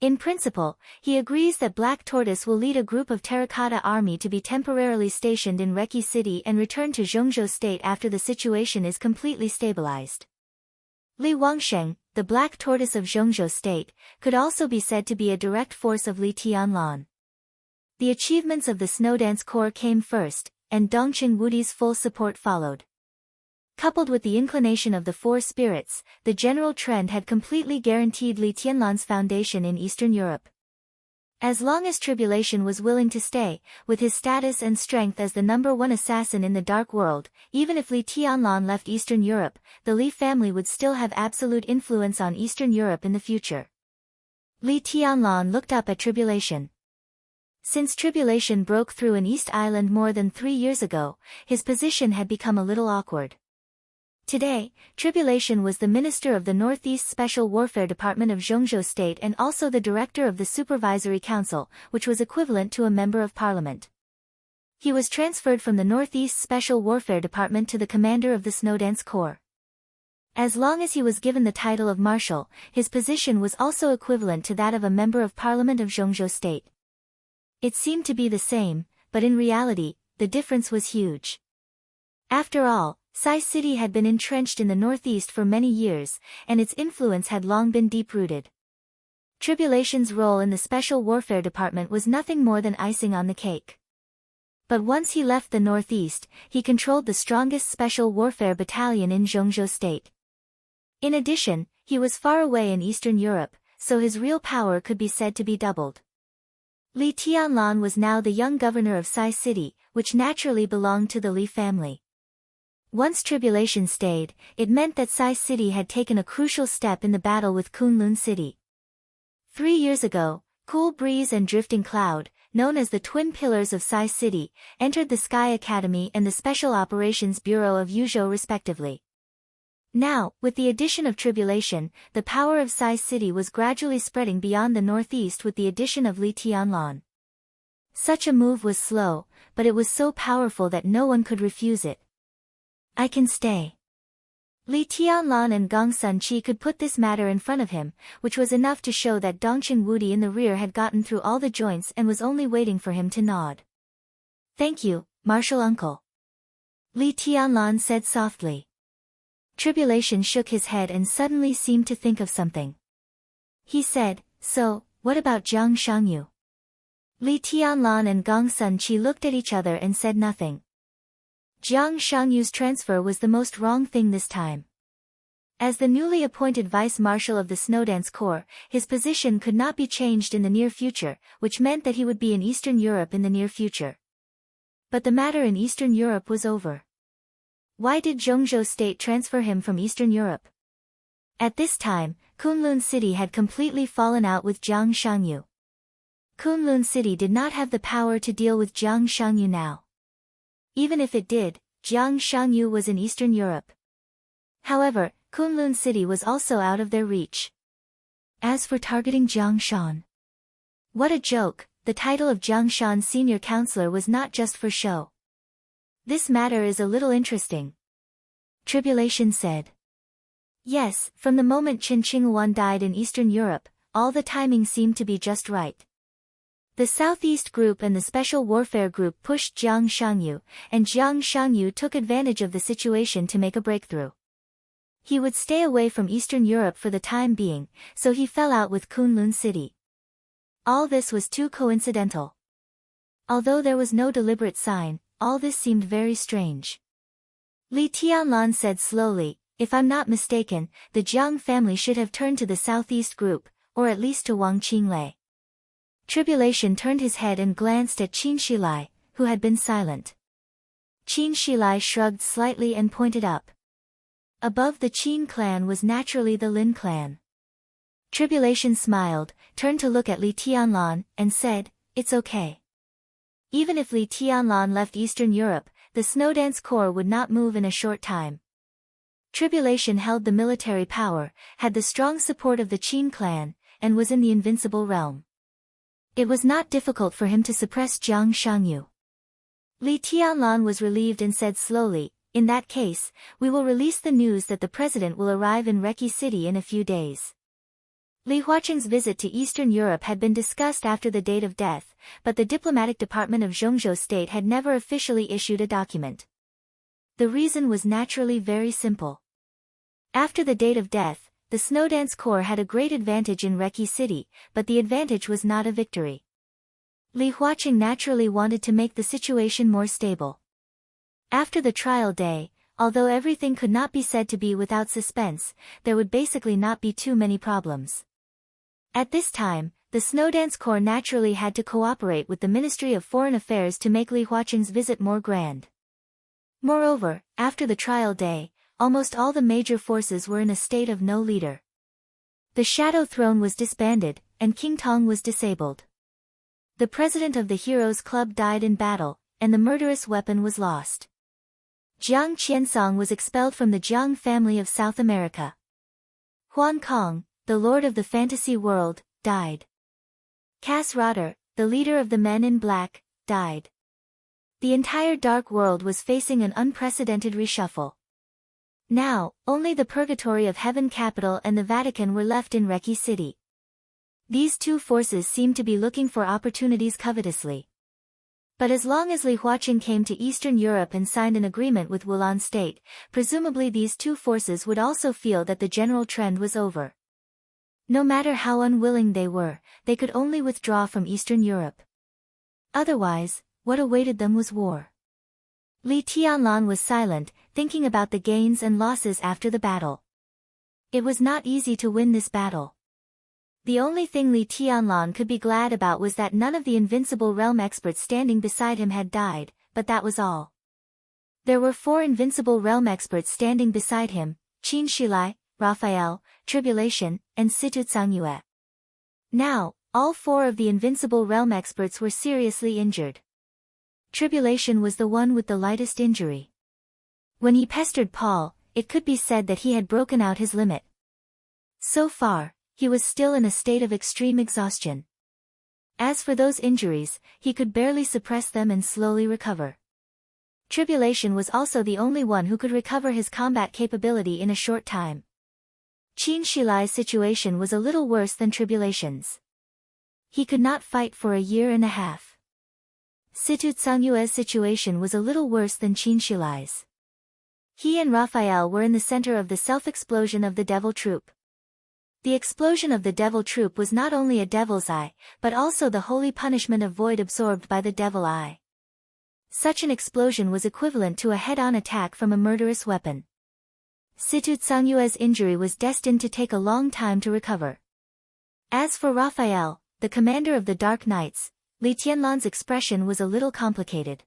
In principle, he agrees that Black Tortoise will lead a group of Terracotta Army to be temporarily stationed in Reki City and return to Zhongzhou State after the situation is completely stabilized. Li Wangsheng, the Black Tortoise of Zhongzhou State, could also be said to be a direct force of Li Tianlan. The achievements of the Snowdance Corps came first, and Dongqing Wudi's full support followed. Coupled with the inclination of the four spirits, the general trend had completely guaranteed Li Tianlan's foundation in Eastern Europe. As long as Tribulation was willing to stay, with his status and strength as the #1 assassin in the Dark World, even if Li Tianlan left Eastern Europe, the Li family would still have absolute influence on Eastern Europe in the future. Li Tianlan looked up at Tribulation. Since Tribulation broke through in East Island more than 3 years ago, his position had become a little awkward. Today, Tribulation was the minister of the Northeast Special Warfare Department of Zhongzhou State and also the director of the Supervisory Council, which was equivalent to a member of parliament. He was transferred from the Northeast Special Warfare Department to the commander of the Snowdance Corps. As long as he was given the title of marshal, his position was also equivalent to that of a member of parliament of Zhongzhou State. It seemed to be the same, but in reality, the difference was huge. After all, Sai City had been entrenched in the northeast for many years, and its influence had long been deep-rooted. Tribulation's role in the Special Warfare Department was nothing more than icing on the cake. But once he left the northeast, he controlled the strongest Special Warfare Battalion in Zhongzhou State. In addition, he was far away in Eastern Europe, so his real power could be said to be doubled. Li Tianlan was now the young governor of Sai City, which naturally belonged to the Li family. Once Tribulation stayed, it meant that Sai City had taken a crucial step in the battle with Kunlun City. 3 years ago, Cool Breeze and Drifting Cloud, known as the twin pillars of Sai City, entered the Sky Academy and the Special Operations Bureau of Yuzhou respectively. Now, with the addition of Tribulation, the power of Sai City was gradually spreading beyond the northeast with the addition of Li Tianlan. Such a move was slow, but it was so powerful that no one could refuse it. I can stay. Li Tianlan and Gong Sunqi could put this matter in front of him, which was enough to show that Dongqing Wudi in the rear had gotten through all the joints and was only waiting for him to nod. Thank you, Marshal Uncle. Li Tianlan said softly. Tribulation shook his head and suddenly seemed to think of something. He said, so, what about Jiang Shangyu? Li Tianlan and Gong Sunqi looked at each other and said nothing. Jiang Shangyu's transfer was the most wrong thing this time. As the newly appointed vice-marshal of the Snowdance Corps, his position could not be changed in the near future, which meant that he would be in Eastern Europe in the near future. But the matter in Eastern Europe was over. Why did Zhongzhou State transfer him from Eastern Europe? At this time, Kunlun City had completely fallen out with Jiang Shangyu. Kunlun City did not have the power to deal with Jiang Shangyu now. Even if it did, Jiang Shangyu was in Eastern Europe. However, Kunlun City was also out of their reach. As for targeting Jiang Shan. What a joke, the title of Jiang Shan senior counselor was not just for show. This matter is a little interesting. Tribulation said. Yes, from the moment Qin Qinghuan died in Eastern Europe, all the timing seemed to be just right. The Southeast Group and the Special Warfare Group pushed Jiang Shangyu, and Jiang Shangyu took advantage of the situation to make a breakthrough. He would stay away from Eastern Europe for the time being, so he fell out with Kunlun City. All this was too coincidental. Although there was no deliberate sign, all this seemed very strange. Li Tianlan said slowly, if I'm not mistaken, the Jiang family should have turned to the Southeast Group, or at least to Wang Qinglei. Tribulation turned his head and glanced at Qin Shilai, who had been silent. Qin Shilai shrugged slightly and pointed up. Above the Qin clan was naturally the Lin clan. Tribulation smiled, turned to look at Li Tianlan, and said, it's okay. Even if Li Tianlan left Eastern Europe, the Snowdance Corps would not move in a short time. Tribulation held the military power, had the strong support of the Qin clan, and was in the invincible realm. It was not difficult for him to suppress Jiang Shangyu. Li Tianlan was relieved and said slowly, in that case, we will release the news that the president will arrive in Reki City in a few days. Li Huaqing's visit to Eastern Europe had been discussed after the date of death, but the diplomatic department of Zhongzhou State had never officially issued a document. The reason was naturally very simple. After the date of death, the Snowdance Corps had a great advantage in Reki City, but the advantage was not a victory. Li Huaqing naturally wanted to make the situation more stable. After the trial day, although everything could not be said to be without suspense, there would basically not be too many problems. At this time, the Snowdance Corps naturally had to cooperate with the Ministry of Foreign Affairs to make Li Huaqing's visit more grand. Moreover, after the trial day, almost all the major forces were in a state of no leader. The Shadow Throne was disbanded, and King Tong was disabled. The president of the Heroes Club died in battle, and the murderous weapon was lost. Jiang Qiansong was expelled from the Jiang family of South America. Huan Kong, the lord of the fantasy world, died. Cass Rotter, the leader of the Men in Black, died. The entire Dark World was facing an unprecedented reshuffle. Now, only the Purgatory of Heaven capital and the Vatican were left in Reki City. These two forces seemed to be looking for opportunities covetously. But as long as Li Huaqing came to Eastern Europe and signed an agreement with Wulan State, presumably these two forces would also feel that the general trend was over. No matter how unwilling they were, they could only withdraw from Eastern Europe. Otherwise, what awaited them was war. Li Tianlan was silent, thinking about the gains and losses after the battle. It was not easy to win this battle. The only thing Li Tianlan could be glad about was that none of the invincible realm experts standing beside him had died, but that was all. There were 4 invincible realm experts standing beside him, Qin Shilai, Raphael, Tribulation, and Situ Tsangyue. Now, all 4 of the invincible realm experts were seriously injured. Tribulation was the one with the lightest injury. When he pestered Paul, it could be said that he had broken out his limit. So far, he was still in a state of extreme exhaustion. As for those injuries, he could barely suppress them and slowly recover. Tribulation was also the only one who could recover his combat capability in a short time. Qin Shilai's situation was a little worse than Tribulation's. He could not fight for a year and a half. Situ Tsangyue's situation was a little worse than Qin Shilai's. He and Raphael were in the center of the self-explosion of the Devil Troop. The explosion of the Devil Troop was not only a devil's eye, but also the holy punishment of void absorbed by the Devil Eye. Such an explosion was equivalent to a head-on attack from a murderous weapon. Situ Tsangyue's injury was destined to take a long time to recover. As for Raphael, the commander of the Dark Knights, Li Tianlan's expression was a little complicated.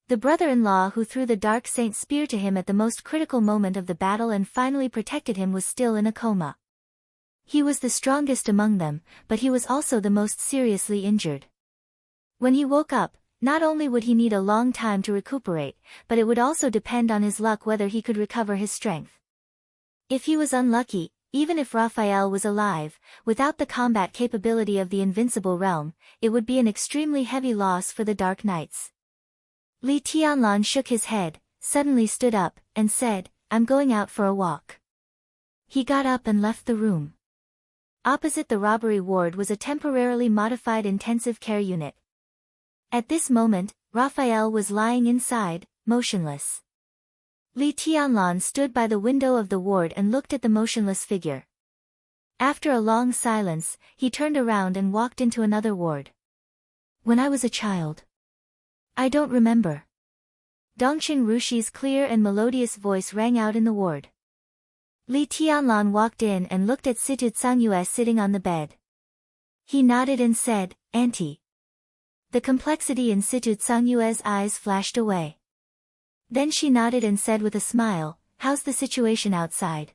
The brother-in-law who threw the Dark Saint spear to him at the most critical moment of the battle and finally protected him was still in a coma. He was the strongest among them, but he was also the most seriously injured. When he woke up, not only would he need a long time to recuperate, but it would also depend on his luck whether he could recover his strength. If he was unlucky, even if Raphael was alive, without the combat capability of the invincible realm, it would be an extremely heavy loss for the Dark Knights. Li Tianlan shook his head, suddenly stood up, and said, "I'm going out for a walk." He got up and left the room. Opposite the robbery ward was a temporarily modified intensive care unit. At this moment, Raphael was lying inside, motionless. Li Tianlan stood by the window of the ward and looked at the motionless figure. After a long silence, he turned around and walked into another ward. "When I was a child. I don't remember." Dongqing Rushi's clear and melodious voice rang out in the ward. Li Tianlan walked in and looked at Situ Tsangyue sitting on the bed. He nodded and said, "Auntie." The complexity in Situ Tsangyue's eyes flashed away. Then she nodded and said with a smile, "How's the situation outside?"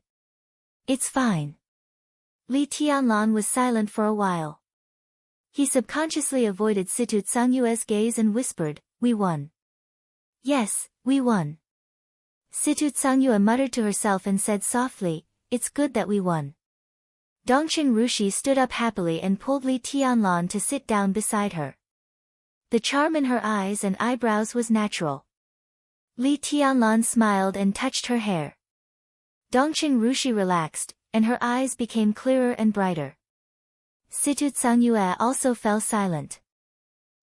"It's fine." Li Tianlan was silent for a while. He subconsciously avoided Situ Tsangyue's gaze and whispered, "We won." "Yes, we won." Situ Tsangyue muttered to herself and said softly, "It's good that we won." Dongqing Rushi stood up happily and pulled Li Tianlan to sit down beside her. The charm in her eyes and eyebrows was natural. Li Tianlan smiled and touched her hair. Dongqing Rushi relaxed, and her eyes became clearer and brighter. Situ Tsangyue also fell silent.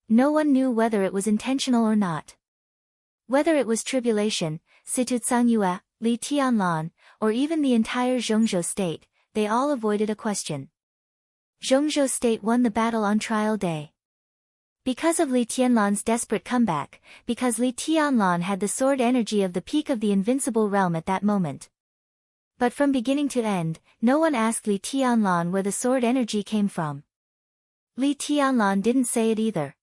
No one knew whether it was intentional or not. Whether it was Tribulation, Situ Tsangyue, Li Tianlan, or even the entire Zhongzhou state, they all avoided a question. Zhongzhou state won the battle on trial day. Because of Li Tianlan's desperate comeback, because Li Tianlan had the sword energy of the peak of the invincible realm at that moment. But from beginning to end, no one asked Li Tianlan where the sword energy came from. Li Tianlan didn't say it either.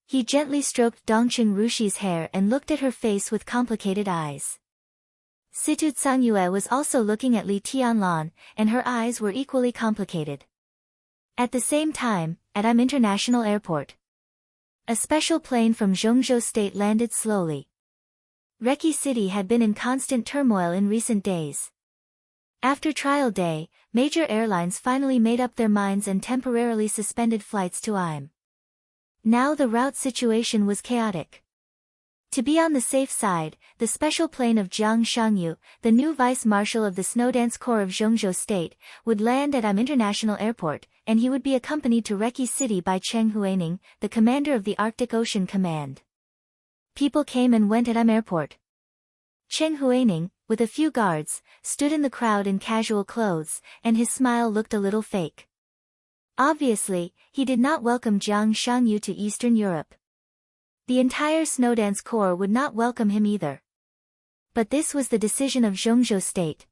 He gently stroked Dongqing Rushi's hair and looked at her face with complicated eyes. Situ Tsangyue was also looking at Li Tianlan, and her eyes were equally complicated. At the same time, at International Airport, a special plane from Zhongzhou State landed slowly. Reki City had been in constant turmoil in recent days. After trial day, major airlines finally made up their minds and temporarily suspended flights to IM. Now the route situation was chaotic. To be on the safe side, the special plane of Jiang Shangyu, the new vice marshal of the Snowdance Corps of Zhongzhou State, would land at International Airport, and he would be accompanied to Reki City by Cheng Huining, the commander of the Arctic Ocean Command. People came and went at Airport. Cheng Huining, with a few guards, stood in the crowd in casual clothes, and his smile looked a little fake. Obviously, he did not welcome Jiang Shangyu to Eastern Europe. The entire Snowdance Corps would not welcome him either. But this was the decision of Zhongzhou State.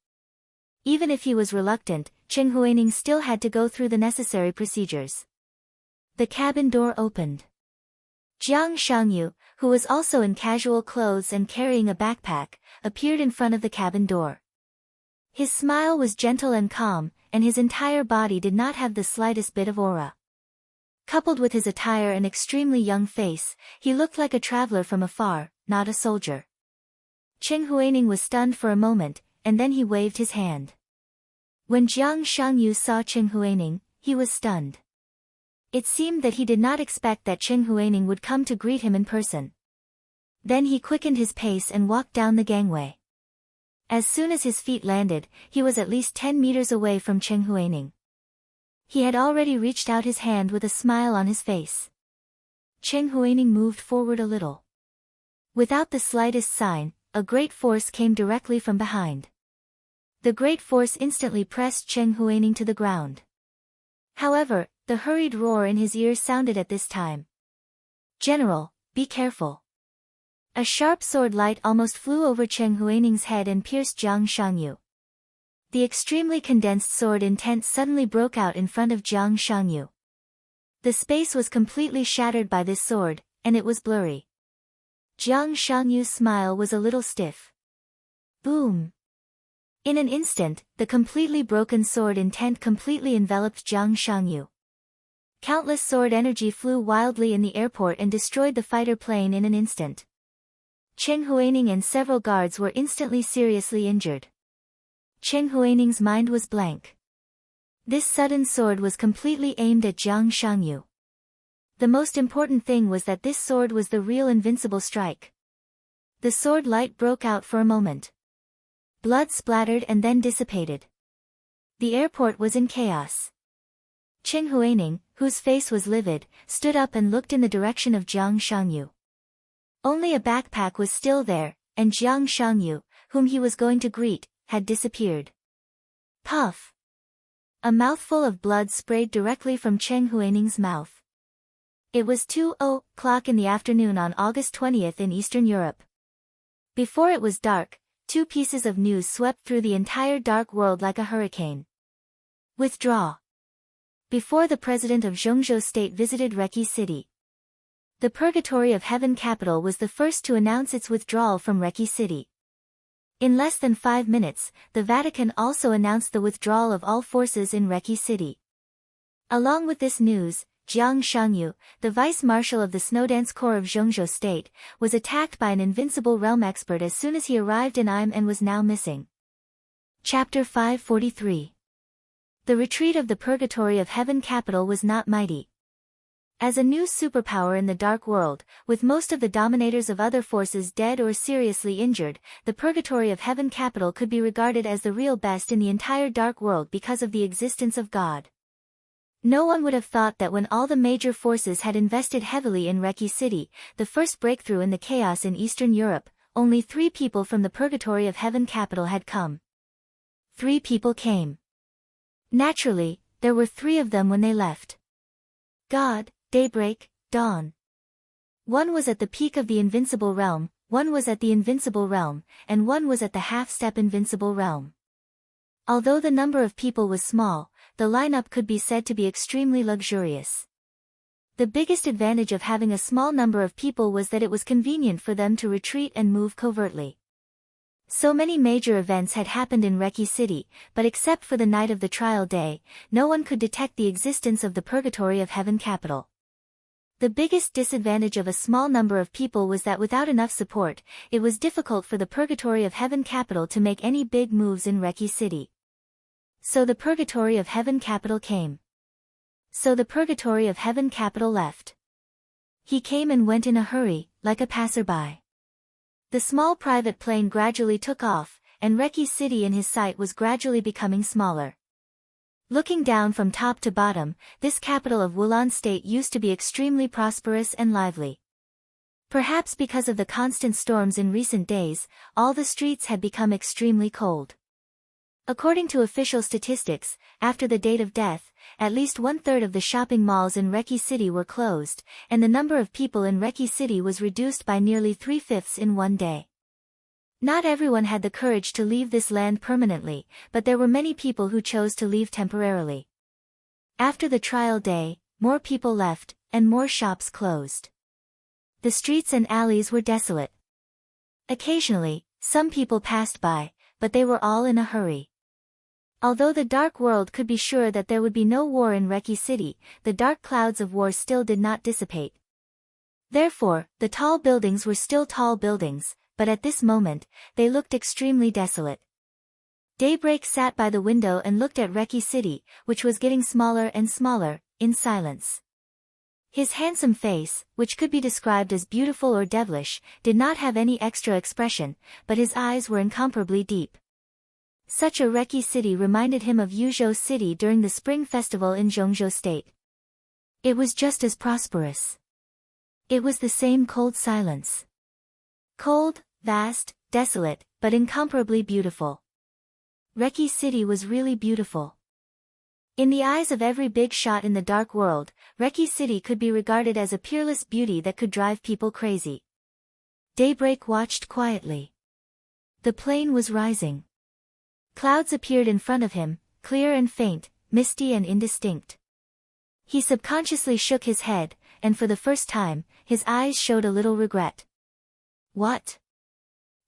Even if he was reluctant, Cheng Huining still had to go through the necessary procedures. The cabin door opened. Jiang Shangyu, who was also in casual clothes and carrying a backpack, appeared in front of the cabin door. His smile was gentle and calm, and his entire body did not have the slightest bit of aura. Coupled with his attire and extremely young face, he looked like a traveler from afar, not a soldier. Cheng Huining was stunned for a moment, and then he waved his hand. When Jiang Shangyu saw Cheng Huining, he was stunned. It seemed that he did not expect that Cheng Huining would come to greet him in person. Then he quickened his pace and walked down the gangway. As soon as his feet landed, he was at least 10 meters away from Cheng Huining. He had already reached out his hand with a smile on his face. Cheng Huining moved forward a little. Without the slightest sign, a great force came directly from behind. The great force instantly pressed Cheng Huining to the ground. However, the hurried roar in his ears sounded at this time. "General, be careful." A sharp sword light almost flew over Cheng Huining's head and pierced Jiang Shangyu. The extremely condensed sword intent suddenly broke out in front of Jiang Shangyu. The space was completely shattered by this sword, and it was blurry. Jiang Shangyu's smile was a little stiff. Boom! In an instant, the completely broken sword intent completely enveloped Jiang Shangyu. Countless sword energy flew wildly in the airport and destroyed the fighter plane in an instant. Cheng Huining and several guards were instantly seriously injured. Cheng Huining's mind was blank. This sudden sword was completely aimed at Jiang Shangyu. The most important thing was that this sword was the real invincible strike. The sword light broke out for a moment. Blood splattered and then dissipated. The airport was in chaos. Cheng Huining, whose face was livid, stood up and looked in the direction of Jiang Shangyu. Only a backpack was still there, and Jiang Shangyu, whom he was going to greet, had disappeared. Puff! A mouthful of blood sprayed directly from Cheng Huining's mouth. It was 2:00 in the afternoon on August 20th in Eastern Europe. Before it was dark, two pieces of news swept through the entire dark world like a hurricane. Withdraw. Before the president of Zhongzhou State visited Reki City. The Purgatory of Heaven capital was the first to announce its withdrawal from Reki City. In less than 5 minutes, the Vatican also announced the withdrawal of all forces in Reki City. Along with this news, Jiang Shangyu, the vice marshal of the Snowdance Corps of Zhongzhou State, was attacked by an invincible realm expert as soon as he arrived in IM and was now missing. Chapter 543. The retreat of the Purgatory of Heaven capital was not mighty. As a new superpower in the Dark World, with most of the dominators of other forces dead or seriously injured, the Purgatory of Heaven capital could be regarded as the real best in the entire Dark World because of the existence of God. No one would have thought that when all the major forces had invested heavily in Reki City, the first breakthrough in the chaos in Eastern Europe, only 3 people from the Purgatory of Heaven capital had come. 3 people came. Naturally, there were 3 of them when they left. God, Daybreak, dawn. One was at the peak of the invincible realm, one was at the invincible realm, and one was at the half-step invincible realm. Although the number of people was small, the lineup could be said to be extremely luxurious. The biggest advantage of having a small number of people was that it was convenient for them to retreat and move covertly. So many major events had happened in Reki City, but except for the night of the trial day, no one could detect the existence of the Purgatory of Heaven capital. The biggest disadvantage of a small number of people was that without enough support, it was difficult for the Purgatory of Heaven capital to make any big moves in Reki City. So the Purgatory of Heaven capital came. So the Purgatory of Heaven capital left. He came and went in a hurry, like a passerby. The small private plane gradually took off, and Reki City in his sight was gradually becoming smaller. Looking down from top to bottom, this capital of Wulan State used to be extremely prosperous and lively. Perhaps because of the constant storms in recent days, all the streets had become extremely cold. According to official statistics, after the date of death, at least 1/3 of the shopping malls in Reki City were closed, and the number of people in Reki City was reduced by nearly 3/5 in one day. Not everyone had the courage to leave this land permanently, but there were many people who chose to leave temporarily. After the trial day, more people left, and more shops closed. The streets and alleys were desolate. Occasionally, some people passed by, but they were all in a hurry. Although the Dark World could be sure that there would be no war in Reki City, the dark clouds of war still did not dissipate. Therefore, the tall buildings were still tall buildings, but at this moment, they looked extremely desolate. Daybreak sat by the window and looked at Reki City, which was getting smaller and smaller, in silence. His handsome face, which could be described as beautiful or devilish, did not have any extra expression, but his eyes were incomparably deep. Such a Reki City reminded him of Yuzhou City during the spring festival in Zhongzhou State. It was just as prosperous. It was the same cold silence. Cold, vast, desolate, but incomparably beautiful. Reki City was really beautiful. In the eyes of every big shot in the Dark World, Reki City could be regarded as a peerless beauty that could drive people crazy. Daybreak watched quietly. The plane was rising. Clouds appeared in front of him, clear and faint, misty and indistinct. He subconsciously shook his head, and for the first time, his eyes showed a little regret. What?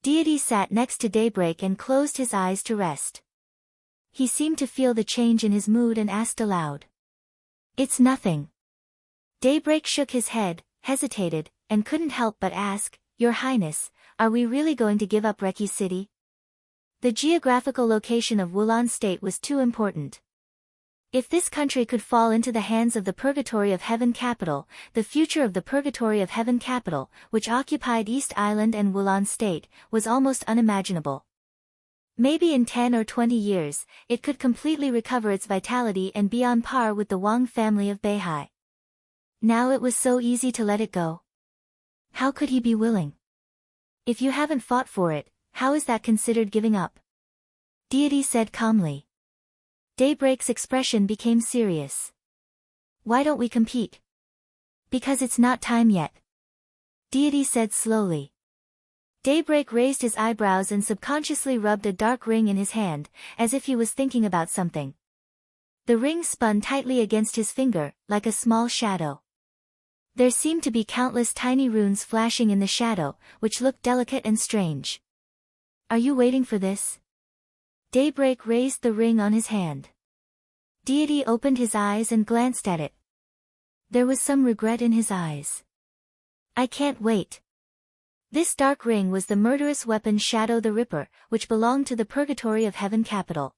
Deity sat next to Daybreak and closed his eyes to rest. He seemed to feel the change in his mood and asked aloud. It's nothing. Daybreak shook his head, hesitated, and couldn't help but ask, Your Highness, are we really going to give up Reki City? The geographical location of Wulan State was too important. If this country could fall into the hands of the Purgatory of Heaven capital, the future of the Purgatory of Heaven capital, which occupied East Island and Wulan State, was almost unimaginable. Maybe in 10 or 20 years, it could completely recover its vitality and be on par with the Wang family of Beihai. Now it was so easy to let it go. How could he be willing? If you haven't fought for it, how is that considered giving up? Deity said calmly. Daybreak's expression became serious. Why don't we compete? Because it's not time yet. Deity said slowly. Daybreak raised his eyebrows and subconsciously rubbed a dark ring in his hand, as if he was thinking about something. The ring spun tightly against his finger, like a small shadow. There seemed to be countless tiny runes flashing in the shadow, which looked delicate and strange. Are you waiting for this? Daybreak raised the ring on his hand. Deity opened his eyes and glanced at it. There was some regret in his eyes. I can't wait. This dark ring was the murderous weapon Shadow the Ripper, which belonged to the Purgatory of Heaven capital.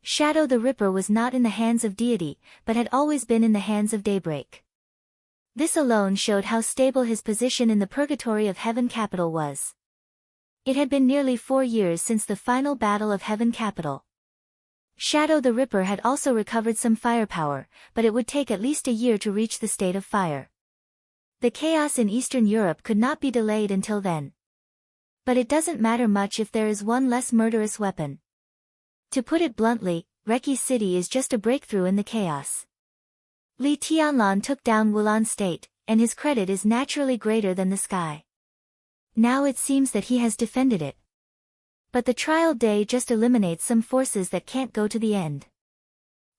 Shadow the Ripper was not in the hands of Deity, but had always been in the hands of Daybreak. This alone showed how stable his position in the Purgatory of Heaven capital was. It had been nearly 4 years since the final battle of Heaven capital. Shadow the Ripper had also recovered some firepower, but it would take at least a year to reach the state of fire. The chaos in Eastern Europe could not be delayed until then. But it doesn't matter much if there is one less murderous weapon. To put it bluntly, Reki City is just a breakthrough in the chaos. Li Tianlan took down Wulan State, and his credit is naturally greater than the sky. Now it seems that he has defended it. But the trial day just eliminates some forces that can't go to the end.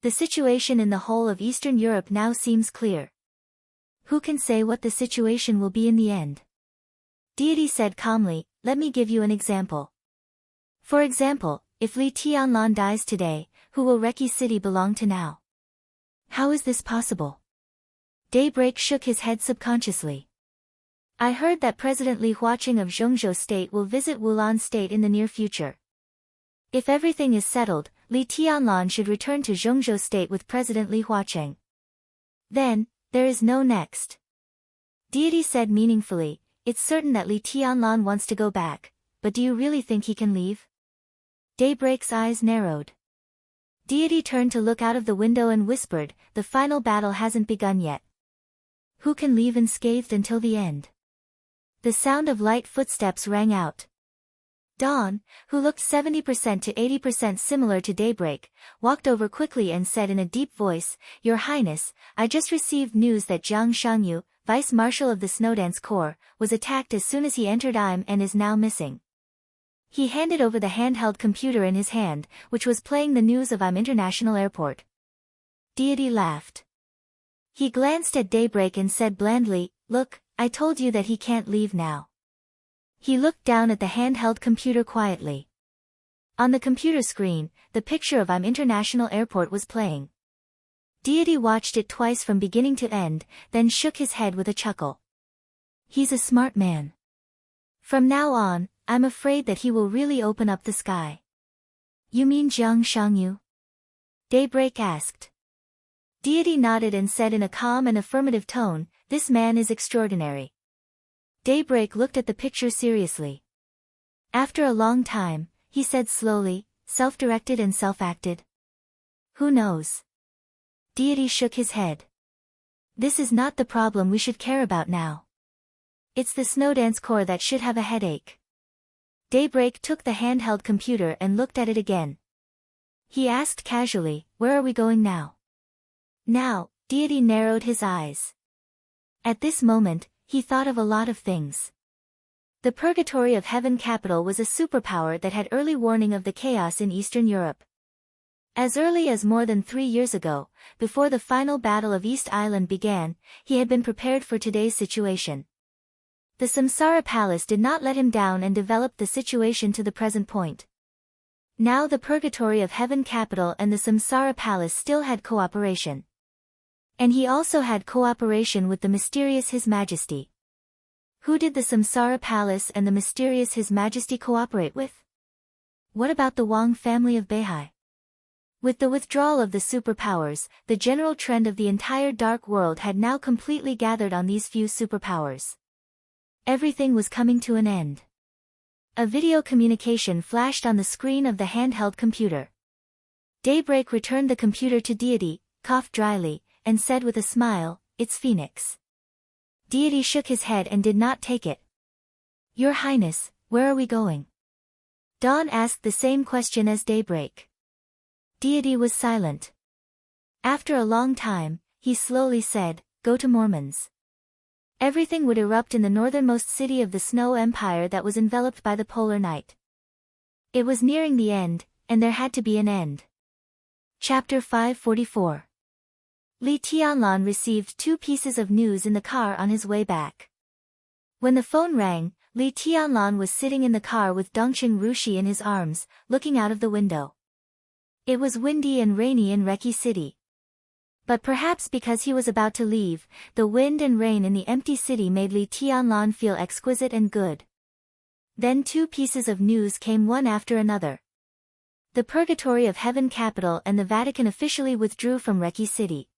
The situation in the whole of Eastern Europe now seems clear. Who can say what the situation will be in the end? Deity said calmly, let me give you an example. For example, if Li Tianlan dies today, who will Reki City belong to now? How is this possible? Daybreak shook his head subconsciously. I heard that President Li Huaqing of Zhengzhou State will visit Wulan State in the near future. If everything is settled, Li Tianlan should return to Zhengzhou State with President Li Huaqing. Then, there is no next. Deity said meaningfully, it's certain that Li Tianlan wants to go back, but do you really think he can leave? Daybreak's eyes narrowed. Deity turned to look out of the window and whispered, the final battle hasn't begun yet. Who can leave unscathed until the end? The sound of light footsteps rang out. Dawn, who looked 70% to 80% similar to Daybreak, walked over quickly and said in a deep voice, Your Highness, I just received news that Jiang Shangyu, Vice Marshal of the Snowdance Corps, was attacked as soon as he entered IM and is now missing. He handed over the handheld computer in his hand, which was playing the news of IM International Airport. Deity laughed. He glanced at Daybreak and said blandly, Look, I told you that he can't leave now. He looked down at the handheld computer quietly. On the computer screen, the picture of IM International Airport was playing. Deity watched it twice from beginning to end, then shook his head with a chuckle. He's a smart man. From now on, I'm afraid that he will really open up the sky. You mean Jiang Shangyu? Daybreak asked. Deity nodded and said in a calm and affirmative tone, This man is extraordinary. Daybreak looked at the picture seriously. After a long time, he said slowly, self-directed and self-acted. Who knows? Deity shook his head. This is not the problem we should care about now. It's the Snowdance Corps that should have a headache. Daybreak took the handheld computer and looked at it again. He asked casually, Where are we going now? Now, Deity narrowed his eyes. At this moment, he thought of a lot of things. The Purgatory of Heaven capital was a superpower that had early warning of the chaos in Eastern Europe. As early as more than 3 years ago, before the final battle of East Island began, he had been prepared for today's situation. The Samsara Palace did not let him down and developed the situation to the present point. Now the Purgatory of Heaven capital and the Samsara Palace still had cooperation. And he also had cooperation with the mysterious His Majesty. Who did the Samsara Palace and the mysterious His Majesty cooperate with? What about the Wang family of Beihai? With the withdrawal of the superpowers, the general trend of the entire dark world had now completely gathered on these few superpowers. Everything was coming to an end. A video communication flashed on the screen of the handheld computer. Daybreak returned the computer to Deity, coughed dryly, and said with a smile, It's Phoenix. Deity shook his head and did not take it. Your Highness, where are we going? Dawn asked the same question as Daybreak. Deity was silent. After a long time, he slowly said, Go to Mormons. Everything would erupt in the northernmost city of the Snow Empire that was enveloped by the polar night. It was nearing the end, and there had to be an end. Chapter 544. Li Tianlan received 2 pieces of news in the car on his way back. When the phone rang, Li Tianlan was sitting in the car with Dongqing Rushi in his arms, looking out of the window. It was windy and rainy in Reki City. But perhaps because he was about to leave, the wind and rain in the empty city made Li Tianlan feel exquisite and good. Then 2 pieces of news came one after another. The Purgatory of Heaven capital and the Vatican officially withdrew from Reki City.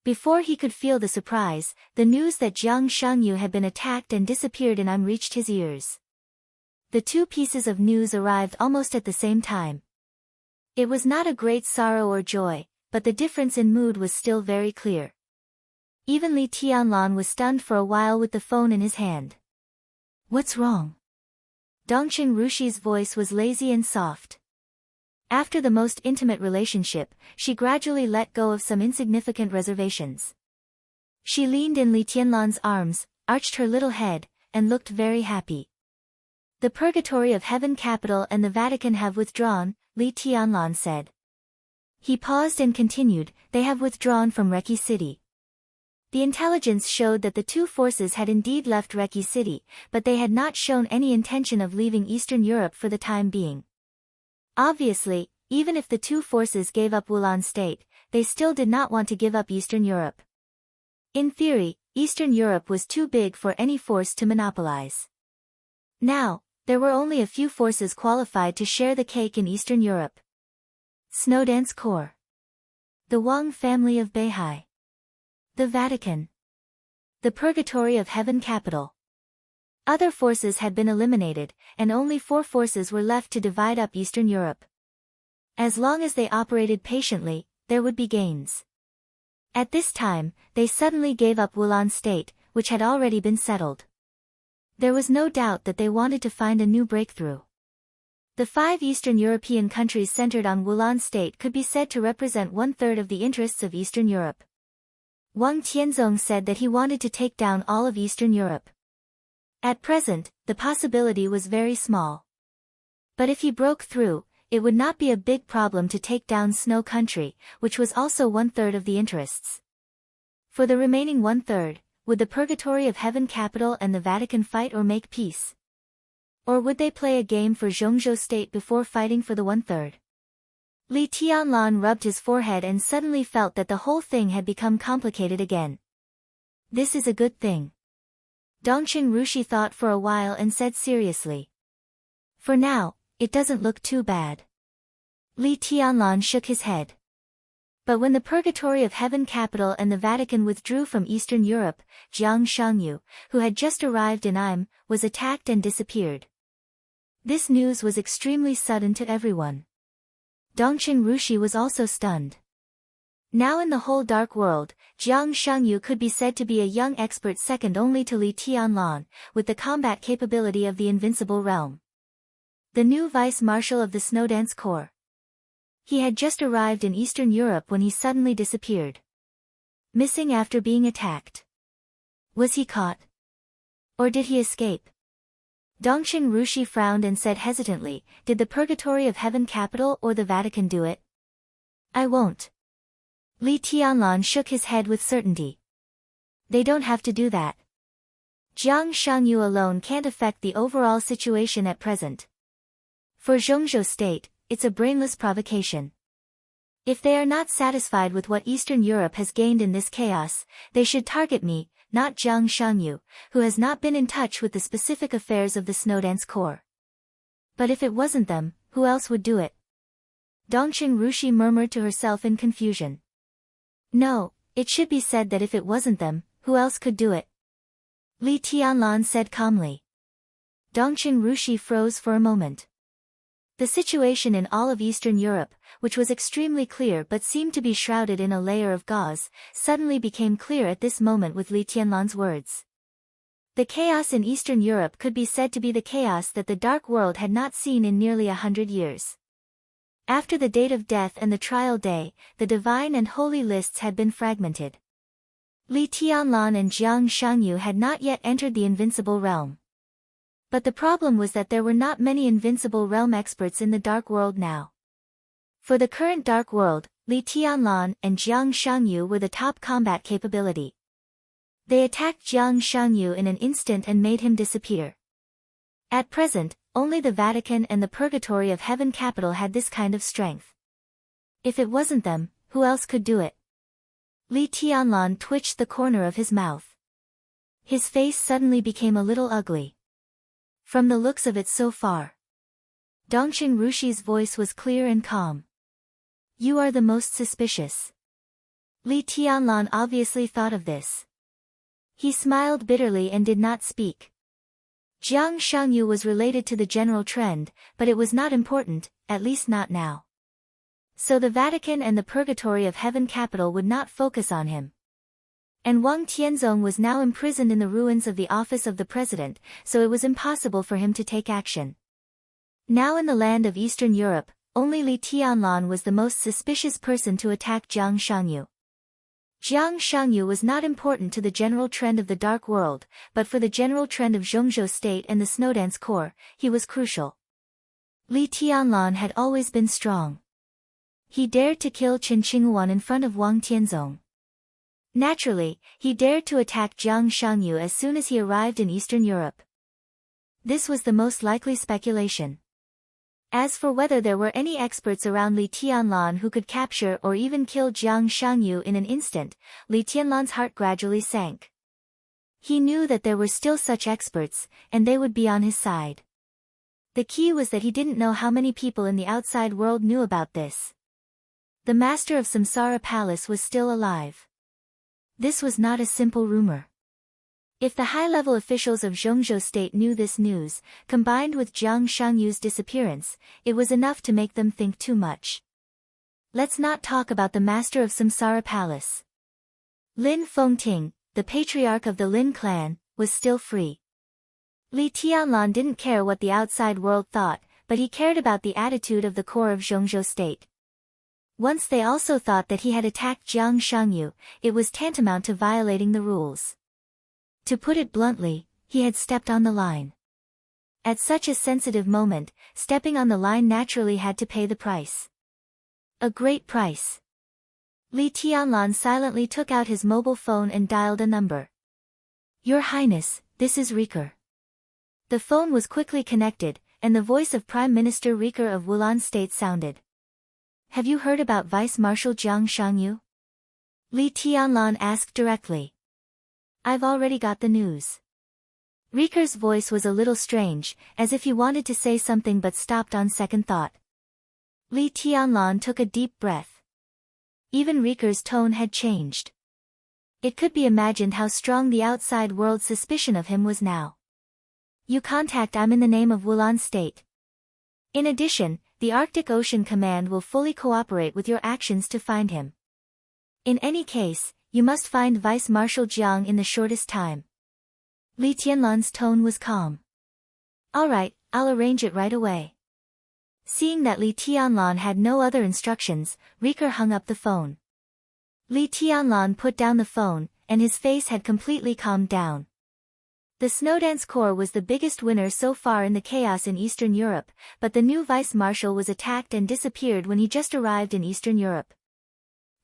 Before he could feel the surprise, the news that Jiang Shangyu had been attacked and disappeared in reached his ears. The 2 pieces of news arrived almost at the same time. It was not a great sorrow or joy, but the difference in mood was still very clear. Even Li Tianlan was stunned for a while with the phone in his hand. What's wrong? Dongqing Rushi's voice was lazy and soft. After the most intimate relationship, she gradually let go of some insignificant reservations. She leaned in Li Tianlan's arms, arched her little head, and looked very happy. The Purgatory of Heaven capital and the Vatican have withdrawn, Li Tianlan said. He paused and continued, they have withdrawn from Reki City. The intelligence showed that the two forces had indeed left Reki City, but they had not shown any intention of leaving Eastern Europe for the time being. Obviously, even if the two forces gave up Wulan state, they still did not want to give up Eastern Europe. In theory, Eastern Europe was too big for any force to monopolize. Now, there were only a few forces qualified to share the cake in Eastern Europe. Snowdance Corps. The Wang family of Beihai. The Vatican. The Purgatory of Heaven capital. Other forces had been eliminated, and only 4 forces were left to divide up Eastern Europe. As long as they operated patiently, there would be gains. At this time, they suddenly gave up Wulan state, which had already been settled. There was no doubt that they wanted to find a new breakthrough. The 5 Eastern European countries centered on Wulan state could be said to represent 1/3 of the interests of Eastern Europe. Wang Tianzong said that he wanted to take down all of Eastern Europe. At present, the possibility was very small. But if he broke through, it would not be a big problem to take down Snow Country, which was also 1/3 of the interests. For the remaining 1/3, would the Purgatory of Heaven capital and the Vatican fight or make peace? Or would they play a game for Zhongzhou state before fighting for the 1/3? Li Tianlan rubbed his forehead and suddenly felt that the whole thing had become complicated again. This is a good thing. Dongqing Rushi thought for a while and said seriously. For now, it doesn't look too bad. Li Tianlan shook his head. But when the Purgatory of Heaven capital and the Vatican withdrew from Eastern Europe, Jiang Shangyu, who had just arrived in Im, was attacked and disappeared. This news was extremely sudden to everyone. Dongqing Rushi was also stunned. Now in the whole dark world, Jiang Shangyu could be said to be a young expert second only to Li Tianlan, with the combat capability of the Invincible Realm. The new vice-marshal of the Snowdance Corps. He had just arrived in Eastern Europe when he suddenly disappeared. Missing after being attacked. Was he caught? Or did he escape? Dongqing Rushi frowned and said hesitantly, did the Purgatory of Heaven capital or the Vatican do it? I won't. Li Tianlan shook his head with certainty. They don't have to do that. Jiang Shangyu alone can't affect the overall situation at present. For Zhongzhou state, it's a brainless provocation. If they are not satisfied with what Eastern Europe has gained in this chaos, they should target me, not Jiang Shangyu, who has not been in touch with the specific affairs of the Snowdance Corps. But if it wasn't them, who else would do it? Dongqing Rushi murmured to herself in confusion. No, it should be said that if it wasn't them, who else could do it? Li Tianlan said calmly. Dongqing Rushi froze for a moment. The situation in all of Eastern Europe, which was extremely clear but seemed to be shrouded in a layer of gauze, suddenly became clear at this moment with Li Tianlan's words. The chaos in Eastern Europe could be said to be the chaos that the Dark World had not seen in nearly 100 years. After the date of death and the trial day, the divine and holy lists had been fragmented. Li Tianlan and Jiang Shangyu had not yet entered the Invincible Realm. But the problem was that there were not many Invincible Realm experts in the Dark World now. For the current Dark World, Li Tianlan and Jiang Shangyu were the top combat capability. They attacked Jiang Shangyu in an instant and made him disappear. At present, only the Vatican and the Purgatory of Heaven capital had this kind of strength. If it wasn't them, who else could do it? Li Tianlan twitched the corner of his mouth. His face suddenly became a little ugly. From the looks of it so far. Dongqing Rushi's voice was clear and calm. You are the most suspicious. Li Tianlan obviously thought of this. He smiled bitterly and did not speak. Jiang Shangyu was related to the general trend, but it was not important, at least not now. So the Vatican and the Purgatory of Heaven capital would not focus on him. And Wang Tianzong was now imprisoned in the ruins of the office of the president, so it was impossible for him to take action. Now in the land of Eastern Europe, only Li Tianlan was the most suspicious person to attack Jiang Shangyu. Jiang Shangyu was not important to the general trend of the Dark World, but for the general trend of Zhongzhou State and the Snowdance Corps, he was crucial. Li Tianlan had always been strong. He dared to kill Chen Qingyuan in front of Wang Tianzong. Naturally, he dared to attack Jiang Shangyu as soon as he arrived in Eastern Europe. This was the most likely speculation. As for whether there were any experts around Li Tianlan who could capture or even kill Jiang Shangyu in an instant, Li Tianlan's heart gradually sank. He knew that there were still such experts, and they would be on his side. The key was that he didn't know how many people in the outside world knew about this. The master of Samsara Palace was still alive. This was not a simple rumor. If the high-level officials of Zhongzhou State knew this news, combined with Jiang Shangyu's disappearance, it was enough to make them think too much. Let's not talk about the master of Samsara Palace. Lin Fengting, the patriarch of the Lin clan, was still free. Li Tianlan didn't care what the outside world thought, but he cared about the attitude of the core of Zhongzhou State. Once they also thought that he had attacked Jiang Shangyu, it was tantamount to violating the rules. To put it bluntly, he had stepped on the line. At such a sensitive moment, stepping on the line naturally had to pay the price. A great price. Li Tianlan silently took out his mobile phone and dialed a number. Your Highness, this is Riker. The phone was quickly connected, and the voice of Prime Minister Riker of Wulan State sounded. Have you heard about Vice Marshal Jiang Shangyu? Li Tianlan asked directly. I've already got the news. Riker's voice was a little strange, as if he wanted to say something but stopped on second thought. Li Tianlan took a deep breath. Even Riker's tone had changed. It could be imagined how strong the outside world's suspicion of him was now. You contact I'm in the name of Wulan State. In addition, the Arctic Ocean Command will fully cooperate with your actions to find him. In any case, you must find Vice Marshal Jiang in the shortest time. Li Tianlan's tone was calm. All right, I'll arrange it right away. Seeing that Li Tianlan had no other instructions, Riker hung up the phone. Li Tianlan put down the phone, and his face had completely calmed down. The Snowdance Corps was the biggest winner so far in the chaos in Eastern Europe, but the new Vice Marshal was attacked and disappeared when he just arrived in Eastern Europe.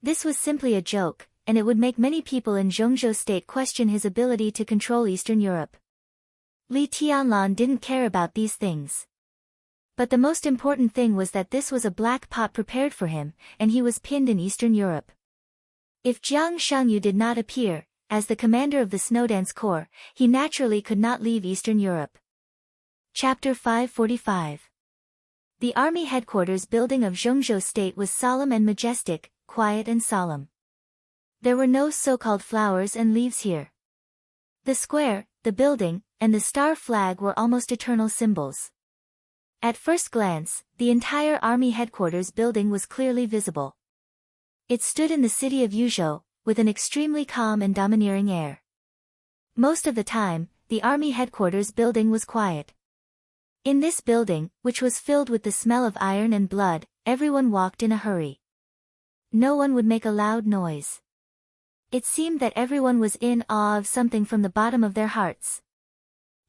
This was simply a joke, and it would make many people in Zhongzhou State question his ability to control Eastern Europe. Li Tianlan didn't care about these things. But the most important thing was that this was a black pot prepared for him, and he was pinned in Eastern Europe. If Jiang Shangyu did not appear, as the commander of the Snowdance Corps, he naturally could not leave Eastern Europe. Chapter 545. The army headquarters building of Zhongzhou State was solemn and majestic, quiet and solemn. There were no so-called flowers and leaves here. The square, the building, and the star flag were almost eternal symbols. At first glance, the entire army headquarters building was clearly visible. It stood in the city of Yuzhou, with an extremely calm and domineering air. Most of the time, the army headquarters building was quiet. In this building, which was filled with the smell of iron and blood, everyone walked in a hurry. No one would make a loud noise. It seemed that everyone was in awe of something from the bottom of their hearts.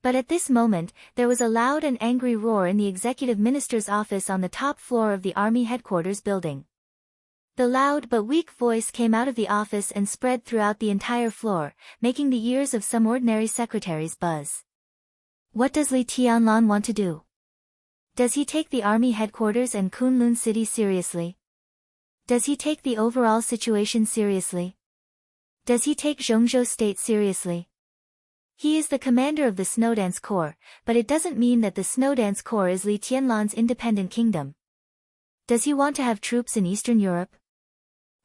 But at this moment, there was a loud and angry roar in the executive minister's office on the top floor of the army headquarters building. The loud but weak voice came out of the office and spread throughout the entire floor, making the ears of some ordinary secretaries buzz. What does Li Tianlan want to do? Does he take the army headquarters and Kunlun City seriously? Does he take the overall situation seriously? Does he take Zhongzhou State seriously? He is the commander of the Snowdance Corps, but it doesn't mean that the Snowdance Corps is Li Tianlan's independent kingdom. Does he want to have troops in Eastern Europe?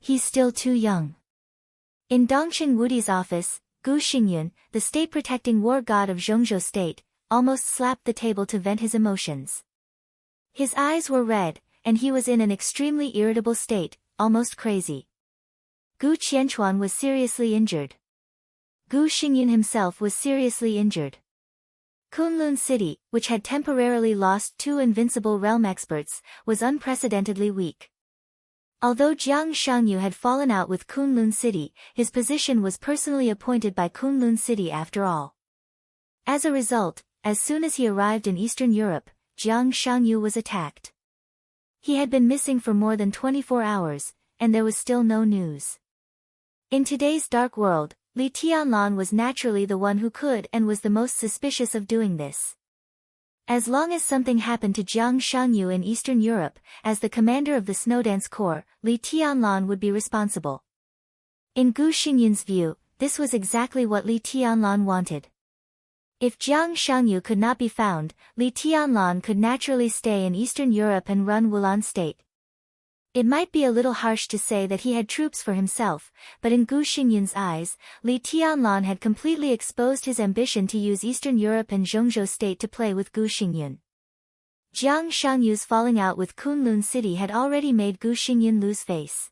He's still too young. In Dongxing Wudi's office, Gu Xingyun, the state-protecting war god of Zhongzhou State, almost slapped the table to vent his emotions. His eyes were red, and he was in an extremely irritable state, almost crazy. Gu Qianchuan was seriously injured. Gu Xingyun himself was seriously injured. Kunlun City, which had temporarily lost 2 invincible realm experts, was unprecedentedly weak. Although Jiang Shangyu had fallen out with Kunlun City, his position was personally appointed by Kunlun City after all. As a result, as soon as he arrived in Eastern Europe, Jiang Shangyu was attacked. He had been missing for more than 24 hours, and there was still no news. In today's dark world, Li Tianlan was naturally the one who could and was the most suspicious of doing this. As long as something happened to Jiang Shangyu in Eastern Europe, as the commander of the Snowdance Corps, Li Tianlan would be responsible. In Gu Xingyun's view, this was exactly what Li Tianlan wanted. If Jiang Shangyu could not be found, Li Tianlan could naturally stay in Eastern Europe and run Wulan State. It might be a little harsh to say that he had troops for himself, but in Gu Xingyun's eyes, Li Tianlan had completely exposed his ambition to use Eastern Europe and Zhongzhou State to play with Gu Xingyun. Jiang Shangyu's falling out with Kunlun City had already made Gu Xingyun lose face.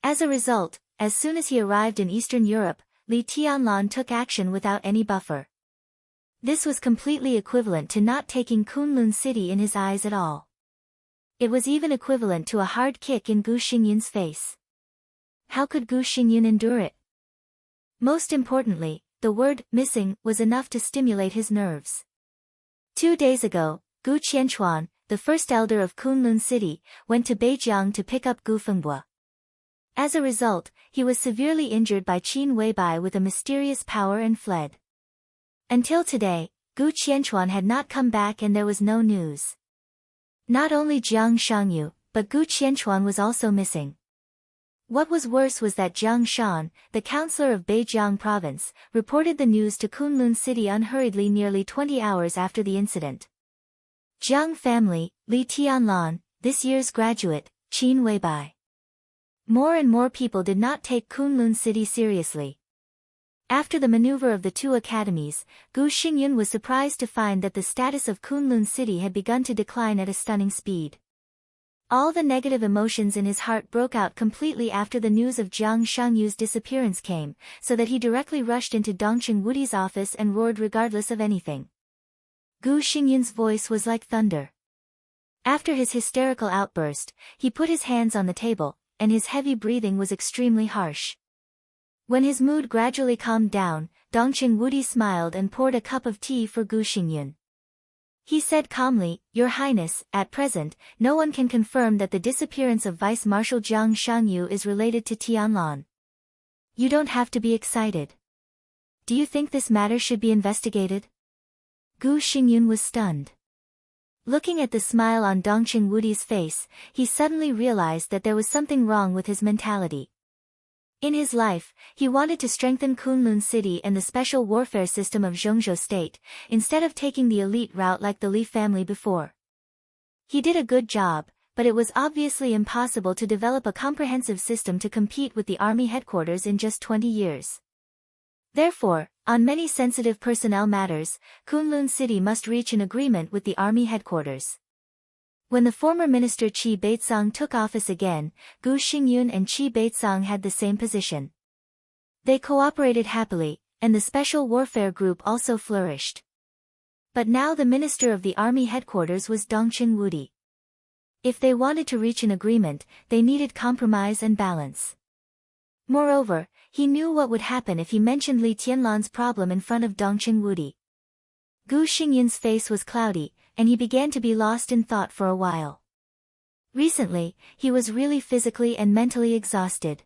As a result, as soon as he arrived in Eastern Europe, Li Tianlan took action without any buffer. This was completely equivalent to not taking Kunlun City in his eyes at all. It was even equivalent to a hard kick in Gu Xingyun's face. How could Gu Xingyun endure it? Most importantly, the word missing was enough to stimulate his nerves. 2 days ago, Gu Qianchuan, the first elder of Kunlun City, went to Beijiang to pick up Gu Fengbua. As a result, he was severely injured by Qin Weibai with a mysterious power and fled. Until today, Gu Qianchuan had not come back and there was no news. Not only Jiang Shangyu, but Gu Qianchuan was also missing. What was worse was that Jiang Shan, the counselor of Beijiang province, reported the news to Kunlun City unhurriedly nearly 20 hours after the incident. Jiang family, Li Tianlan, this year's graduate, Qin Weibai. More and more people did not take Kunlun City seriously. After the maneuver of the 2 academies, Gu Xingyun was surprised to find that the status of Kunlun City had begun to decline at a stunning speed. All the negative emotions in his heart broke out completely after the news of Jiang Shangyu's disappearance came, so that he directly rushed into Dongqing Wudi's office and roared regardless of anything. Gu Xingyun's voice was like thunder. After his hysterical outburst, he put his hands on the table, and his heavy breathing was extremely harsh. When his mood gradually calmed down, Dongqing Wudi smiled and poured a cup of tea for Gu Xingyun. He said calmly, "Your Highness, at present, no one can confirm that the disappearance of Vice Marshal Jiang Shangyu is related to Tianlan. You don't have to be excited. Do you think this matter should be investigated?" Gu Xingyun was stunned. Looking at the smile on Dongqing Wudi's face, he suddenly realized that there was something wrong with his mentality. In his life, he wanted to strengthen Kunlun City and the special warfare system of Zhongzhou State, instead of taking the elite route like the Li family before. He did a good job, but it was obviously impossible to develop a comprehensive system to compete with the army headquarters in just 20 years. Therefore, on many sensitive personnel matters, Kunlun City must reach an agreement with the army headquarters. When the former minister Qi Beitsang took office again, Gu Xingyun and Qi Beitsang had the same position. They cooperated happily, and the special warfare group also flourished. But now the minister of the army headquarters was Dongqing Wudi. If they wanted to reach an agreement, they needed compromise and balance. Moreover, he knew what would happen if he mentioned Li Tianlan's problem in front of Dongqing Wudi. Gu Xingyun's face was cloudy, and he began to be lost in thought for a while. Recently, he was really physically and mentally exhausted.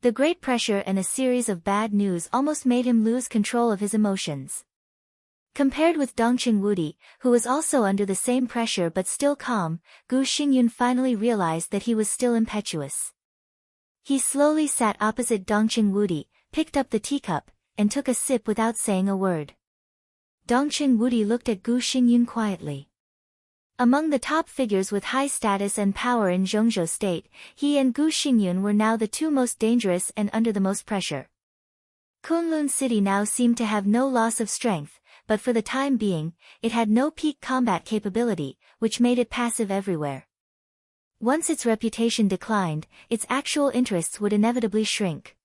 The great pressure and a series of bad news almost made him lose control of his emotions. Compared with Dongqing Wudi, who was also under the same pressure but still calm, Gu Xingyun finally realized that he was still impetuous. He slowly sat opposite Dongqing Wudi, picked up the teacup, and took a sip without saying a word. Dongqing Wudi looked at Gu Xingyun quietly. Among the top figures with high status and power in Zhongzhou State, he and Gu Xingyun were now the 2 most dangerous and under the most pressure. Kunlun City now seemed to have no loss of strength, but for the time being, it had no peak combat capability, which made it passive everywhere. Once its reputation declined, its actual interests would inevitably shrink.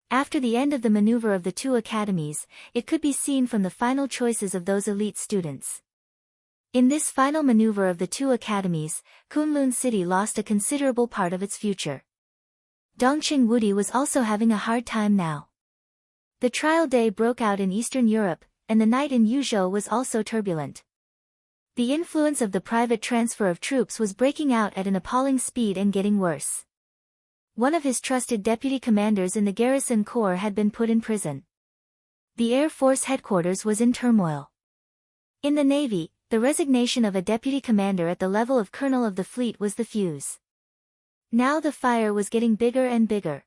After the end of the maneuver of the 2 academies, it could be seen from the final choices of those elite students. In this final maneuver of the two academies, Kunlun City lost a considerable part of its future. Dongqing Wudi was also having a hard time now. The trial day broke out in Eastern Europe, and the night in Yuzhou was also turbulent. The influence of the private transfer of troops was breaking out at an appalling speed and getting worse. One of his trusted deputy commanders in the garrison corps had been put in prison. The Air Force headquarters was in turmoil. In the Navy, the resignation of a deputy commander at the level of colonel of the fleet was the fuse. Now the fire was getting bigger and bigger.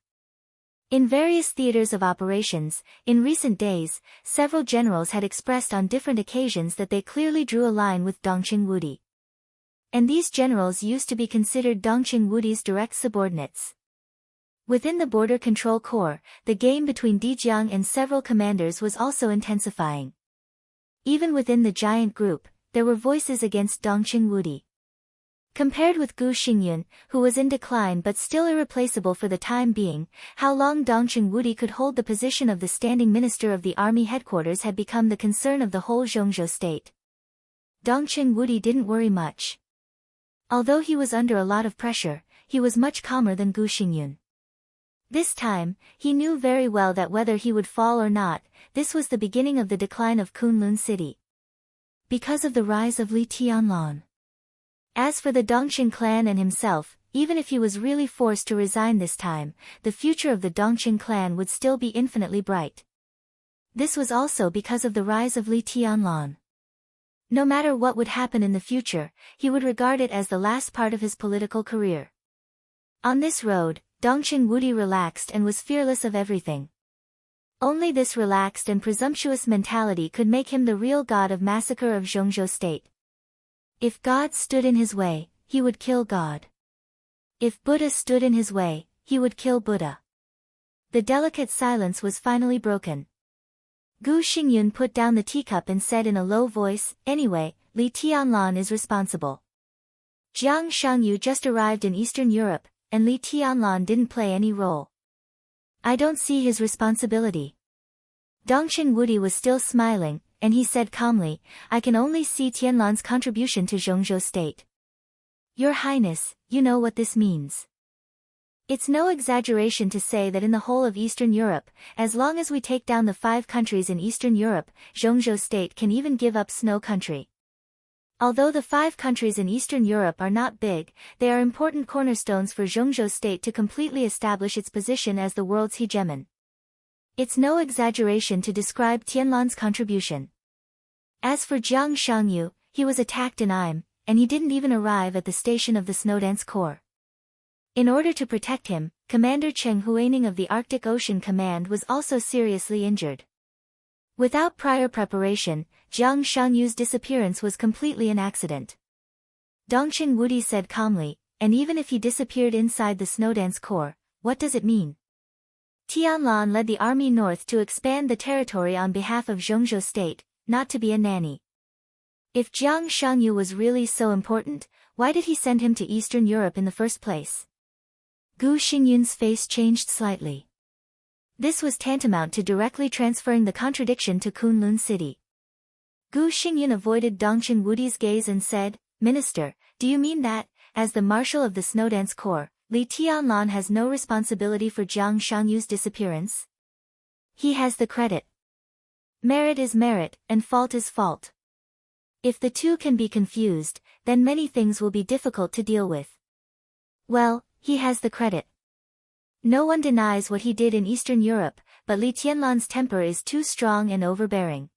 In various theaters of operations, in recent days, several generals had expressed on different occasions that they clearly drew a line with Dongqing Wudi. And these generals used to be considered Dongqing Wudi's direct subordinates. Within the Border Control Corps, the game between Dijiang and several commanders was also intensifying. Even within the giant group, there were voices against Dongqing Wudi. Compared with Gu Xingyun, who was in decline but still irreplaceable for the time being, how long Dongqing Wudi could hold the position of the standing minister of the army headquarters had become the concern of the whole Zhongzhou state. Dongqing Wudi didn't worry much. Although he was under a lot of pressure, he was much calmer than Gu Xingyun. This time, he knew very well that whether he would fall or not, this was the beginning of the decline of Kunlun City. Because of the rise of Li Tianlan. As for the Dongqing clan and himself, even if he was really forced to resign this time, the future of the Dongqing clan would still be infinitely bright. This was also because of the rise of Li Tianlan. No matter what would happen in the future, he would regard it as the last part of his political career. On this road, Dongqing Wudi relaxed and was fearless of everything. Only this relaxed and presumptuous mentality could make him the real god of massacre of Zhongzhou state. If God stood in his way, he would kill God. If Buddha stood in his way, he would kill Buddha. The delicate silence was finally broken. Gu Xingyun put down the teacup and said in a low voice, "Anyway, Li Tianlan is responsible. Jiang Shangyu just arrived in Eastern Europe, and Li Tianlan didn't play any role. I don't see his responsibility." Dongqing Wudi was still smiling, and he said calmly, "I can only see Tianlan's contribution to Zhongzhou state." Your Highness, you know what this means. It's no exaggeration to say that in the whole of Eastern Europe, as long as we take down the 5 countries in Eastern Europe, Zhongzhou state can even give up Snow country. Although the 5 countries in Eastern Europe are not big, they are important cornerstones for Zhongzhou state to completely establish its position as the world's hegemon. It's no exaggeration to describe Tianlan's contribution. As for Jiang Shangyu, he was attacked in Im, and he didn't even arrive at the station of the Snowdance Corps. In order to protect him, Commander Cheng Huaining of the Arctic Ocean Command was also seriously injured. Without prior preparation, Jiang Shangyu's disappearance was completely an accident. Dongqing Wudi said calmly, "And even if he disappeared inside the Snowdance Corps, what does it mean?" Tianlan led the army north to expand the territory on behalf of Zhongzhou state, not to be a nanny. If Jiang Shangyu was really so important, why did he send him to Eastern Europe in the first place? Gu Xingyun's face changed slightly. This was tantamount to directly transferring the contradiction to Kunlun City. Gu Xingyun avoided Dongqing Wudi's gaze and said, "Minister, do you mean that, as the marshal of the Snowdance Corps, Li Tianlan has no responsibility for Jiang Shangyu's disappearance? He has the credit. Merit is merit, and fault is fault. If the two can be confused, then many things will be difficult to deal with. Well, he has the credit. No one denies what he did in Eastern Europe, but Li Tianlan's temper is too strong and overbearing.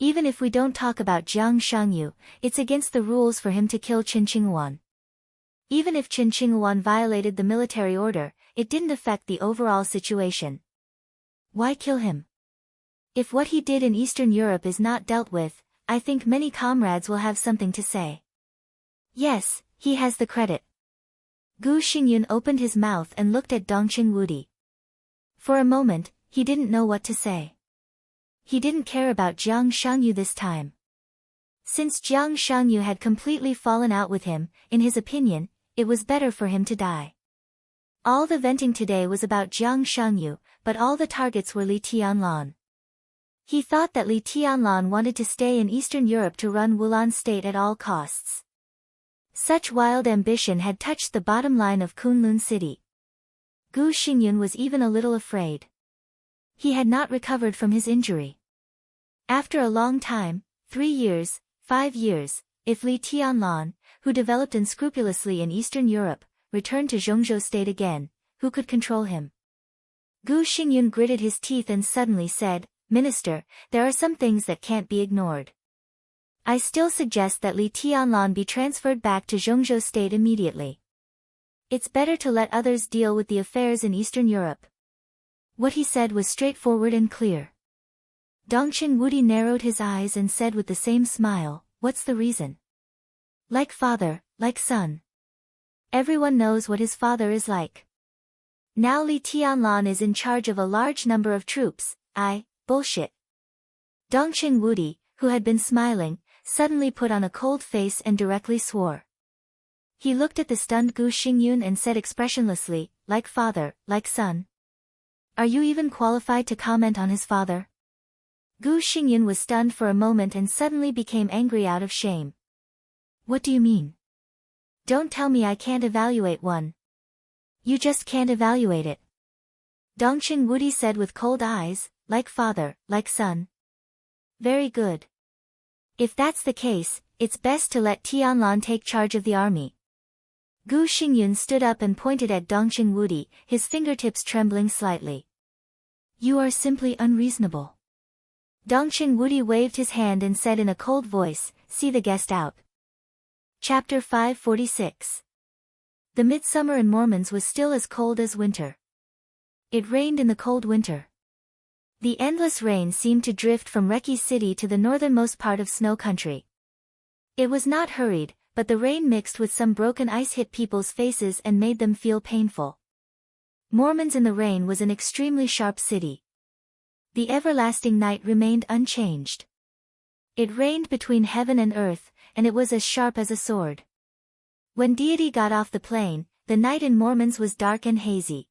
Even if we don't talk about Jiang Shangyu, it's against the rules for him to kill Qin Qinghuan. Even if Qin Qinghuan violated the military order, it didn't affect the overall situation. Why kill him? If what he did in Eastern Europe is not dealt with, I think many comrades will have something to say. Yes, he has the credit." Gu Xingyun opened his mouth and looked at Dongqing Wudi. For a moment, he didn't know what to say. He didn't care about Jiang Shangyu this time. Since Jiang Shangyu had completely fallen out with him, in his opinion, it was better for him to die. All the venting today was about Jiang Shangyu, but all the targets were Li Tianlan. He thought that Li Tianlan wanted to stay in Eastern Europe to run Wulan state at all costs. Such wild ambition had touched the bottom line of Kunlun city. Gu Xingyun was even a little afraid. He had not recovered from his injury. After a long time, 3 years, 5 years, if Li Tianlan, who developed unscrupulously in Eastern Europe, returned to Zhongzhou state again, who could control him? Gu Xingyun gritted his teeth and suddenly said, "Minister, there are some things that can't be ignored. I still suggest that Li Tianlan be transferred back to Zhongzhou state immediately. It's better to let others deal with the affairs in Eastern Europe." What he said was straightforward and clear. Dongchen Wudi narrowed his eyes and said with the same smile, "What's the reason?" "Like father, like son. Everyone knows what his father is like. Now Li Tianlan is in charge of a large number of troops. Bullshit." Dongchen Wudi, who had been smiling, suddenly put on a cold face and directly swore. He looked at the stunned Gu Xingyun and said expressionlessly, "Like father, like son. Are you even qualified to comment on his father?" Gu Xingyun was stunned for a moment and suddenly became angry out of shame. "What do you mean? Don't tell me I can't evaluate one. You just can't evaluate it." Dongchen Wudi said with cold eyes, "Like father, like son. Very good. If that's the case, it's best to let Tianlan take charge of the army." Gu Xingyun stood up and pointed at Dongchen Wudi, his fingertips trembling slightly. "You are simply unreasonable." Dongchen Wudi waved his hand and said in a cold voice, "See the guest out." Chapter 546. The midsummer in Mormons was still as cold as winter. It rained in the cold winter. The endless rain seemed to drift from Reki City to the northernmost part of snow country. It was not hurried, but the rain mixed with some broken ice hit people's faces and made them feel painful. Mormons in the rain was an extremely sharp city. The everlasting night remained unchanged. It rained between heaven and earth, and it was as sharp as a sword. When Deity got off the plane, the night in Mormons was dark and hazy.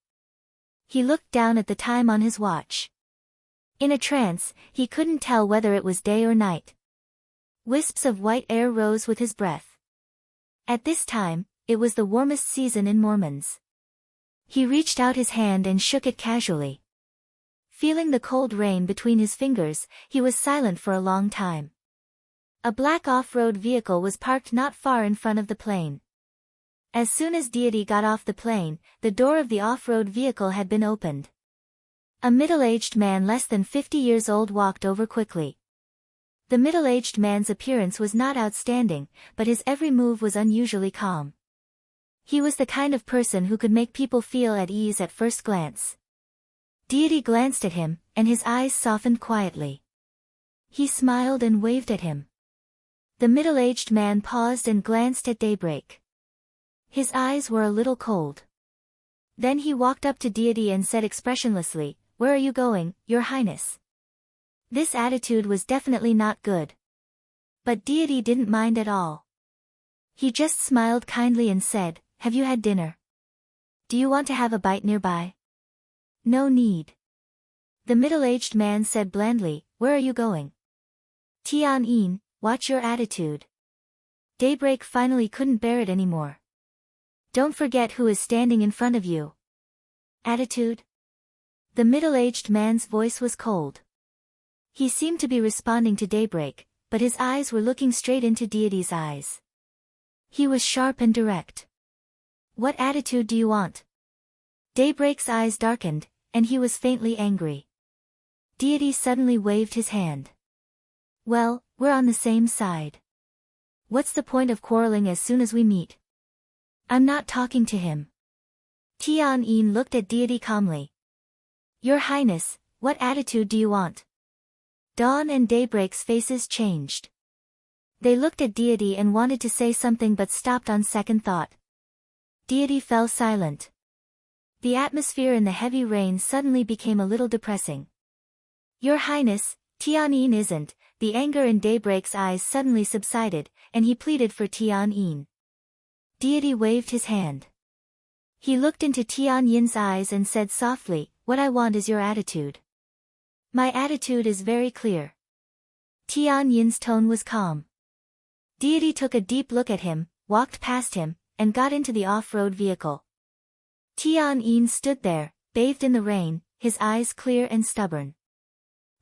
He looked down at the time on his watch. In a trance, he couldn't tell whether it was day or night. Wisps of white air rose with his breath. At this time, it was the warmest season in Mormons. He reached out his hand and shook it casually. Feeling the cold rain between his fingers, he was silent for a long time. A black off-road vehicle was parked not far in front of the plane. As soon as Deity got off the plane, the door of the off-road vehicle had been opened. A middle-aged man less than 50 years old walked over quickly. The middle-aged man's appearance was not outstanding, but his every move was unusually calm. He was the kind of person who could make people feel at ease at first glance. Deity glanced at him, and his eyes softened quietly. He smiled and waved at him. The middle-aged man paused and glanced at Daybreak. His eyes were a little cold. Then he walked up to Deity and said expressionlessly, "Where are you going, Your Highness?" This attitude was definitely not good. But Deity didn't mind at all. He just smiled kindly and said, "Have you had dinner? Do you want to have a bite nearby?" "No need." The middle-aged man said blandly, "Where are you going?" "Tian-yin, watch your attitude." Daybreak finally couldn't bear it anymore. "Don't forget who is standing in front of you." "Attitude?" The middle-aged man's voice was cold. He seemed to be responding to Daybreak, but his eyes were looking straight into Deity's eyes. He was sharp and direct. "What attitude do you want?" Daybreak's eyes darkened, and he was faintly angry. Deity suddenly waved his hand. "Well, we're on the same side. What's the point of quarreling as soon as we meet?" "I'm not talking to him." Tian-yin looked at Deity calmly. "Your Highness, what attitude do you want?" Dawn and Daybreak's faces changed. They looked at Deity and wanted to say something but stopped on second thought. Deity fell silent. The atmosphere in the heavy rain suddenly became a little depressing. "Your Highness, Tian-yin isn't." The anger in Daybreak's eyes suddenly subsided, and he pleaded for Tian-yin. Deity waved his hand. He looked into Tian-yin's eyes and said softly, "What I want is your attitude." My attitude is very clear. Tian Yin's tone was calm. Deity took a deep look at him, walked past him, and got into the off-road vehicle. Tian Yin stood there, bathed in the rain, his eyes clear and stubborn.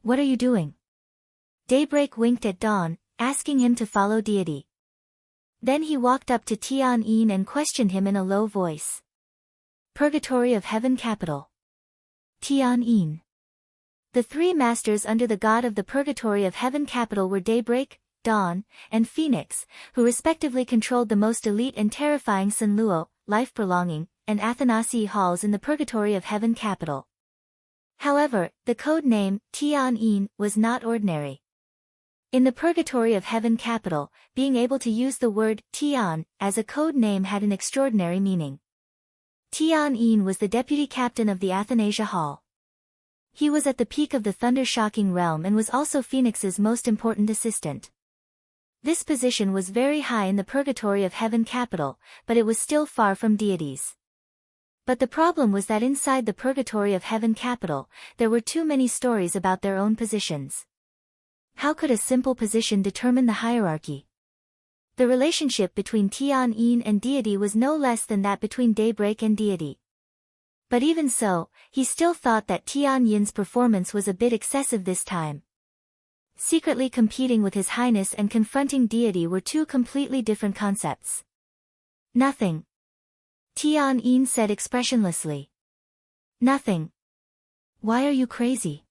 What are you doing? Daybreak winked at dawn, asking him to follow Deity. Then he walked up to Tian Yin and questioned him in a low voice. Purgatory of Heaven Capital. Tian Yin. The three masters under the god of the Purgatory of Heaven Capital were Daybreak, Dawn, and Phoenix, who respectively controlled the most elite and terrifying Sun Luo, life-prolonging, and Athanasi halls in the Purgatory of Heaven Capital. However, the code name, Tian Yin, was not ordinary. In the Purgatory of Heaven Capital, being able to use the word Tian as a code name had an extraordinary meaning. Tian Yin was the deputy captain of the Athanasia Hall. He was at the peak of the thunder-shocking realm and was also Phoenix's most important assistant. This position was very high in the Purgatory of Heaven Capital, but it was still far from deities. But the problem was that inside the Purgatory of Heaven Capital, there were too many stories about their own positions. How could a simple position determine the hierarchy? The relationship between Tian Yin and deity was no less than that between Daybreak and deity. But even so, he still thought that Tian Yin's performance was a bit excessive this time. Secretly competing with His Highness and confronting deity were two completely different concepts. Nothing. Tian Yin said expressionlessly. Nothing. Why are you crazy?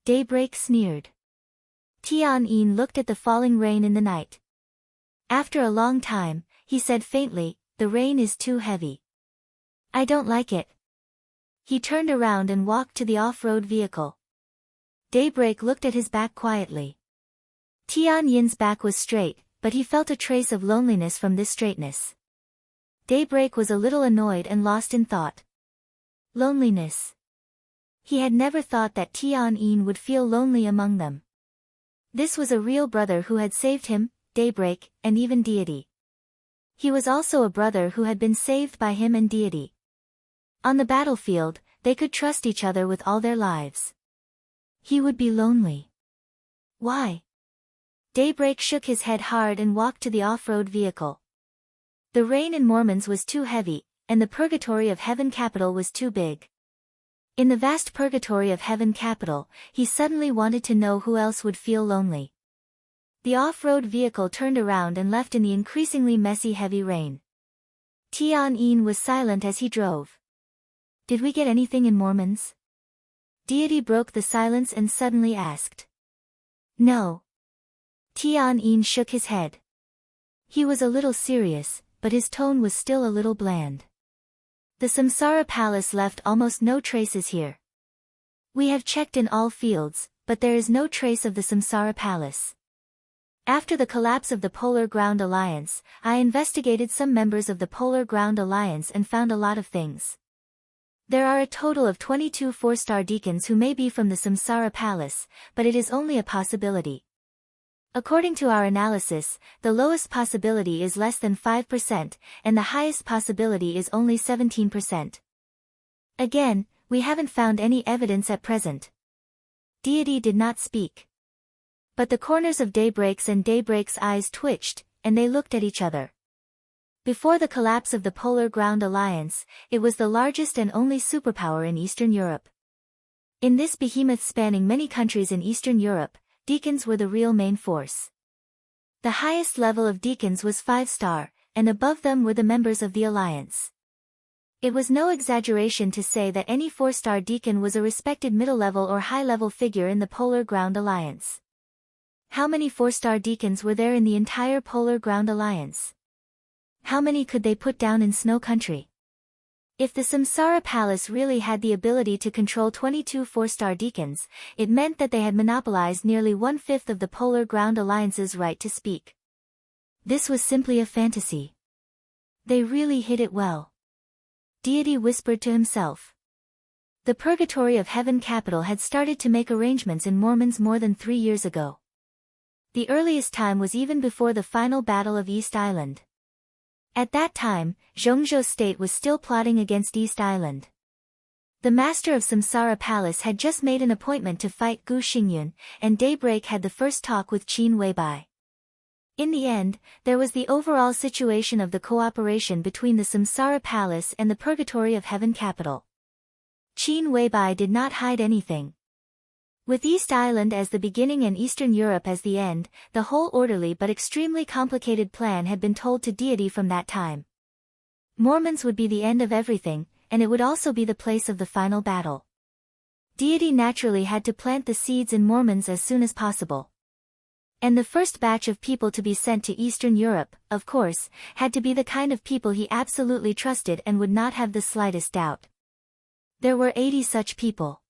Daybreak sneered. Tian Yin looked at the falling rain in the night. After a long time, he said faintly, the rain is too heavy. I don't like it. He turned around and walked to the off-road vehicle. Daybreak looked at his back quietly. Tian Yin's back was straight, but he felt a trace of loneliness from this straightness. Daybreak was a little annoyed and lost in thought. Loneliness. He had never thought that Tian Yin would feel lonely among them. This was a real brother who had saved him, Daybreak, and even deity. He was also a brother who had been saved by him and deity. On the battlefield, they could trust each other with all their lives. He would be lonely. Why? Daybreak shook his head hard and walked to the off-road vehicle. The rain in Mormons was too heavy, and the Purgatory of Heaven Capital was too big. In the vast Purgatory of Heaven Capital, he suddenly wanted to know who else would feel lonely. The off-road vehicle turned around and left in the increasingly messy heavy rain. Tian Yin was silent as he drove. Did we get anything in Mormons? Deity broke the silence and suddenly asked. No. Tian Yin shook his head. He was a little serious, but his tone was still a little bland. The Samsara Palace left almost no traces here. We have checked in all fields, but there is no trace of the Samsara Palace. After the collapse of the Polar Ground Alliance, I investigated some members of the Polar Ground Alliance and found a lot of things. There are a total of 22 four-star deacons who may be from the Samsara Palace, but it is only a possibility. According to our analysis, the lowest possibility is less than 5%, and the highest possibility is only 17%. Again, we haven't found any evidence at present. Deity did not speak. But the corners of Daybreak's and Daybreak's eyes twitched, and they looked at each other. Before the collapse of the Polar Ground Alliance, it was the largest and only superpower in Eastern Europe. In this behemoth spanning many countries in Eastern Europe, deacons were the real main force. The highest level of deacons was 5-star, and above them were the members of the alliance. It was no exaggeration to say that any 4-star deacon was a respected middle-level or high-level figure in the Polar Ground Alliance. How many 4-star deacons were there in the entire Polar Ground Alliance? How many could they put down in Snow Country? If the Samsara Palace really had the ability to control 22 4-star deacons, it meant that they had monopolized nearly 1/5 of the Polar Ground Alliance's right to speak. This was simply a fantasy. They really hid it well. Deity whispered to himself. The Purgatory of Heaven Capital had started to make arrangements in Mormons more than 3 years ago. The earliest time was even before the final Battle of East Island. At that time, Zhongzhou state was still plotting against East Island. The master of Samsara Palace had just made an appointment to fight Gu Xingyun, and Daybreak had the first talk with Qin Weibai. In the end, there was the overall situation of the cooperation between the Samsara Palace and the Purgatory of Heaven capital. Qin Weibai did not hide anything. With East Island as the beginning and Eastern Europe as the end, the whole orderly but extremely complicated plan had been told to deity from that time. Mormons would be the end of everything, and it would also be the place of the final battle. Deity naturally had to plant the seeds in Mormons as soon as possible. And the first batch of people to be sent to Eastern Europe, of course, had to be the kind of people he absolutely trusted and would not have the slightest doubt. There were 80 such people.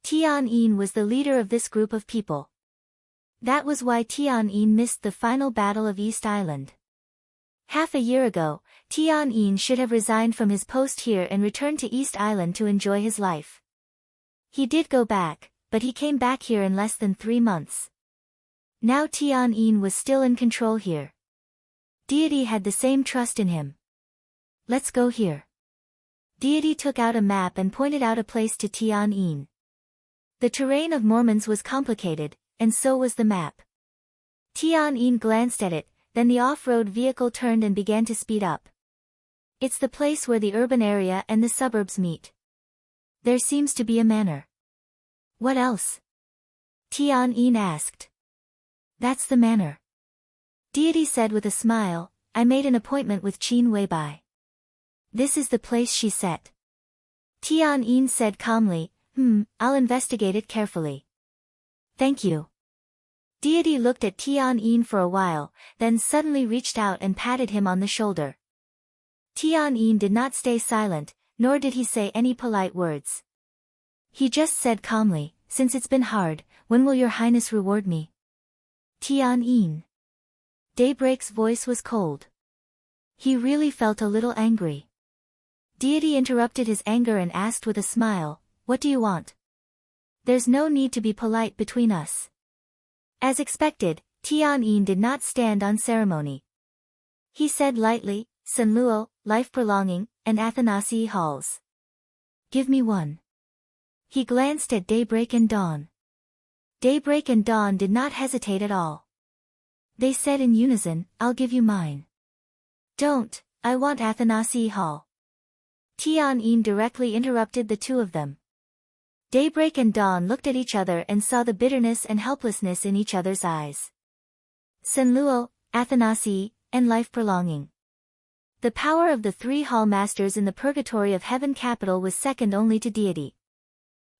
Tian-Yin was the leader of this group of people. That was why Tian-Yin missed the final battle of East Island. Half a year ago, Tian-Yin should have resigned from his post here and returned to East Island to enjoy his life. He did go back, but he came back here in less than 3 months. Now Tian-Yin was still in control here. Deity had the same trust in him. Let's go here. Deity took out a map and pointed out a place to Tian-Yin. The terrain of Mormons was complicated, and so was the map. Tian-Yin glanced at it, then the off-road vehicle turned and began to speed up. It's the place where the urban area and the suburbs meet. There seems to be a manor. What else? Tian-Yin asked. That's the manor. Deity said with a smile, I made an appointment with Qin Weibai. This is the place she set. Tian-Yin said calmly, I'll investigate it carefully. Thank you. Deity looked at Tian-Yin for a while, then suddenly reached out and patted him on the shoulder. Tian-Yin did not stay silent, nor did he say any polite words. He just said calmly, since it's been hard, when will your highness reward me? Tian-Yin. Daybreak's voice was cold. He really felt a little angry. Deity interrupted his anger and asked with a smile, what do you want? There's no need to be polite between us. As expected, Tian-Yin did not stand on ceremony. He said lightly, Senluo, life-prolonging, and Athanasi halls. Give me one. He glanced at Daybreak and Dawn. Daybreak and Dawn did not hesitate at all. They said in unison, I'll give you mine. Don't, I want Athanasi hall. Tian-Yin directly interrupted the two of them. Daybreak and Dawn looked at each other and saw the bitterness and helplessness in each other's eyes. Senluo, Athanasi, and life-prolonging. The power of the 3 hall masters in the Purgatory of Heaven capital was second only to deity.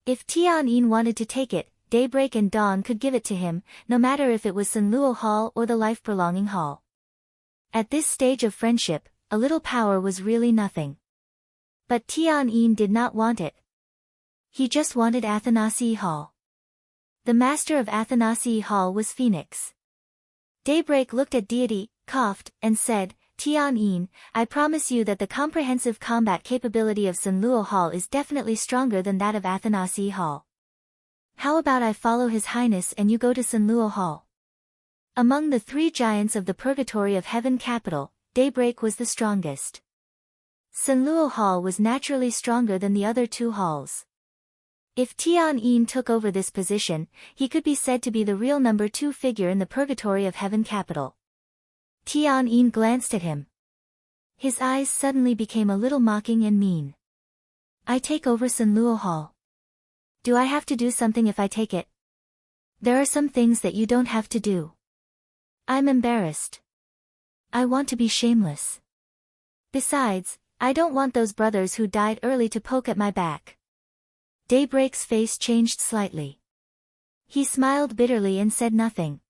If Tian-Yin wanted to take it, Daybreak and Dawn could give it to him, no matter if it was Senluo Hall or the life-prolonging hall. At this stage of friendship, a little power was really nothing. But Tian-Yin did not want it. He just wanted Athanasi Hall. The master of Athanasi Hall was Phoenix. Daybreak looked at deity, coughed, and said, Tian-Yin, I promise you that the comprehensive combat capability of Senluo Hall is definitely stronger than that of Athanasi Hall. How about I follow His Highness and you go to Senluo Hall? Among the 3 giants of the Purgatory of Heaven capital, Daybreak was the strongest. Senluo Hall was naturally stronger than the other 2 halls. If Tian-Yin took over this position, he could be said to be the real number 2 figure in the Purgatory of Heaven capital. Tian-Yin glanced at him. His eyes suddenly became a little mocking and mean. I take over Senluo Hall. Do I have to do something if I take it? There are some things that you don't have to do. I'm embarrassed. I want to be shameless. Besides, I don't want those brothers who died early to poke at my back. Daybreak's face changed slightly. He smiled bitterly and said nothing.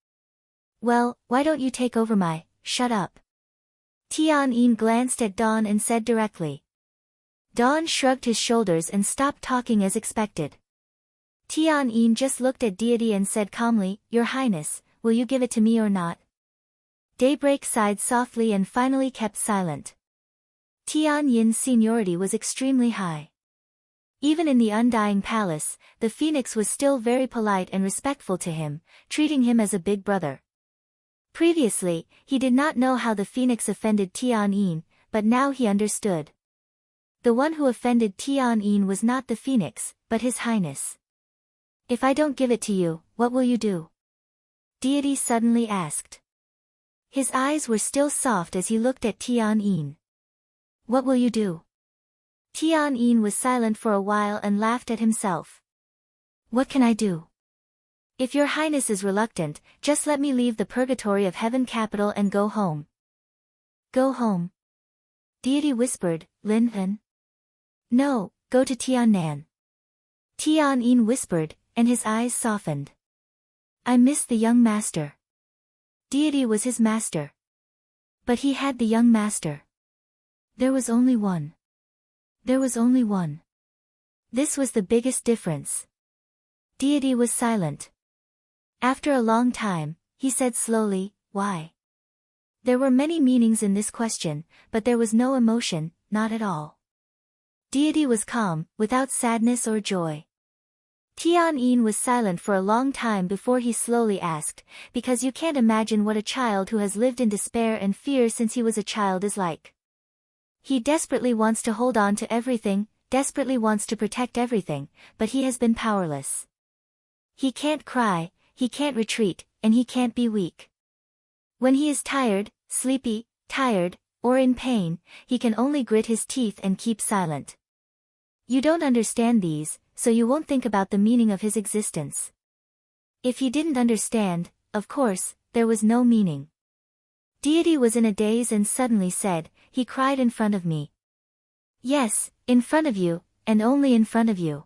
Well, why don't you take over my, shut up. Tian-Yin glanced at Dawn and said directly. Dawn shrugged his shoulders and stopped talking as expected. Tian-Yin just looked at deity and said calmly, Your Highness, will you give it to me or not? Daybreak sighed softly and finally kept silent. Tian-Yin's seniority was extremely high. Even in the Undying Palace, the Phoenix was still very polite and respectful to him, treating him as a big brother. Previously, he did not know how the Phoenix offended Tian-Yin, but now he understood. The one who offended Tian was not the phoenix, but His Highness. If I don't give it to you, what will you do? Deity suddenly asked. His eyes were still soft as he looked at Tian. What will you do? Tian was silent for a while and laughed at himself. What can I do? If your highness is reluctant, just let me leave the purgatory of heaven capital and go home. Go home? Deity whispered, Lin. No, go to Tiannan. Tian whispered, and his eyes softened. I miss the young master. Deity was his master. But he had the young master. There was only one. There was only one. This was the biggest difference. Deity was silent. After a long time, he said slowly, why? There were many meanings in this question, but there was no emotion, not at all. Deity was calm, without sadness or joy. Tian was silent for a long time before he slowly asked, because you can't imagine what a child who has lived in despair and fear since he was a child is like. He desperately wants to hold on to everything, desperately wants to protect everything, but he has been powerless. He can't cry, he can't retreat, and he can't be weak. When he is tired, sleepy, tired, or in pain, he can only grit his teeth and keep silent. You don't understand these, so you won't think about the meaning of his existence. If he didn't understand, of course, there was no meaning. Deity was in a daze and suddenly said, he cried in front of me. Yes, in front of you, and only in front of you.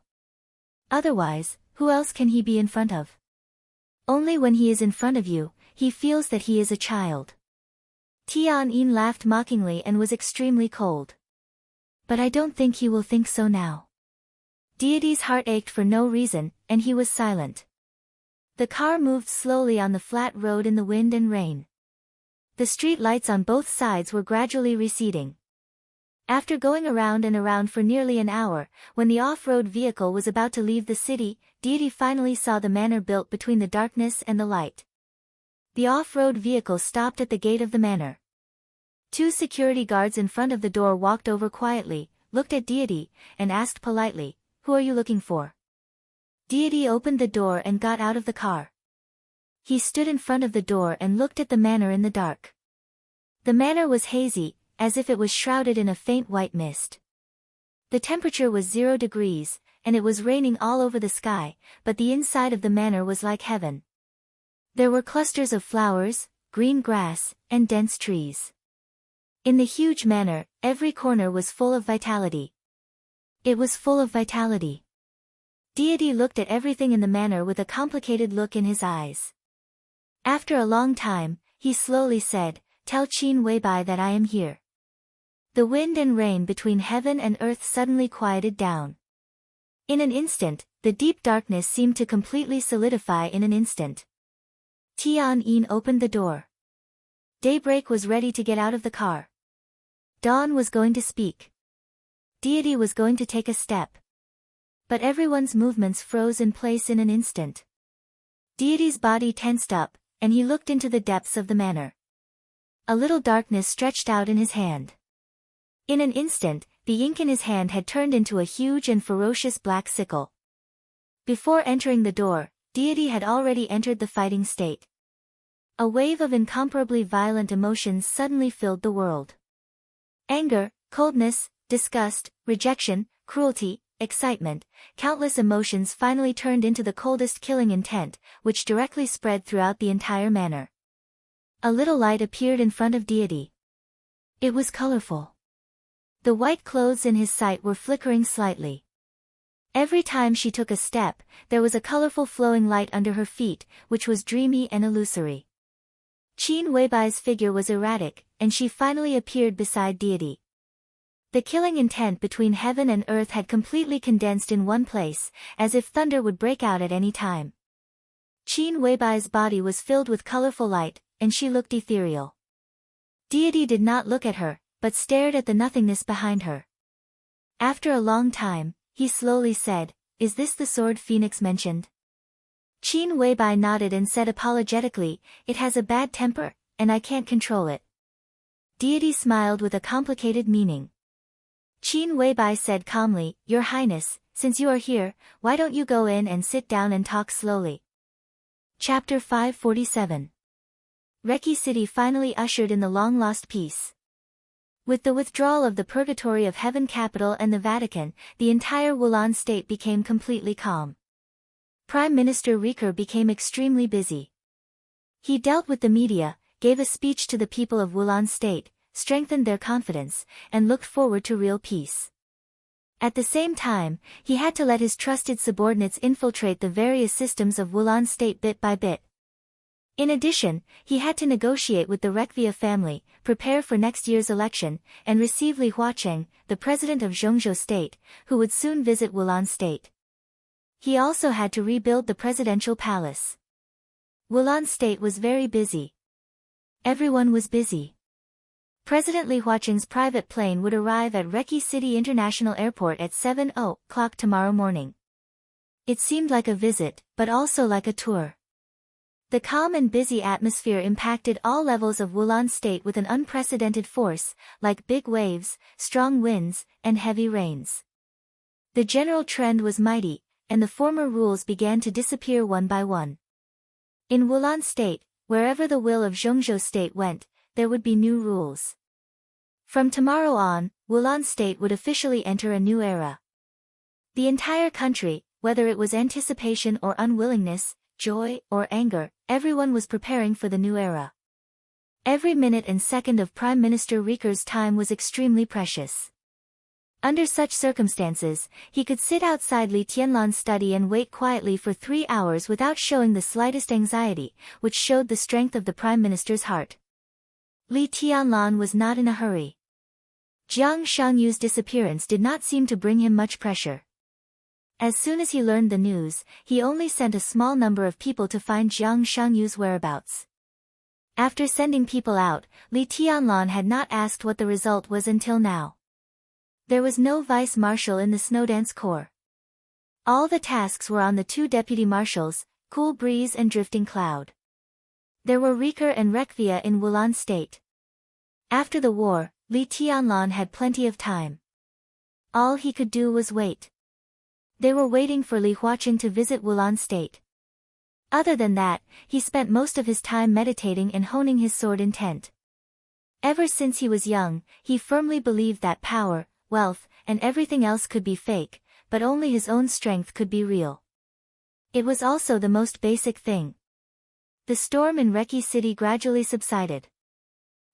Otherwise, who else can he be in front of? Only when he is in front of you, he feels that he is a child. Tian laughed mockingly and was extremely cold. But I don't think he will think so now. Deity's heart ached for no reason, and he was silent. The car moved slowly on the flat road in the wind and rain. The street lights on both sides were gradually receding. After going around and around for nearly an hour, when the off-road vehicle was about to leave the city, Deity finally saw the manor built between the darkness and the light. The off-road vehicle stopped at the gate of the manor. 2 security guards in front of the door walked over quietly, looked at Deity, and asked politely, who are you looking for? Deity opened the door and got out of the car. He stood in front of the door and looked at the manor in the dark. The manor was hazy, as if it was shrouded in a faint white mist. The temperature was 0 degrees, and it was raining all over the sky, but the inside of the manor was like heaven. There were clusters of flowers, green grass, and dense trees. In the huge manor, every corner was full of vitality. It was full of vitality. Deity looked at everything in the manor with a complicated look in his eyes. After a long time, he slowly said, Tell Qin Weibai that I am here. The wind and rain between heaven and earth suddenly quieted down. In an instant, the deep darkness seemed to completely solidify in an instant. Tian opened the door. Daybreak was ready to get out of the car. Dawn was going to speak. Deity was going to take a step. But everyone's movements froze in place in an instant. Deity's body tensed up, and he looked into the depths of the manor. A little darkness stretched out in his hand. In an instant, the ink in his hand had turned into a huge and ferocious black sickle. Before entering the door, Deity had already entered the fighting state. A wave of incomparably violent emotions suddenly filled the world. Anger, coldness, disgust, rejection, cruelty, excitement, countless emotions finally turned into the coldest killing intent, which directly spread throughout the entire manor. A little light appeared in front of Deity. It was colorful. The white clothes in his sight were flickering slightly. Every time she took a step, there was a colorful flowing light under her feet, which was dreamy and illusory. Qin Weibai's figure was erratic, and she finally appeared beside Deity. The killing intent between heaven and earth had completely condensed in one place, as if thunder would break out at any time. Qin Weibai's body was filled with colorful light, and she looked ethereal. Deity did not look at her, but stared at the nothingness behind her. After a long time, he slowly said, Is this the sword Phoenix mentioned? Qin Weibai nodded and said apologetically, It has a bad temper, and I can't control it. Deity smiled with a complicated meaning. Qin Weibai said calmly, Your Highness, since you are here, why don't you go in and sit down and talk slowly? Chapter 547. Reki City finally ushered in the long-lost peace. With the withdrawal of the Purgatory of Heaven capital and the Vatican, the entire Wulan state became completely calm. Prime Minister Riker became extremely busy. He dealt with the media, gave a speech to the people of Wulan state, strengthened their confidence, and looked forward to real peace. At the same time, he had to let his trusted subordinates infiltrate the various systems of Wulan state bit by bit. In addition, he had to negotiate with the Rekvia family, prepare for next year's election, and receive Li Huacheng, the president of Zhongzhou state, who would soon visit Wulan state. He also had to rebuild the presidential palace. Wulan state was very busy. Everyone was busy. President Li Huacheng's private plane would arrive at Reki City International Airport at 7 o'clock tomorrow morning. It seemed like a visit, but also like a tour. The calm and busy atmosphere impacted all levels of Wulan state with an unprecedented force, like big waves, strong winds, and heavy rains. The general trend was mighty, and the former rules began to disappear one by one. In Wulan state, wherever the will of Zhongzhou state went, there would be new rules. From tomorrow on, Wulan state would officially enter a new era. The entire country, whether it was anticipation or unwillingness, joy or anger, everyone was preparing for the new era. Every minute and second of Prime Minister Riker's time was extremely precious. Under such circumstances, he could sit outside Li Tianlan's study and wait quietly for 3 hours without showing the slightest anxiety, which showed the strength of the Prime Minister's heart. Li Tianlan was not in a hurry. Jiang Shangyu's disappearance did not seem to bring him much pressure. As soon as he learned the news, he only sent a small number of people to find Jiang Shangyu's whereabouts. After sending people out, Li Tianlan had not asked what the result was until now. There was no vice-marshal in the Snowdance Corps. All the tasks were on the 2 deputy marshals, Cool Breeze and Drifting Cloud. There were Riker and Rekvia in Wulan state. After the war, Li Tianlan had plenty of time. All he could do was wait. They were waiting for Li Huacheng to visit Wulan state. Other than that, he spent most of his time meditating and honing his sword intent. Ever since he was young, he firmly believed that power, wealth, and everything else could be fake, but only his own strength could be real. It was also the most basic thing. The storm in Reki City gradually subsided.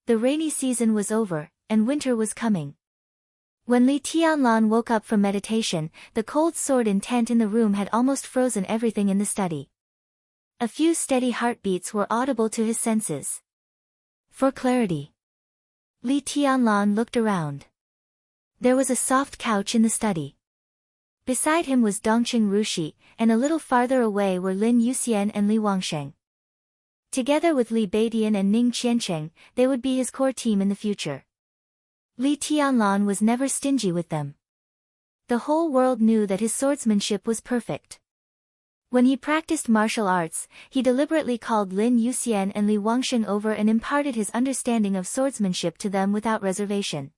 The rainy season was over, and winter was coming. When Li Tianlan woke up from meditation, the cold sword intent in the room had almost frozen everything in the study. A few steady heartbeats were audible to his senses. For clarity, Li Tianlan looked around. There was a soft couch in the study. Beside him was Dongqing Rushi, and a little farther away were Lin Yuxian and Li Wangsheng. Together with Li Beidian and Ning Qiancheng, they would be his core team in the future. Li Tianlan was never stingy with them. The whole world knew that his swordsmanship was perfect. When he practiced martial arts, he deliberately called Lin Yuxian and Li Wangsheng over and imparted his understanding of swordsmanship to them without reservation.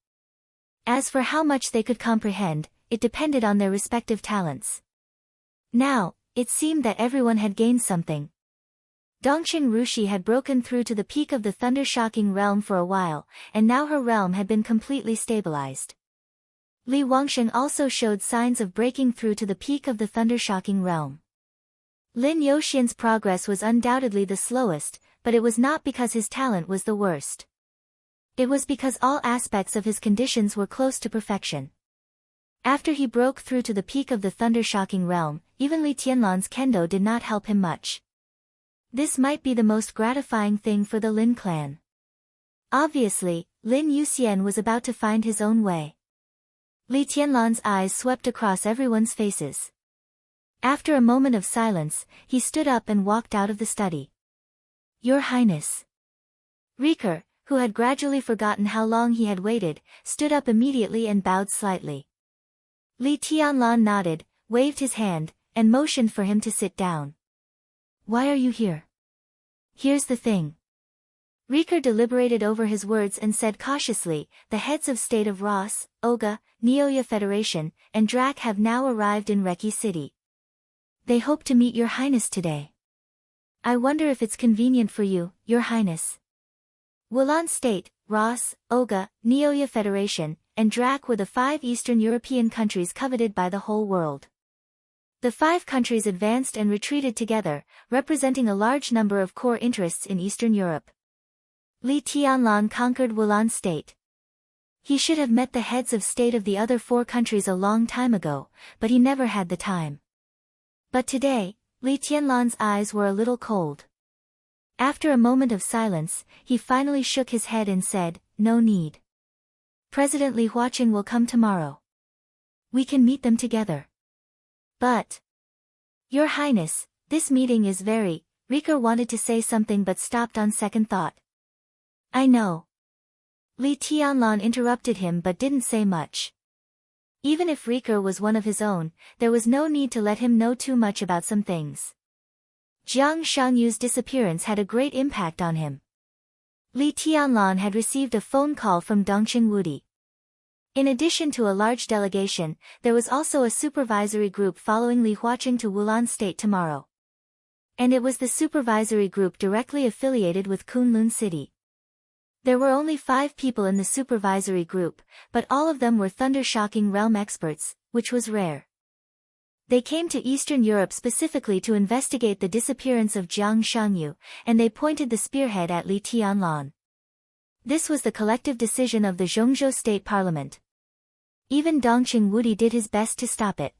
As for how much they could comprehend, it depended on their respective talents. Now, it seemed that everyone had gained something. Dongqing Rushi had broken through to the peak of the thunder-shocking realm for a while, and now her realm had been completely stabilized. Li Wangsheng also showed signs of breaking through to the peak of the thunder-shocking realm. Lin Youxian's progress was undoubtedly the slowest, but it was not because his talent was the worst. It was because all aspects of his conditions were close to perfection. After he broke through to the peak of the thunder-shocking realm, even Li Tianlan's kendo did not help him much. This might be the most gratifying thing for the Lin clan. Obviously, Lin Yuxian was about to find his own way. Li Tianlan's eyes swept across everyone's faces. After a moment of silence, he stood up and walked out of the study. Your Highness. Riker, who had gradually forgotten how long he had waited, stood up immediately and bowed slightly. Li Tianlan nodded, waved his hand, and motioned for him to sit down. Why are you here? Here's the thing. Rieker deliberated over his words and said cautiously, the heads of state of Ross, Oga, Neoya Federation, and Drac have now arrived in Reki City. They hope to meet your highness today. I wonder if it's convenient for you, your highness. Wulan State, Ross, Oga, Neoya Federation, and Drac were the 5 Eastern European countries coveted by the whole world. The 5 countries advanced and retreated together, representing a large number of core interests in Eastern Europe. Li Tianlan conquered Wulan State. He should have met the heads of state of the other 4 countries a long time ago, but he never had the time. But today, Li Tianlan's eyes were a little cold. After a moment of silence, he finally shook his head and said, no need. President Li Huaqing will come tomorrow. We can meet them together. But, Your Highness, this meeting is very... Rieker wanted to say something but stopped on second thought. I know. Li Tianlan interrupted him but didn't say much. Even if Rieker was one of his own, there was no need to let him know too much about some things. Jiang Shangyu's disappearance had a great impact on him. Li Tianlan had received a phone call from Dongqing Wudi. In addition to a large delegation, there was also a supervisory group following Li Huaqing to Wulan State tomorrow. And it was the supervisory group directly affiliated with Kunlun City. There were only 5 people in the supervisory group, but all of them were thunder-shocking realm experts, which was rare. They came to Eastern Europe specifically to investigate the disappearance of Jiang Shangyu, and they pointed the spearhead at Li Tianlan. This was the collective decision of the Zhongzhou State Parliament. Even Dongqing Wudi did his best to stop it.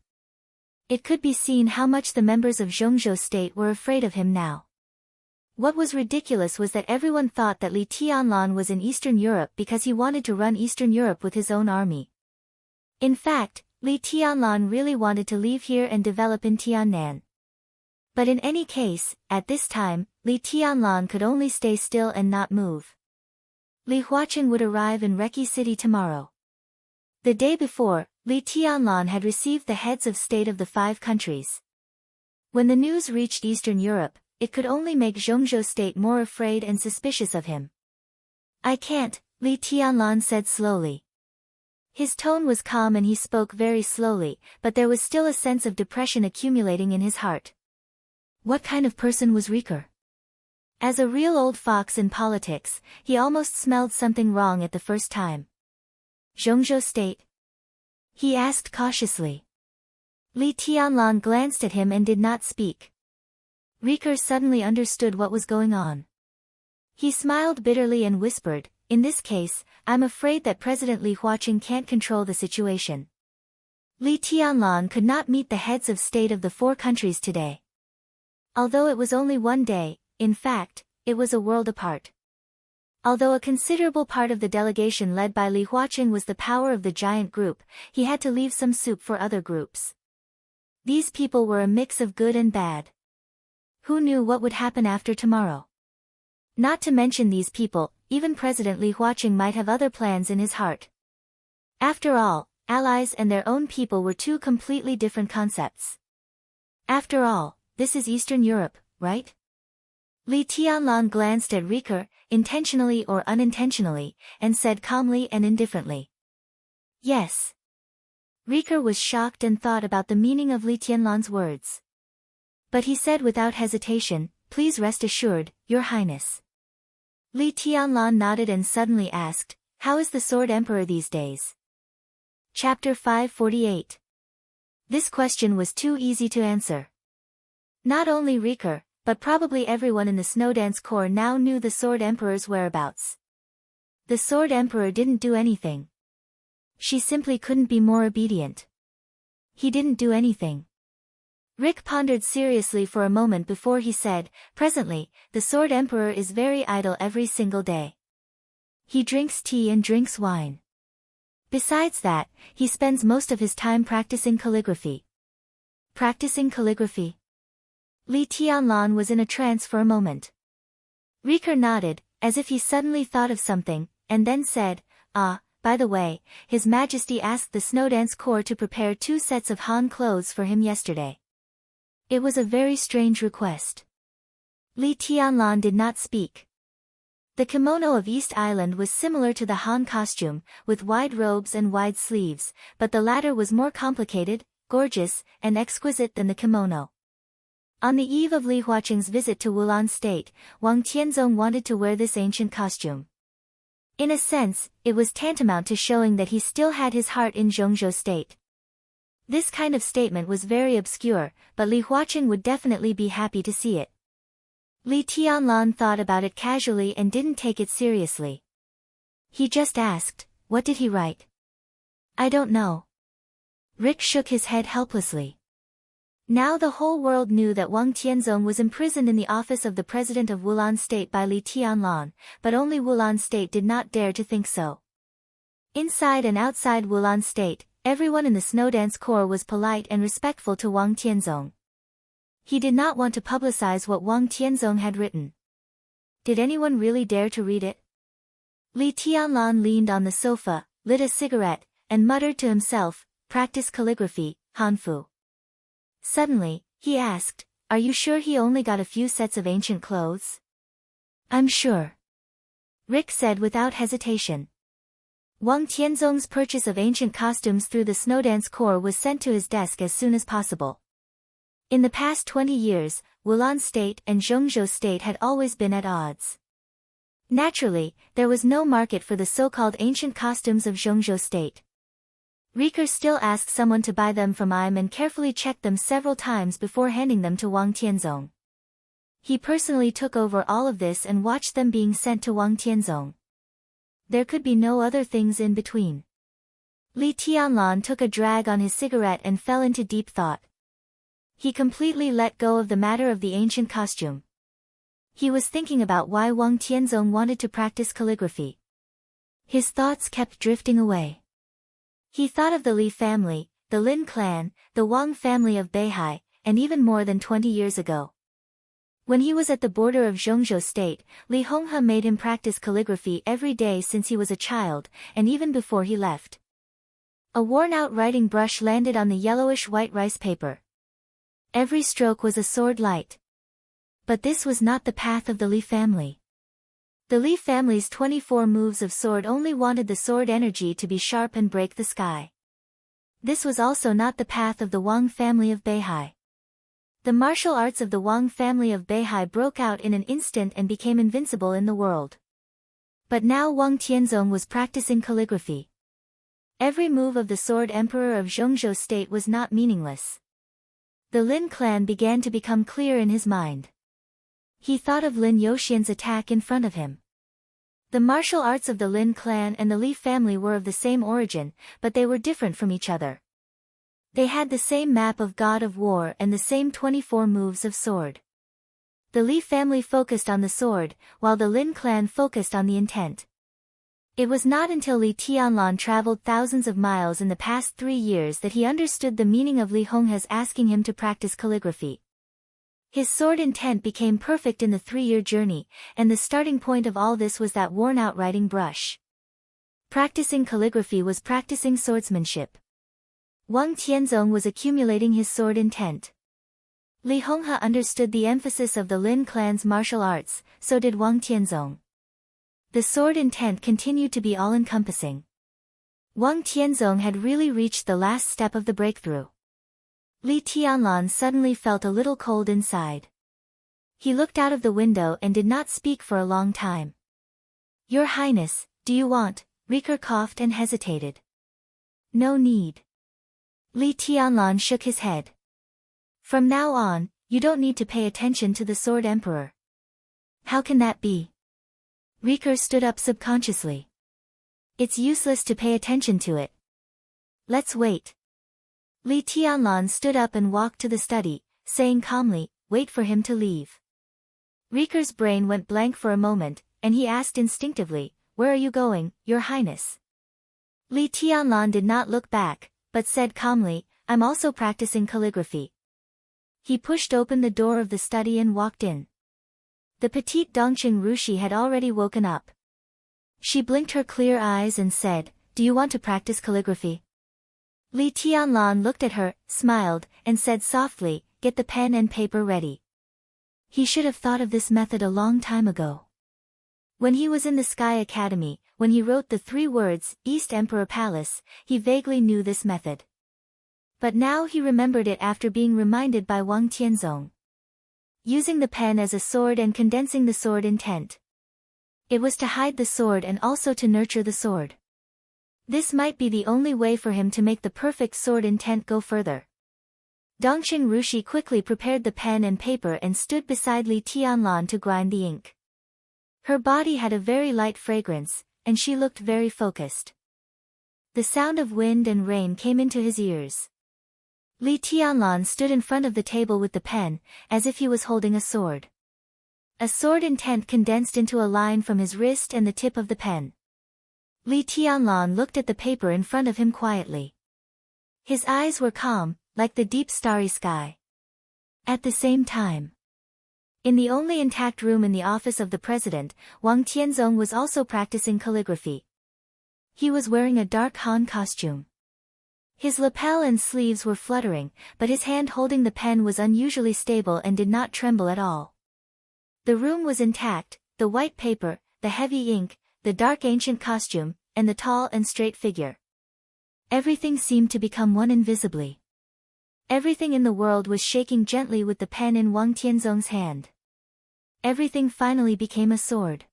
It could be seen how much the members of Zhongzhou State were afraid of him now. What was ridiculous was that everyone thought that Li Tianlan was in Eastern Europe because he wanted to run Eastern Europe with his own army. In fact, Li Tianlan really wanted to leave here and develop in Tiannan. But in any case, at this time, Li Tianlan could only stay still and not move. Li Huaqing would arrive in Reki City tomorrow. The day before, Li Tianlan had received the heads of state of the 5 countries. When the news reached Eastern Europe, it could only make Zhongzhou State more afraid and suspicious of him. I can't, Li Tianlan said slowly. His tone was calm and he spoke very slowly, but there was still a sense of depression accumulating in his heart. What kind of person was Rieker? As a real old fox in politics, he almost smelled something wrong at the first time. Zhongzhou State? He asked cautiously. Li Tianlan glanced at him and did not speak. Rieker suddenly understood what was going on. He smiled bitterly and whispered, in this case, I'm afraid that President Li Huaqing can't control the situation. Li Tianlan could not meet the heads of state of the 4 countries today. Although it was only one day, in fact, it was a world apart. Although a considerable part of the delegation led by Li Huaqing was the power of the giant group, he had to leave some soup for other groups. These people were a mix of good and bad. Who knew what would happen after tomorrow? Not to mention these people, even President Li Huaqing might have other plans in his heart. After all, allies and their own people were 2 completely different concepts. After all, this is Eastern Europe, right? Li Tianlan glanced at Rieker, intentionally or unintentionally, and said calmly and indifferently. Yes. Rieker was shocked and thought about the meaning of Li Tianlan's words. But he said without hesitation, please rest assured, Your Highness. Li Tianlan nodded and suddenly asked, how is the Sword Emperor these days? Chapter 548. This question was too easy to answer. Not only Rieker, but probably everyone in the Snowdance Corps now knew the Sword Emperor's whereabouts. The Sword Emperor didn't do anything. She simply couldn't be more obedient. He didn't do anything. Rick pondered seriously for a moment before he said, presently, the Sword Emperor is very idle every single day. He drinks tea and drinks wine. Besides that, he spends most of his time practicing calligraphy. Practicing calligraphy? Li Tianlan was in a trance for a moment. Rieker nodded, as if he suddenly thought of something, and then said, by the way, His Majesty asked the Snowdance Corps to prepare 2 sets of Han clothes for him yesterday. It was a very strange request. Li Tianlan did not speak. The kimono of East Island was similar to the Han costume, with wide robes and wide sleeves, but the latter was more complicated, gorgeous, and exquisite than the kimono. On the eve of Li Huaqing's visit to Wulan State, Wang Tianzong wanted to wear this ancient costume. In a sense, it was tantamount to showing that he still had his heart in Zhongzhou State. This kind of statement was very obscure, but Li Huaqing would definitely be happy to see it. Li Tianlan thought about it casually and didn't take it seriously. He just asked, "What did he write?" "I don't know." Rick shook his head helplessly. Now the whole world knew that Wang Tianzong was imprisoned in the office of the president of Wulan State by Li Tianlan, but only Wulan State did not dare to think so. Inside and outside Wulan State, everyone in the Snowdance Corps was polite and respectful to Wang Tianzong. He did not want to publicize what Wang Tianzong had written. Did anyone really dare to read it? Li Tianlan leaned on the sofa, lit a cigarette, and muttered to himself, "Practice calligraphy, Hanfu." Suddenly, he asked, "Are you sure he only got a few sets of ancient clothes?" "I'm sure," Rick said without hesitation. Wang Tianzong's purchase of ancient costumes through the Snowdance Corps was sent to his desk as soon as possible. In the past 20 years, Wulan State and Zhongzhou State had always been at odds. Naturally, there was no market for the so-called ancient costumes of Zhongzhou State. Riker still asked someone to buy them from him and carefully checked them several times before handing them to Wang Tianzong. He personally took over all of this and watched them being sent to Wang Tianzong. There could be no other things in between. Li Tianlan took a drag on his cigarette and fell into deep thought. He completely let go of the matter of the ancient costume. He was thinking about why Wang Tianzong wanted to practice calligraphy. His thoughts kept drifting away. He thought of the Li family, the Lin clan, the Wang family of Beihai, and even more than 20 years ago. When he was at the border of Zhongzhou State, Li Honghe made him practice calligraphy every day since he was a child, and even before he left. A worn-out writing brush landed on the yellowish-white rice paper. Every stroke was a sword light. But this was not the path of the Li family. The Li family's 24 moves of sword only wanted the sword energy to be sharp and break the sky. This was also not the path of the Wang family of Beihai. The martial arts of the Wang family of Beihai broke out in an instant and became invincible in the world. But now Wang Tianzong was practicing calligraphy. Every move of the Sword Emperor of Zhongzhou State was not meaningless. The Lin clan began to become clear in his mind. He thought of Lin Youxian's attack in front of him. The martial arts of the Lin clan and the Li family were of the same origin, but they were different from each other. They had the same map of God of War and the same 24 moves of sword. The Li family focused on the sword, while the Lin clan focused on the intent. It was not until Li Tianlan traveled thousands of miles in the past 3 years that he understood the meaning of Li Honghe's asking him to practice calligraphy. His sword intent became perfect in the 3-year journey, and the starting point of all this was that worn-out writing brush. Practicing calligraphy was practicing swordsmanship. Wang Tianzong was accumulating his sword intent. Li Honghe understood the emphasis of the Lin clan's martial arts, so did Wang Tianzong. The sword intent continued to be all-encompassing. Wang Tianzong had really reached the last step of the breakthrough. Li Tianlan suddenly felt a little cold inside. He looked out of the window and did not speak for a long time. "Your Highness, do you want?" Riker coughed and hesitated. "No need." Li Tianlan shook his head. "From now on, you don't need to pay attention to the Sword Emperor." "How can that be?" Riker stood up subconsciously. "It's useless to pay attention to it. Let's wait." Li Tianlan stood up and walked to the study, saying calmly, "Wait for him to leave." Riker's brain went blank for a moment, and he asked instinctively, "Where are you going, Your Highness?" Li Tianlan did not look back, but said calmly, "I'm also practicing calligraphy." He pushed open the door of the study and walked in. The petite Dongqing Rushi had already woken up. She blinked her clear eyes and said, "Do you want to practice calligraphy?" Li Tianlan looked at her, smiled, and said softly, "Get the pen and paper ready." He should have thought of this method a long time ago. When he was in the Sky Academy, when he wrote the 3 words, East Emperor Palace, he vaguely knew this method. But now he remembered it after being reminded by Wang Tianzong. Using the pen as a sword and condensing the sword intent. It was to hide the sword and also to nurture the sword. This might be the only way for him to make the perfect sword intent go further. Dongqing Rushi quickly prepared the pen and paper and stood beside Li Tianlan to grind the ink. Her body had a very light fragrance, and she looked very focused. The sound of wind and rain came into his ears. Li Tianlan stood in front of the table with the pen, as if he was holding a sword. A sword intent condensed into a line from his wrist and the tip of the pen. Li Tianlan looked at the paper in front of him quietly. His eyes were calm, like the deep starry sky. At the same time, in the only intact room in the office of the president, Wang Tianzong was also practicing calligraphy. He was wearing a dark Han costume. His lapel and sleeves were fluttering, but his hand holding the pen was unusually stable and did not tremble at all. The room was intact, the white paper, the heavy ink, the dark ancient costume, and the tall and straight figure. Everything seemed to become one invisibly. Everything in the world was shaking gently with the pen in Wang Tianzong's hand. Everything finally became a sword.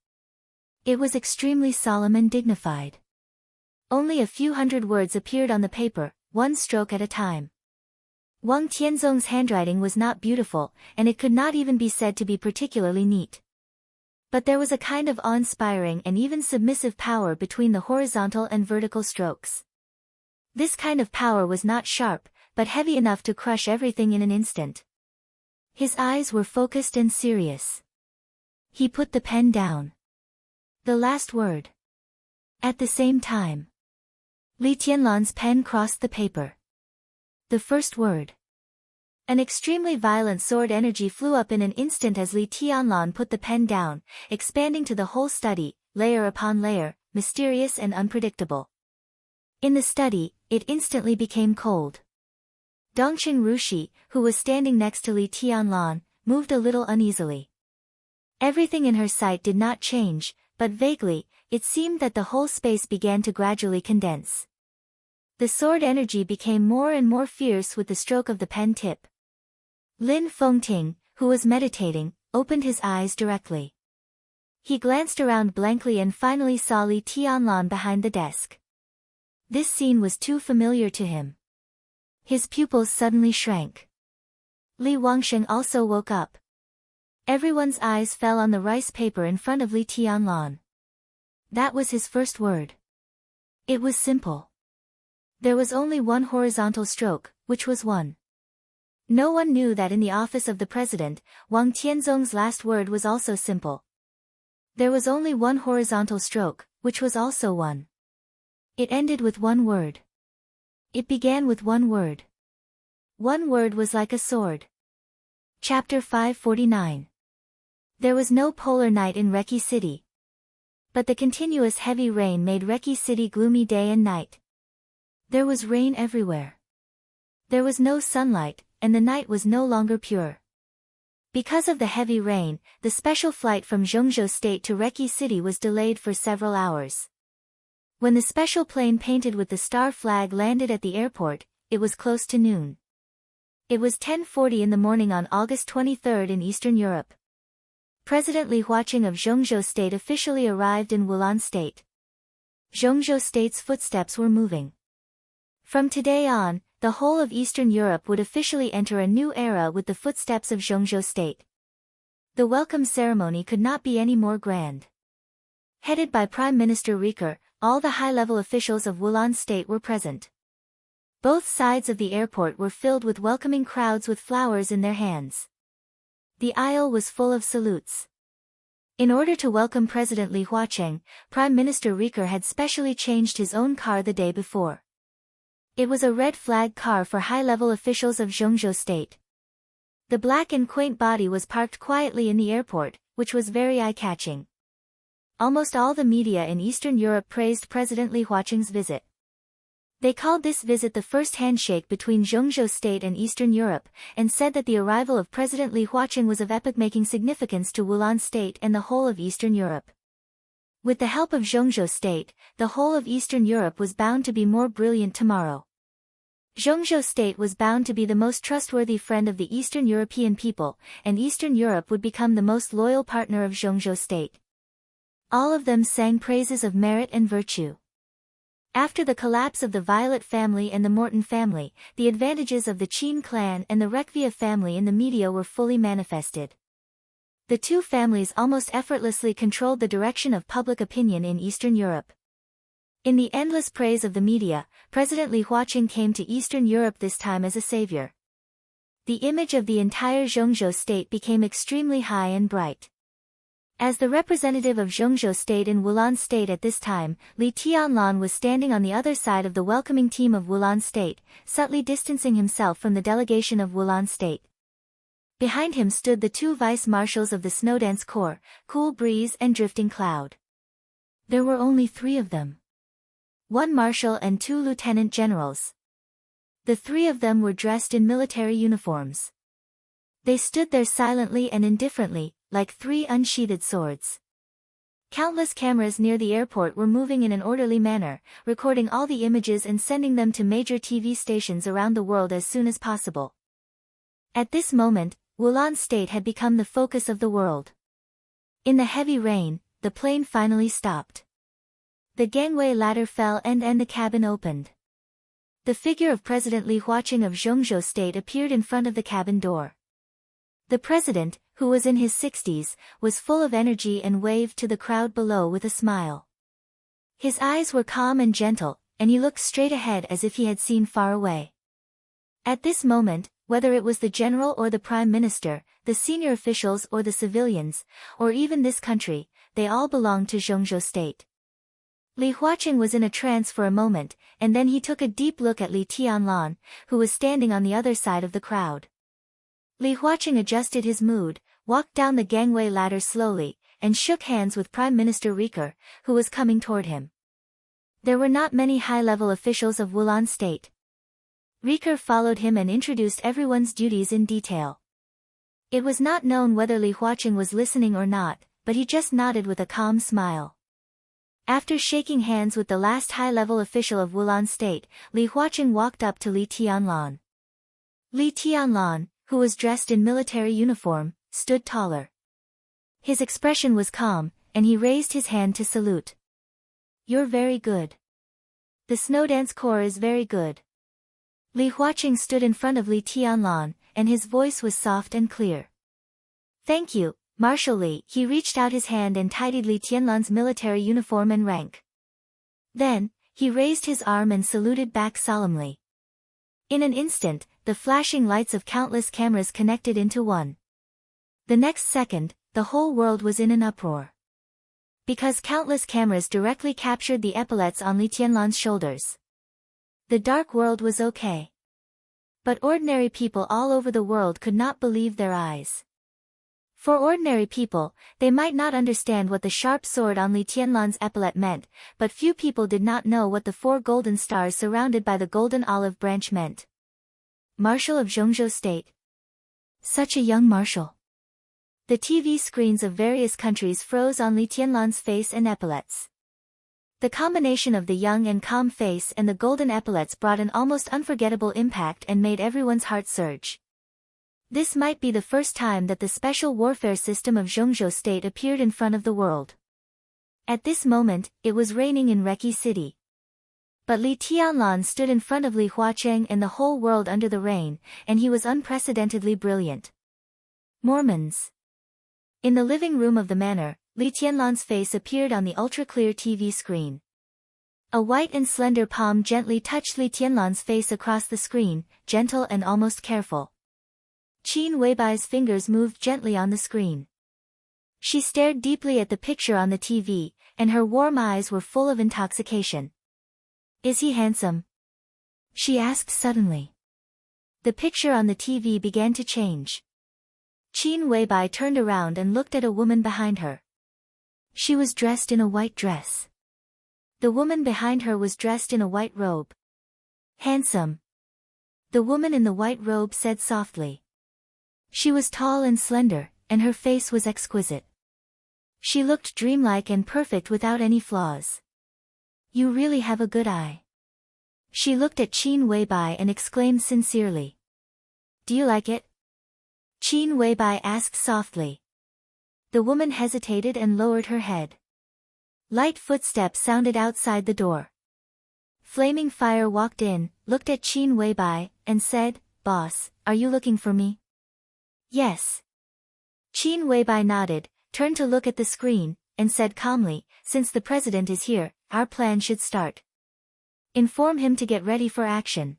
It was extremely solemn and dignified. Only a few hundred words appeared on the paper, one stroke at a time. Wang Tianzong's handwriting was not beautiful, and it could not even be said to be particularly neat. But there was a kind of awe-inspiring and even submissive power between the horizontal and vertical strokes. This kind of power was not sharp, but heavy enough to crush everything in an instant. His eyes were focused and serious. He put the pen down. The last word. At the same time, Li Tianlan's pen crossed the paper. The first word. An extremely violent sword energy flew up in an instant as Li Tianlan put the pen down, expanding to the whole study, layer upon layer, mysterious and unpredictable. In the study, it instantly became cold. Dongqing Rushi, who was standing next to Li Tianlan, moved a little uneasily. Everything in her sight did not change, but vaguely, it seemed that the whole space began to gradually condense. The sword energy became more and more fierce with the stroke of the pen tip. Lin Fengting, who was meditating, opened his eyes directly. He glanced around blankly and finally saw Li Tianlan behind the desk. This scene was too familiar to him. His pupils suddenly shrank. Li Wangsheng also woke up. Everyone's eyes fell on the rice paper in front of Li Tianlan. That was his first word. It was simple. There was only one horizontal stroke, which was one. No one knew that in the office of the president, Wang Tianzong's last word was also simple. There was only one horizontal stroke, which was also one. It ended with one word. It began with one word. One word was like a sword. Chapter 549. There was no polar night in Reki City. But the continuous heavy rain made Reki City gloomy day and night. There was rain everywhere. There was no sunlight, and the night was no longer pure. Because of the heavy rain, the special flight from Zhengzhou State to Reki City was delayed for several hours. When the special plane painted with the star flag landed at the airport, it was close to noon. It was 10:40 in the morning on August 23 in Eastern Europe. President Li Huaqing of Zhengzhou State officially arrived in Wulan State. Zhengzhou State's footsteps were moving. From today on, the whole of Eastern Europe would officially enter a new era with the footsteps of Zhengzhou State. The welcome ceremony could not be any more grand. Headed by Prime Minister Riker, all the high-level officials of Wulan State were present. Both sides of the airport were filled with welcoming crowds with flowers in their hands. The aisle was full of salutes. In order to welcome President Li Huaqing, Prime Minister Riker had specially changed his own car the day before. It was a red flag car for high-level officials of Zhengzhou State. The black and quaint body was parked quietly in the airport, which was very eye-catching. Almost all the media in Eastern Europe praised President Li Huaqing's visit. They called this visit the first handshake between Zhengzhou State and Eastern Europe, and said that the arrival of President Li Huaqing was of epoch-making significance to Wulan State and the whole of Eastern Europe. With the help of Zhongzhou State, the whole of Eastern Europe was bound to be more brilliant tomorrow. Zhongzhou State was bound to be the most trustworthy friend of the Eastern European people, and Eastern Europe would become the most loyal partner of Zhongzhou State. All of them sang praises of merit and virtue. After the collapse of the Violet family and the Morton family, the advantages of the Qin clan and the Rekvia family in the media were fully manifested. The two families almost effortlessly controlled the direction of public opinion in Eastern Europe. In the endless praise of the media, President Li Huaqing came to Eastern Europe this time as a savior. The image of the entire Zhongzhou State became extremely high and bright. As the representative of Zhongzhou State in Wulan State at this time, Li Tianlan was standing on the other side of the welcoming team of Wulan State, subtly distancing himself from the delegation of Wulan State. Behind him stood the two vice-marshals of the Snowdance Corps, Cool Breeze and Drifting Cloud. There were only 3 of them. 1 marshal and 2 lieutenant generals. The 3 of them were dressed in military uniforms. They stood there silently and indifferently, like 3 unsheathed swords. Countless cameras near the airport were moving in an orderly manner, recording all the images and sending them to major TV stations around the world as soon as possible. At this moment, Wulan State had become the focus of the world. In the heavy rain, the plane finally stopped. The gangway ladder fell and the cabin opened. The figure of President Li Huaqing of Zhongzhou State appeared in front of the cabin door. The president, who was in his 60s, was full of energy and waved to the crowd below with a smile. His eyes were calm and gentle, and he looked straight ahead as if he had seen far away. At this moment, whether it was the general or the prime minister, the senior officials or the civilians, or even this country, they all belonged to Zhongzhou State. Li Huaqing was in a trance for a moment, and then he took a deep look at Li Tianlan, who was standing on the other side of the crowd. Li Huaqing adjusted his mood, walked down the gangway ladder slowly, and shook hands with Prime Minister Riker, who was coming toward him. There were not many high-level officials of Wulan State. Riker followed him and introduced everyone's duties in detail. It was not known whether Li Huaqing was listening or not, but he just nodded with a calm smile. After shaking hands with the last high-level official of Wulan State, Li Huaqing walked up to Li Tianlan. Li Tianlan, who was dressed in military uniform, stood taller. His expression was calm, and he raised his hand to salute. "You're very good. The Snowdance Corps is very good." Li Huaqing stood in front of Li Tianlan, and his voice was soft and clear. "Thank you, Marshal Li." He reached out his hand and tidied Li Tianlan's military uniform and rank. Then, he raised his arm and saluted back solemnly. In an instant, the flashing lights of countless cameras connected into one. The next second, the whole world was in an uproar. Because countless cameras directly captured the epaulets on Li Tianlan's shoulders. The dark world was okay. But ordinary people all over the world could not believe their eyes. For ordinary people, they might not understand what the sharp sword on Li Tianlan's epaulette meant, but few people did not know what the 4 golden stars surrounded by the golden olive branch meant. Marshal of Zhongzhou State. Such a young marshal. The TV screens of various countries froze on Li Tianlan's face and epaulettes. The combination of the young and calm face and the golden epaulettes brought an almost unforgettable impact and made everyone's heart surge. This might be the first time that the special warfare system of Zhongzhou State appeared in front of the world. At this moment, it was raining in Reki City. But Li Tianlan stood in front of Li Huaqing and the whole world under the rain, and he was unprecedentedly brilliant. Mormons. In the living room of the manor, Li Tianlan's face appeared on the ultra-clear TV screen. A white and slender palm gently touched Li Tianlan's face across the screen, gentle and almost careful. Qin Weibai's fingers moved gently on the screen. She stared deeply at the picture on the TV, and her warm eyes were full of intoxication. "Is he handsome?" she asked suddenly. The picture on the TV began to change. Qin Weibai turned around and looked at a woman behind her. She was dressed in a white dress. The woman behind her was dressed in a white robe. "Handsome," the woman in the white robe said softly. She was tall and slender, and her face was exquisite. She looked dreamlike and perfect without any flaws. You really have a good eye. She looked at Qin Weibai and exclaimed sincerely. Do you like it? Qin Weibai asked softly. The woman hesitated and lowered her head. Light footsteps sounded outside the door. Flaming Fire walked in, looked at Qin Weibai, and said, Boss, are you looking for me? Yes. Qin Weibai nodded, turned to look at the screen, and said calmly, since the president is here, our plan should start. Inform him to get ready for action.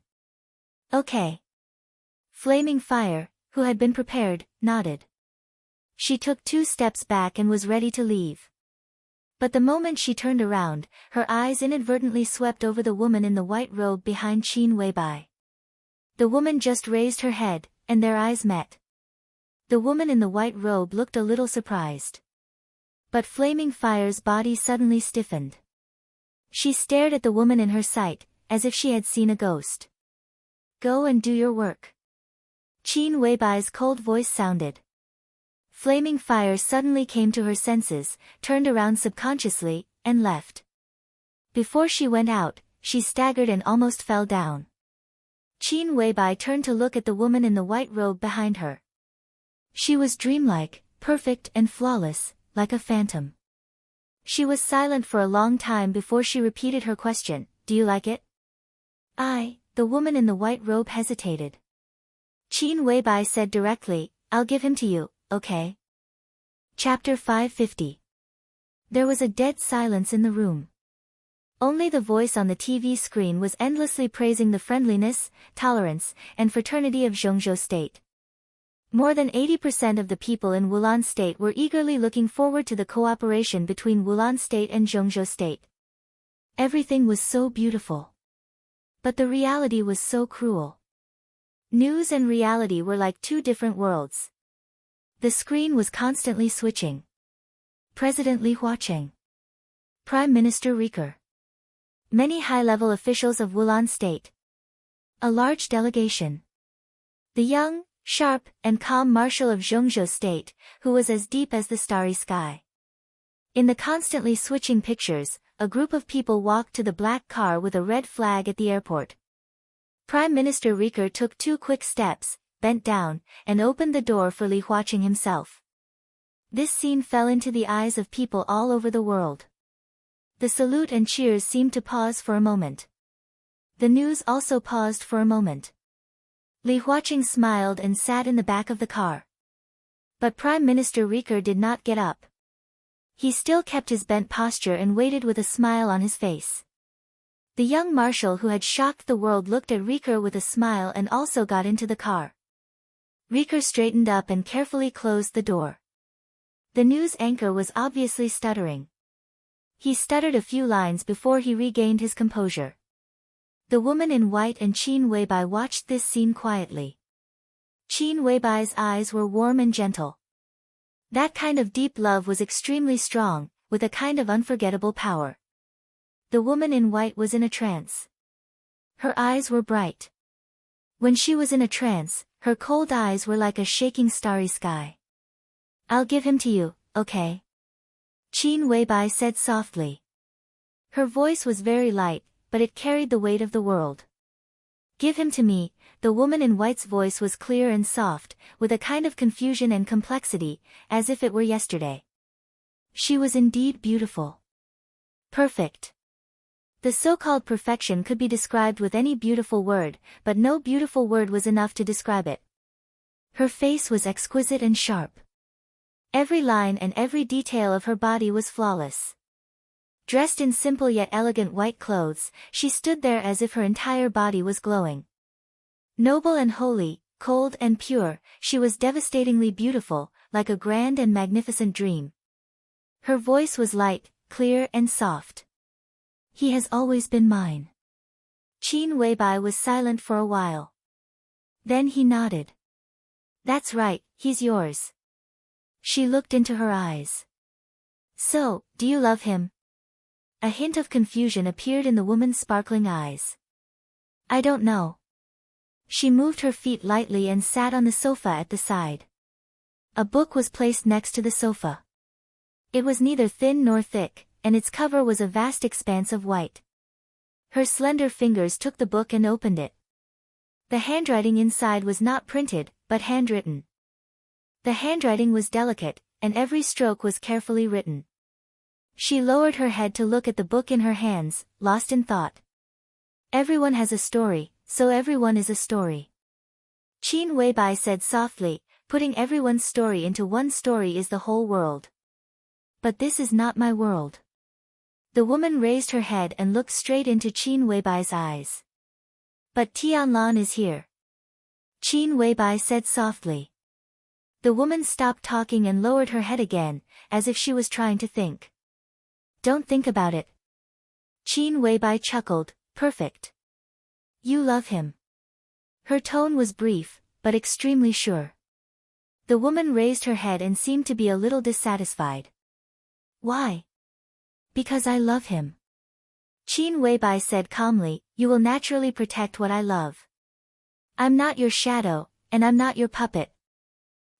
Okay. Flaming Fire, who had been prepared, nodded. She took 2 steps back and was ready to leave. But the moment she turned around, her eyes inadvertently swept over the woman in the white robe behind Qin Weibai. The woman just raised her head, and their eyes met. The woman in the white robe looked a little surprised. But Flaming Fire's body suddenly stiffened. She stared at the woman in her sight, as if she had seen a ghost. Go and do your work. Qin Weibai's cold voice sounded. Flaming Fire suddenly came to her senses, turned around subconsciously, and left. Before she went out, she staggered and almost fell down. Qin Weibai turned to look at the woman in the white robe behind her. She was dreamlike, perfect and flawless, like a phantom. She was silent for a long time before she repeated her question, do you like it? The woman in the white robe hesitated. Qin Weibai said directly, I'll give him to you, okay? Chapter 550. There was a dead silence in the room. Only the voice on the TV screen was endlessly praising the friendliness, tolerance, and fraternity of Zhengzhou State. More than 80% of the people in Wulan State were eagerly looking forward to the cooperation between Wulan State and Zhengzhou State. Everything was so beautiful. But the reality was so cruel. News and reality were like 2 different worlds. The screen was constantly switching. President Li Huaqing. Prime Minister Riker. Many high-level officials of Wulan State. A large delegation. The young, sharp, and calm Marshal of Zhengzhou State, who was as deep as the starry sky. In the constantly switching pictures, a group of people walked to the black car with a red flag at the airport. Prime Minister Riker took 2 quick steps, bent down, and opened the door for Li Huaqing himself. This scene fell into the eyes of people all over the world. The salute and cheers seemed to pause for a moment. The news also paused for a moment. Li Huaqing smiled and sat in the back of the car. But Prime Minister Riker did not get up. He still kept his bent posture and waited with a smile on his face. The young marshal who had shocked the world looked at Riker with a smile and also got into the car. Riker straightened up and carefully closed the door. The news anchor was obviously stuttering. He stuttered a few lines before he regained his composure. The woman in white and Qin Weibai watched this scene quietly. Qin Weibai's eyes were warm and gentle. That kind of deep love was extremely strong, with a kind of unforgettable power. The woman in white was in a trance. Her eyes were bright. When she was in a trance, her cold eyes were like a shaking starry sky. I'll give him to you, okay? Qin Weibai said softly. Her voice was very light, but it carried the weight of the world. Give him to me. The woman in white's voice was clear and soft, with a kind of confusion and complexity, as if it were yesterday. She was indeed beautiful. Perfect. The so-called perfection could be described with any beautiful word, but no beautiful word was enough to describe it. Her face was exquisite and sharp. Every line and every detail of her body was flawless. Dressed in simple yet elegant white clothes, she stood there as if her entire body was glowing. Noble and holy, cold and pure, she was devastatingly beautiful, like a grand and magnificent dream. Her voice was light, clear and soft. He has always been mine. Qin Weibai was silent for a while. Then he nodded. That's right, he's yours. She looked into her eyes. So, do you love him? A hint of confusion appeared in the woman's sparkling eyes. I don't know. She moved her feet lightly and sat on the sofa at the side. A book was placed next to the sofa. It was neither thin nor thick, and its cover was a vast expanse of white. Her slender fingers took the book and opened it. The handwriting inside was not printed, but handwritten. The handwriting was delicate, and every stroke was carefully written. She lowered her head to look at the book in her hands, lost in thought. Everyone has a story, so everyone is a story. Qin Weibai said softly, putting everyone's story into one story is the whole world. But this is not my world. The woman raised her head and looked straight into Qin Weibai's eyes. But Tianlan is here. Qin Weibai said softly. The woman stopped talking and lowered her head again, as if she was trying to think. Don't think about it. Qin Weibai chuckled, perfect. You love him. Her tone was brief, but extremely sure. The woman raised her head and seemed to be a little dissatisfied. Why? Because I love him. Qin Weibai said calmly, you will naturally protect what I love. I'm not your shadow, and I'm not your puppet.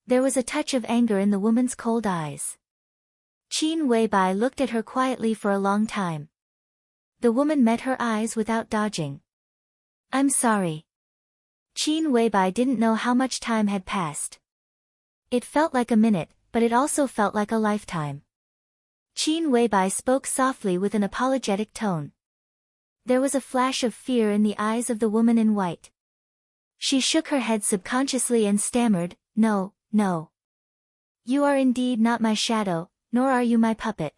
There was a touch of anger in the woman's cold eyes. Qin Weibai looked at her quietly for a long time. The woman met her eyes without dodging. I'm sorry. Qin Weibai didn't know how much time had passed. It felt like a minute, but it also felt like a lifetime. Qin Weibai spoke softly with an apologetic tone. There was a flash of fear in the eyes of the woman in white. She shook her head subconsciously and stammered, no, no. You are indeed not my shadow, nor are you my puppet.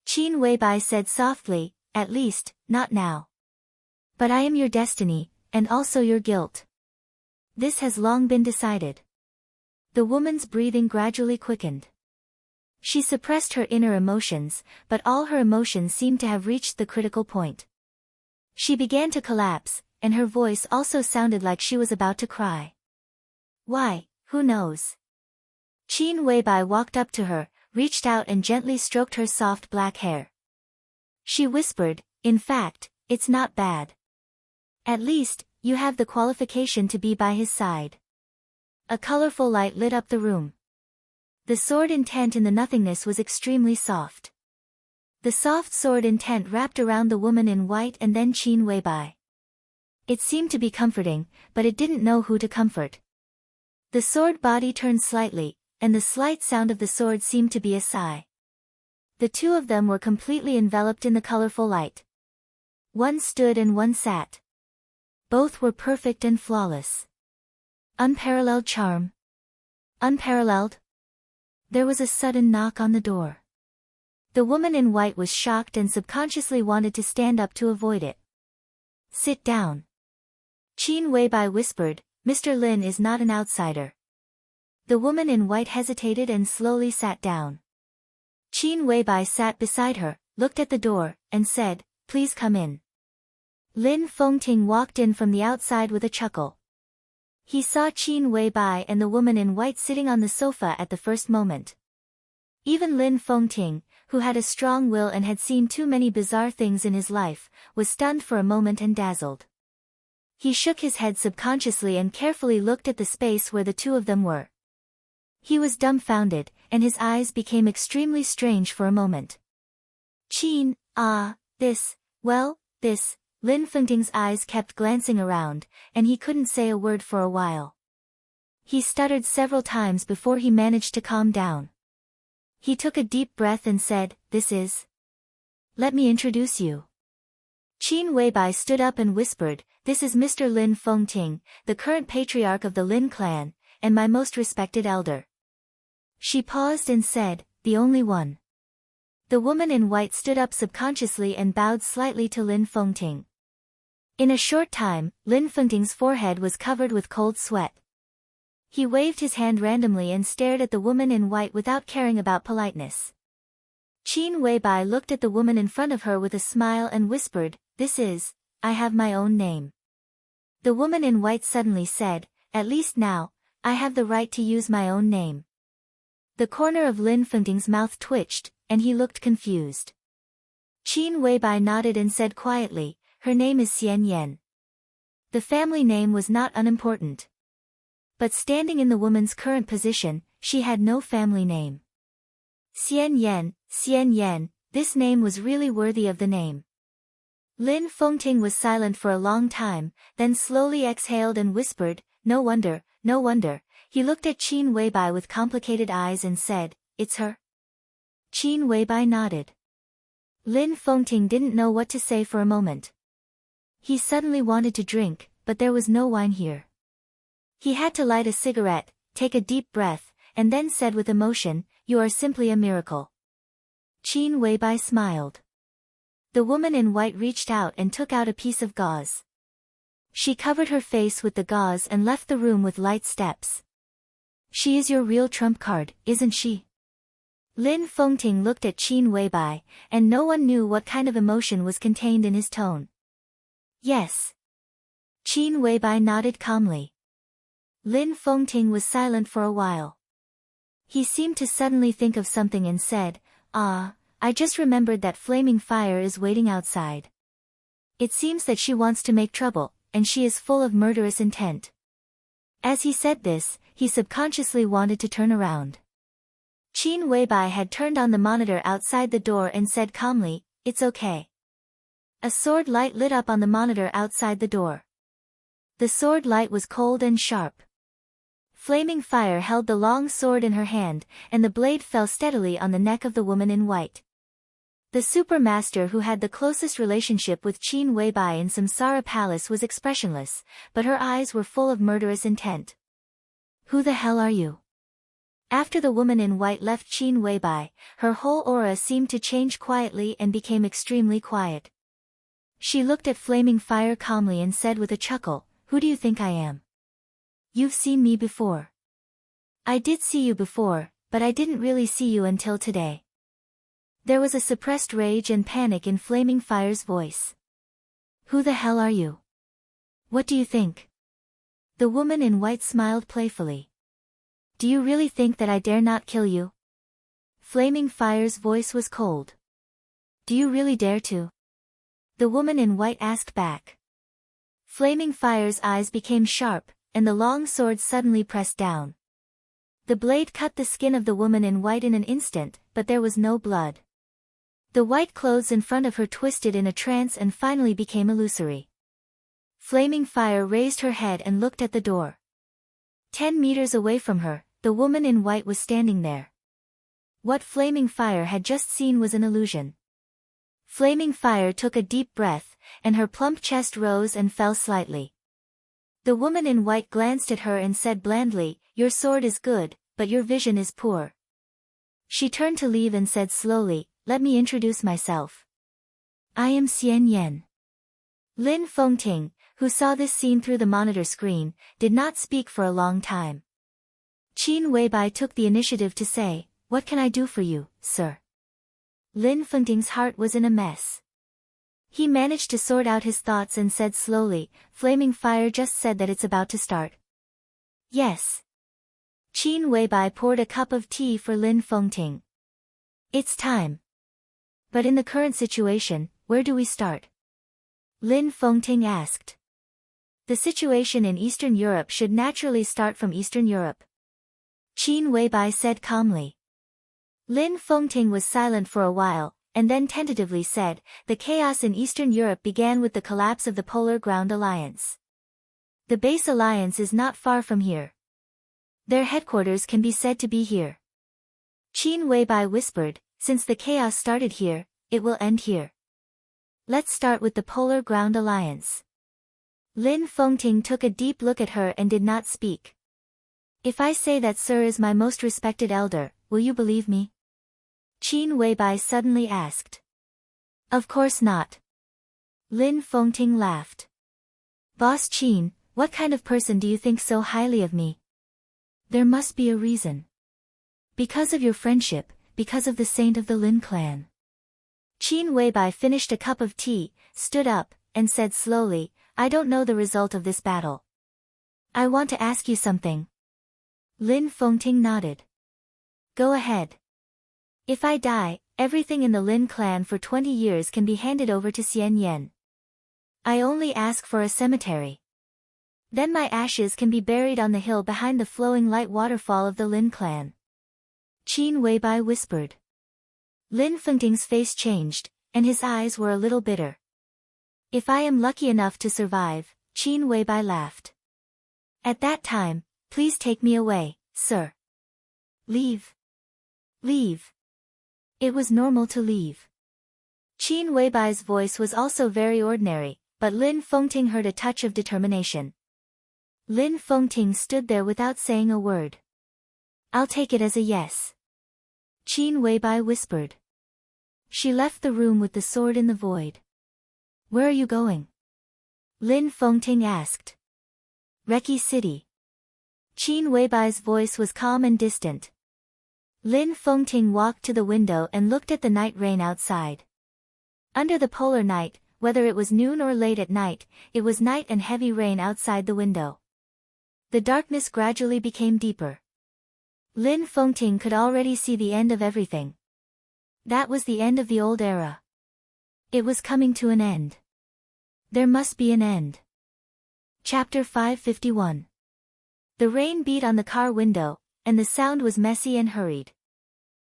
Qin Weibai said softly, at least, not now. But I am your destiny, and also your guilt. This has long been decided. The woman's breathing gradually quickened. She suppressed her inner emotions, but all her emotions seemed to have reached the critical point. She began to collapse, and her voice also sounded like she was about to cry. Why, who knows? Qin Weibai walked up to her, reached out and gently stroked her soft black hair. She whispered, in fact, it's not bad. At least, you have the qualification to be by his side. A colorful light lit up the room. The sword intent in the nothingness was extremely soft. The soft sword intent wrapped around the woman in white and then Qin Weibai. It seemed to be comforting, but it didn't know who to comfort. The sword body turned slightly, and the slight sound of the sword seemed to be a sigh. The two of them were completely enveloped in the colorful light. One stood and one sat. Both were perfect and flawless. Unparalleled charm. Unparalleled. There was a sudden knock on the door. The woman in white was shocked and subconsciously wanted to stand up to avoid it. Sit down. Qin Weibai whispered, Mr. Lin is not an outsider. The woman in white hesitated and slowly sat down. Qin Weibai sat beside her, looked at the door, and said, please come in. Lin Fengting walked in from the outside with a chuckle. He saw Qin Weibai and the woman in white sitting on the sofa at the first moment. Even Lin Fengting, who had a strong will and had seen too many bizarre things in his life, was stunned for a moment and dazzled. He shook his head subconsciously and carefully looked at the space where the two of them were. He was dumbfounded, and his eyes became extremely strange for a moment. Qin, this, Lin Fengting's eyes kept glancing around, and he couldn't say a word for a while. He stuttered several times before he managed to calm down. He took a deep breath and said, this is... Let me introduce you. Qin Weibai stood up and whispered, this is Mr. Lin Fengting, the current patriarch of the Lin clan, and my most respected elder. She paused and said, the only one. The woman in white stood up subconsciously and bowed slightly to Lin Fengting. In a short time, Lin Fengting's forehead was covered with cold sweat. He waved his hand randomly and stared at the woman in white without caring about politeness. Qin Weibai looked at the woman in front of her with a smile and whispered, I have my own name. The woman in white suddenly said, at least now, I have the right to use my own name. The corner of Lin Fengting's mouth twitched, and he looked confused. Qin Weibai nodded and said quietly, her name is Xian Yan. The family name was not unimportant. But standing in the woman's current position, she had no family name. Xian Yan, this name was really worthy of the name. Lin Fengting was silent for a long time, then slowly exhaled and whispered, no wonder, no wonder. He looked at Qin Weibai with complicated eyes and said, it's her? Qin Weibai nodded. Lin Fengting didn't know what to say for a moment. He suddenly wanted to drink, but there was no wine here. He had to light a cigarette, take a deep breath, and then said with emotion, you are simply a miracle. Qin Weibai smiled. The woman in white reached out and took out a piece of gauze. She covered her face with the gauze and left the room with light steps. She is your real trump card, isn't she? Lin Fengting looked at Qin Weibai, and no one knew what kind of emotion was contained in his tone. Yes. Qin Weibai nodded calmly. Lin Fengting was silent for a while. He seemed to suddenly think of something and said, I just remembered that flaming fire is waiting outside. It seems that she wants to make trouble, and she is full of murderous intent. As he said this, he subconsciously wanted to turn around. Qin Weibai had turned on the monitor outside the door and said calmly, it's okay. A sword light lit up on the monitor outside the door. The sword light was cold and sharp. Flaming fire held the long sword in her hand, and the blade fell steadily on the neck of the woman in white. The supermaster who had the closest relationship with Qin Weibai in Samsara Palace was expressionless, but her eyes were full of murderous intent. Who the hell are you? After the woman in white left Qin Weibai, her whole aura seemed to change quietly and became extremely quiet. She looked at flaming fire calmly and said with a chuckle, who do you think I am? You've seen me before. I did see you before, but I didn't really see you until today. There was a suppressed rage and panic in Flaming Fire's voice. Who the hell are you? What do you think? The woman in white smiled playfully. Do you really think that I dare not kill you? Flaming Fire's voice was cold. Do you really dare to? The woman in white asked back. Flaming Fire's eyes became sharp, and the long sword suddenly pressed down. The blade cut the skin of the woman in white in an instant, but there was no blood. The white clothes in front of her twisted in a trance and finally became illusory. Flaming Fire raised her head and looked at the door. 10 meters away from her, the woman in white was standing there. What Flaming Fire had just seen was an illusion. Flaming Fire took a deep breath, and her plump chest rose and fell slightly. The woman in white glanced at her and said blandly, your sword is good, but your vision is poor. She turned to leave and said slowly, let me introduce myself. I am Xian Yan. Lin Fengting, who saw this scene through the monitor screen, did not speak for a long time. Qin Weibai took the initiative to say, what can I do for you, sir? Lin Fengting's heart was in a mess. He managed to sort out his thoughts and said slowly, Flaming Fire just said that it's about to start. Yes. Qin Weibai poured a cup of tea for Lin Fengting. It's time. But in the current situation, where do we start? Lin Fengting asked. The situation in Eastern Europe should naturally start from Eastern Europe. Qin Weibai said calmly. Lin Fengting was silent for a while, and then tentatively said, the chaos in Eastern Europe began with the collapse of the Polar Ground Alliance. The base alliance is not far from here. Their headquarters can be said to be here. Qin Weibai whispered, since the chaos started here, it will end here. Let's start with the Polar Ground Alliance. Lin Fengting took a deep look at her and did not speak. If I say that Sir is my most respected elder, will you believe me? Qin Weibai suddenly asked. Of course not. Lin Fengting laughed. Boss Qin, what kind of person do you think so highly of me? There must be a reason. Because of your friendship, because of the saint of the Lin clan. Qin Weibai finished a cup of tea, stood up, and said slowly, I don't know the result of this battle. I want to ask you something. Lin Fengting nodded. Go ahead. If I die, everything in the Lin clan for 20 years can be handed over to Xian Yan. I only ask for a cemetery. Then my ashes can be buried on the hill behind the flowing light waterfall of the Lin clan. Qin Weibai whispered. Lin Fengting's face changed, and his eyes were a little bitter. If I am lucky enough to survive, Qin Weibai laughed. At that time, please take me away, sir. Leave. Leave. It was normal to leave. Qin Weibai's voice was also very ordinary, but Lin Fengting heard a touch of determination. Lin Fengting stood there without saying a word. I'll take it as a yes. Qin Weibai whispered. She left the room with the sword in the void. Where are you going? Lin Fengting asked. Reki City. Qin Weibai's voice was calm and distant. Lin Fengting walked to the window and looked at the night rain outside. Under the polar night, whether it was noon or late at night, it was night and heavy rain outside the window. The darkness gradually became deeper. Lin Fengting could already see the end of everything. That was the end of the old era. It was coming to an end. There must be an end. Chapter 551. The rain beat on the car window, and the sound was messy and hurried.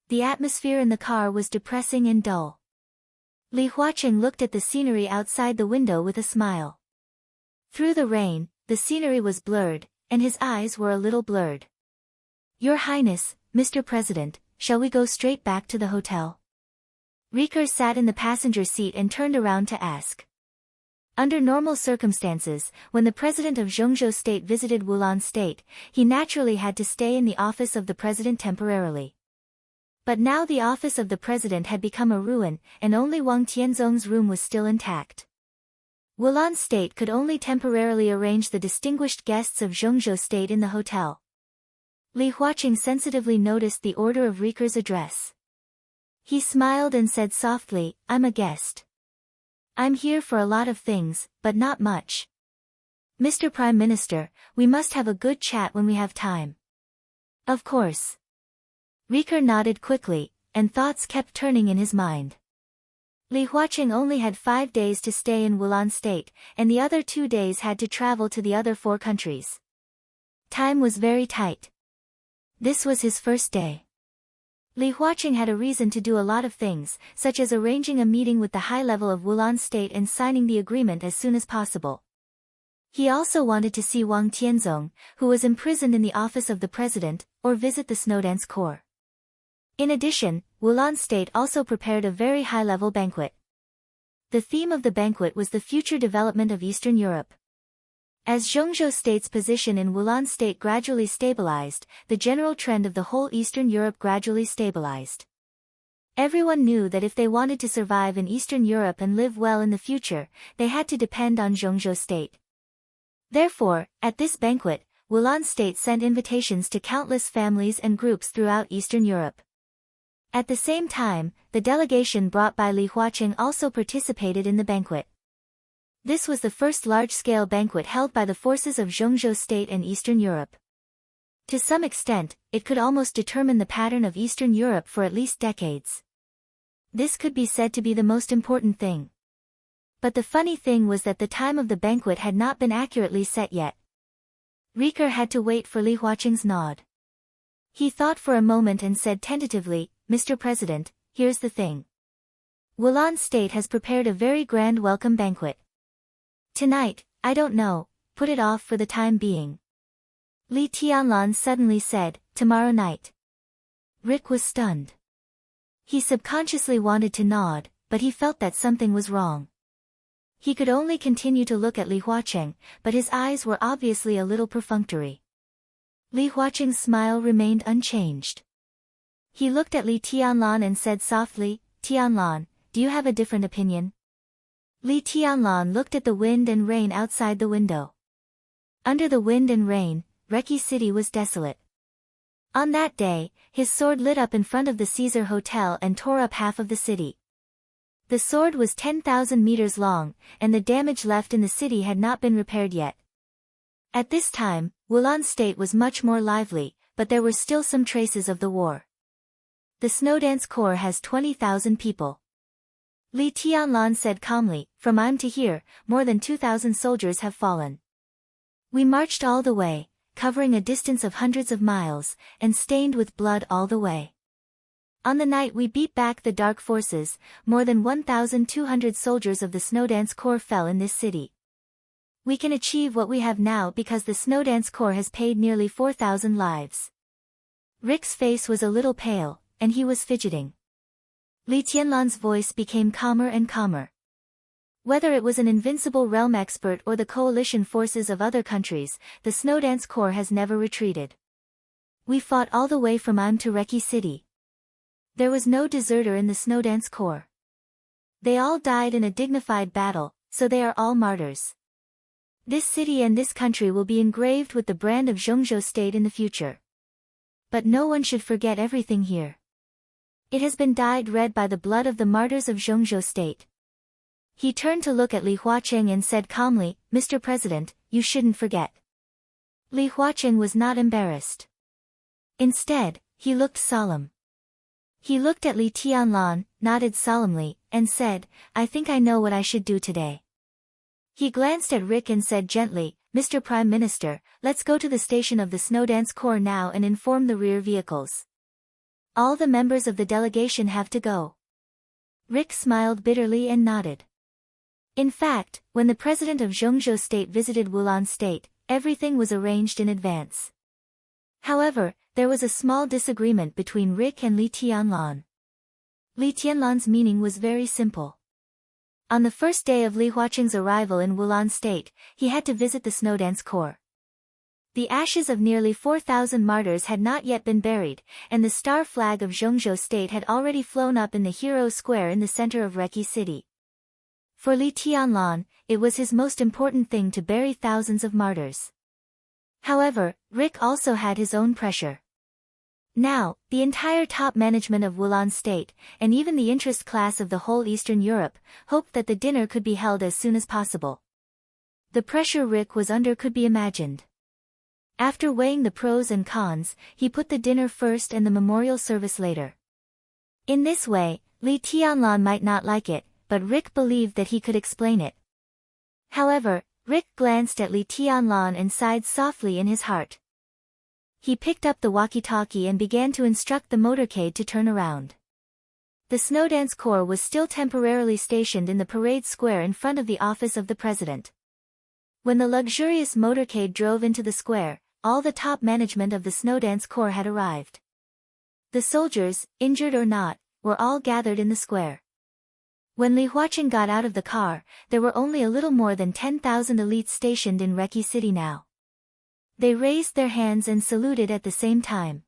The atmosphere in the car was depressing and dull. Li Huaqing looked at the scenery outside the window with a smile. Through the rain, the scenery was blurred, and his eyes were a little blurred. Your Highness, Mr. President, shall we go straight back to the hotel? Riker sat in the passenger seat and turned around to ask. Under normal circumstances, when the president of Zhengzhou State visited Wulan State, he naturally had to stay in the office of the president temporarily. But now the office of the president had become a ruin, and only Wang Tianzong's room was still intact. Wulan State could only temporarily arrange the distinguished guests of Zhengzhou State in the hotel. Li Huaqing sensitively noticed the order of Riker's address. He smiled and said softly, I'm a guest. I'm here for a lot of things, but not much. Mr. Prime Minister, we must have a good chat when we have time. Of course. Riker nodded quickly, and thoughts kept turning in his mind. Li Huaqing only had 5 days to stay in Wulan State, and the other 2 days had to travel to the other 4 countries. Time was very tight. This was his first day. Li Huaqing had a reason to do a lot of things, such as arranging a meeting with the high level of Wulan State and signing the agreement as soon as possible. He also wanted to see Wang Tianzong, who was imprisoned in the office of the president, or visit the Snowdance Corps. In addition, Wulan State also prepared a very high-level banquet. The theme of the banquet was the future development of Eastern Europe. As Zhengzhou State's position in Wulan State gradually stabilized, the general trend of the whole Eastern Europe gradually stabilized. Everyone knew that if they wanted to survive in Eastern Europe and live well in the future, they had to depend on Zhengzhou State. Therefore, at this banquet, Wulan State sent invitations to countless families and groups throughout Eastern Europe. At the same time, the delegation brought by Li Huaqing also participated in the banquet. This was the first large-scale banquet held by the forces of Zhengzhou State and Eastern Europe. To some extent, it could almost determine the pattern of Eastern Europe for at least decades. This could be said to be the most important thing. But the funny thing was that the time of the banquet had not been accurately set yet. Riker had to wait for Li Huaqing's nod. He thought for a moment and said tentatively, Mr. President, here's the thing. Wulan State has prepared a very grand welcome banquet. Tonight, I don't know, put it off for the time being. Li Tianlan suddenly said, tomorrow night. Rick was stunned. He subconsciously wanted to nod, but he felt that something was wrong. He could only continue to look at Li Huaqing, but his eyes were obviously a little perfunctory. Li Huaqing's smile remained unchanged. He looked at Li Tianlan and said softly, Tianlan, do you have a different opinion? Li Tianlan looked at the wind and rain outside the window. Under the wind and rain, Reki City was desolate. On that day, his sword lit up in front of the Caesar Hotel and tore up half of the city. The sword was 10,000 meters long, and the damage left in the city had not been repaired yet. At this time, Wulan State was much more lively, but there were still some traces of the war. The Snowdance Corps has 20,000 people. Li Tianlan said calmly, from I'm to here, more than 2,000 soldiers have fallen. We marched all the way, covering a distance of hundreds of miles, and stained with blood all the way. On the night we beat back the dark forces, more than 1,200 soldiers of the Snowdance Corps fell in this city. We can achieve what we have now because the Snowdance Corps has paid nearly 4,000 lives. Rick's face was a little pale, and he was fidgeting. Li Tianlan's voice became calmer and calmer. Whether it was an invincible realm expert or the coalition forces of other countries, the Snowdance Corps has never retreated. We fought all the way from Am to Reki City. There was no deserter in the Snowdance Corps. They all died in a dignified battle, so they are all martyrs. This city and this country will be engraved with the brand of Zhongzhou State in the future. But no one should forget everything here. It has been dyed red by the blood of the martyrs of Zhongzhou State. He turned to look at Li Huaqing and said calmly, Mr. President, you shouldn't forget. Li Huaqing was not embarrassed. Instead, he looked solemn. He looked at Li Tianlan, nodded solemnly, and said, I think I know what I should do today. He glanced at Rick and said gently, Mr. Prime Minister, let's go to the station of the Snowdance Corps now and inform the rear vehicles. All the members of the delegation have to go. Rick smiled bitterly and nodded. In fact, when the president of Zhongzhou State visited Wulan State, everything was arranged in advance. However, there was a small disagreement between Rick and Li Tianlan. Li Tianlan's meaning was very simple. On the first day of Li Huaqing's arrival in Wulan State, he had to visit the Snowdance Corps. The ashes of nearly 4,000 martyrs had not yet been buried, and the star flag of Zhongzhou State had already flown up in the Hero Square in the center of Reki City. For Li Tianlan, it was his most important thing to bury thousands of martyrs. However, Rick also had his own pressure. Now, the entire top management of Wulan State, and even the interest class of the whole Eastern Europe, hoped that the dinner could be held as soon as possible. The pressure Rick was under could be imagined. After weighing the pros and cons, he put the dinner first and the memorial service later. In this way, Li Tianlan might not like it, but Rick believed that he could explain it. However, Rick glanced at Li Tianlan and sighed softly in his heart. He picked up the walkie-talkie and began to instruct the motorcade to turn around. The Snowdance Corps was still temporarily stationed in the parade square in front of the office of the president. When the luxurious motorcade drove into the square, all the top management of the Snowdance Corps had arrived. The soldiers, injured or not, were all gathered in the square. When Li Huaqing got out of the car, there were only a little more than 10,000 elites stationed in Reki City now. They raised their hands and saluted at the same time.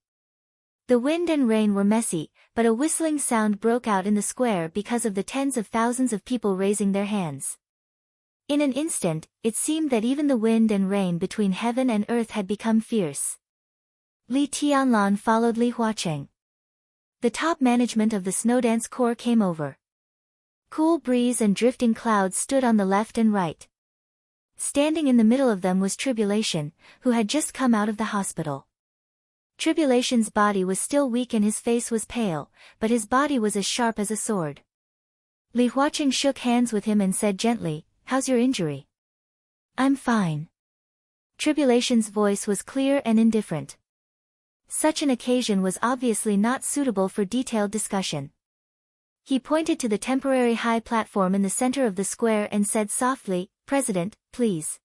The wind and rain were messy, but a whistling sound broke out in the square because of the tens of thousands of people raising their hands. In an instant, it seemed that even the wind and rain between heaven and earth had become fierce. Li Tianlan followed Li Huaqing. The top management of the Snowdance Corps came over. Cool breeze and drifting clouds stood on the left and right. Standing in the middle of them was Tribulation, who had just come out of the hospital. Tribulation's body was still weak and his face was pale, but his body was as sharp as a sword. Li Huaqing shook hands with him and said gently, "How's your injury?" "I'm fine." Tribulation's voice was clear and indifferent. Such an occasion was obviously not suitable for detailed discussion. He pointed to the temporary high platform in the center of the square and said softly, "President, please."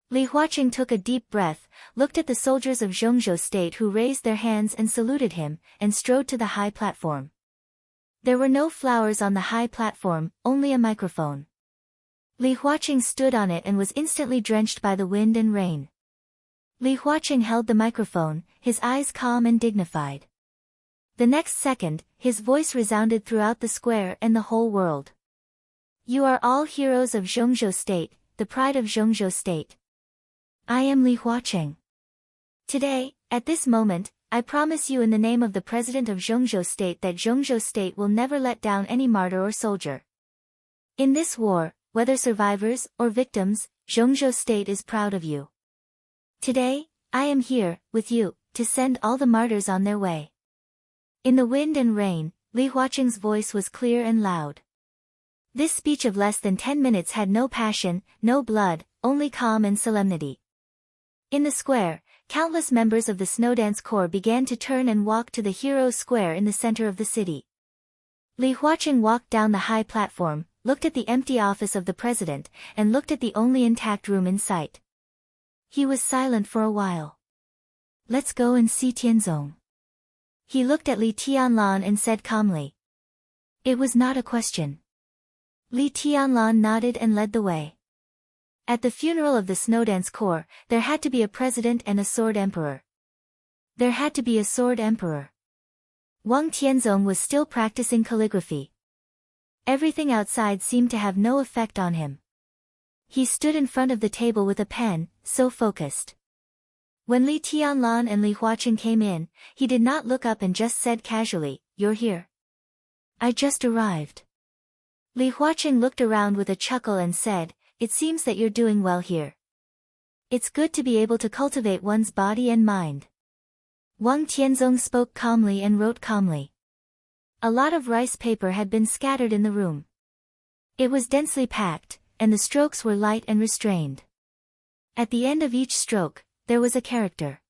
Li Huaqing took a deep breath, looked at the soldiers of Zhongzhou State who raised their hands and saluted him, and strode to the high platform. There were no flowers on the high platform, only a microphone. Li Huaqing stood on it and was instantly drenched by the wind and rain. Li Huaqing held the microphone, his eyes calm and dignified. The next second, his voice resounded throughout the square and the whole world. "You are all heroes of Zhongzhou State, the pride of Zhongzhou State. I am Li Huaqing. Today, at this moment, I promise you in the name of the President of Zhongzhou State that Zhongzhou State will never let down any martyr or soldier. In this war, whether survivors or victims, Zhongzhou State is proud of you. Today, I am here, with you, to send all the martyrs on their way." In the wind and rain, Li Huaqing's voice was clear and loud. This speech of less than 10 minutes had no passion, no blood, only calm and solemnity. In the square, countless members of the Snowdance Corps began to turn and walk to the Hero Square in the center of the city. Li Huaqing walked down the high platform, looked at the empty office of the president, and looked at the only intact room in sight. He was silent for a while. "Let's go and see Tianzong." He looked at Li Tianlan and said calmly. It was not a question. Li Tianlan nodded and led the way. At the funeral of the Snowdance Corps, there had to be a president and a sword emperor. There had to be a sword emperor. Wang Tianzong was still practicing calligraphy. Everything outside seemed to have no effect on him. He stood in front of the table with a pen, so focused. When Li Tianlan and Li Huaqing came in, he did not look up and just said casually, "You're here." "I just arrived." Li Huaqing looked around with a chuckle and said, "It seems that you're doing well here. It's good to be able to cultivate one's body and mind." Wang Tianzong spoke calmly and wrote calmly. A lot of rice paper had been scattered in the room. It was densely packed, and the strokes were light and restrained. At the end of each stroke, there was a character.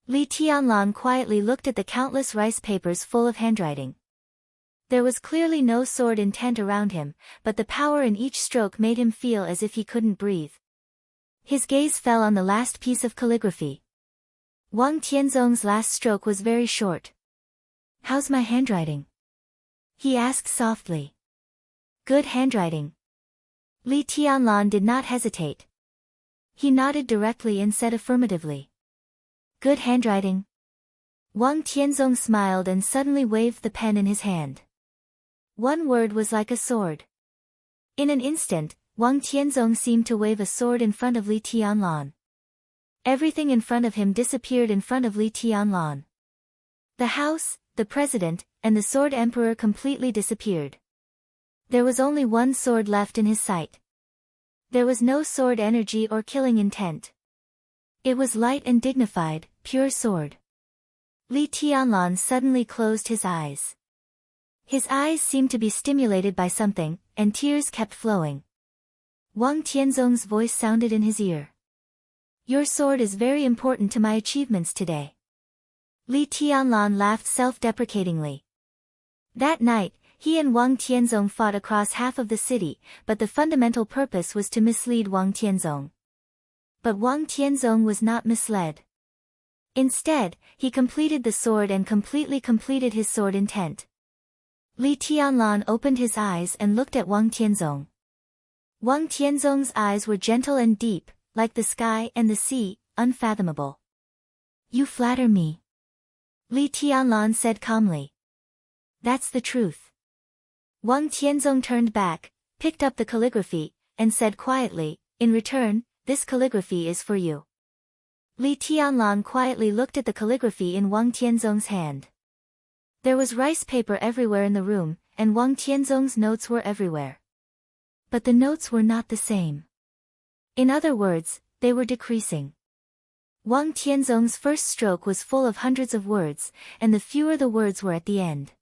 Li Tianlan quietly looked at the countless rice papers full of handwriting. There was clearly no sword intent around him, but the power in each stroke made him feel as if he couldn't breathe. His gaze fell on the last piece of calligraphy. Wang Tianzong's last stroke was very short. "How's my handwriting?" he asked softly. "Good handwriting." Li Tianlan did not hesitate. He nodded directly and said affirmatively. "Good handwriting." Wang Tianzong smiled and suddenly waved the pen in his hand. One word was like a sword. In an instant, Wang Tianzong seemed to wave a sword in front of Li Tianlan. Everything in front of him disappeared in front of Li Tianlan. The house, the president, and the sword emperor completely disappeared. There was only one sword left in his sight. There was no sword energy or killing intent. It was light and dignified, pure sword. Li Tianlan suddenly closed his eyes. His eyes seemed to be stimulated by something, and tears kept flowing. Wang Tianzong's voice sounded in his ear. "Your sword is very important to my achievements today." Li Tianlan laughed self-deprecatingly. That night, he and Wang Tianzong fought across half of the city, but the fundamental purpose was to mislead Wang Tianzong. But Wang Tianzong was not misled. Instead, he completed the sword and completely completed his sword intent. Li Tianlan opened his eyes and looked at Wang Tianzong. Wang Tianzong's eyes were gentle and deep, like the sky and the sea, unfathomable. "You flatter me," Li Tianlan said calmly. "That's the truth." Wang Tianzong turned back, picked up the calligraphy, and said quietly, "In return, this calligraphy is for you." Li Tianlan quietly looked at the calligraphy in Wang Tianzong's hand. There was rice paper everywhere in the room, and Wang Tianzong's notes were everywhere. But the notes were not the same. In other words, they were decreasing. Wang Tianzong's first stroke was full of hundreds of words, and the fewer the words were at the end.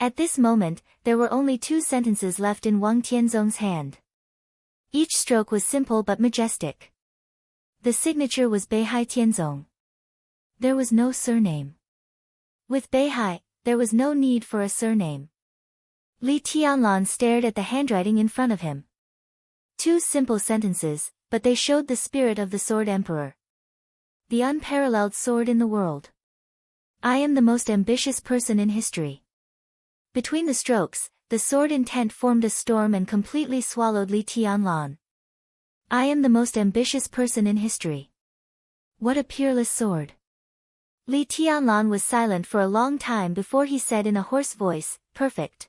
At this moment, there were only 2 sentences left in Wang Tianzong's hand. Each stroke was simple but majestic. The signature was Beihai Tianzong. There was no surname. With Beihai, there was no need for a surname. Li Tianlan stared at the handwriting in front of him. 2 simple sentences, but they showed the spirit of the Sword Emperor. The unparalleled sword in the world. I am the most ambitious person in history. Between the strokes, the sword intent formed a storm and completely swallowed Li Tianlan. I am the most ambitious person in history. What a peerless sword. Li Tianlan was silent for a long time before he said in a hoarse voice, "Perfect."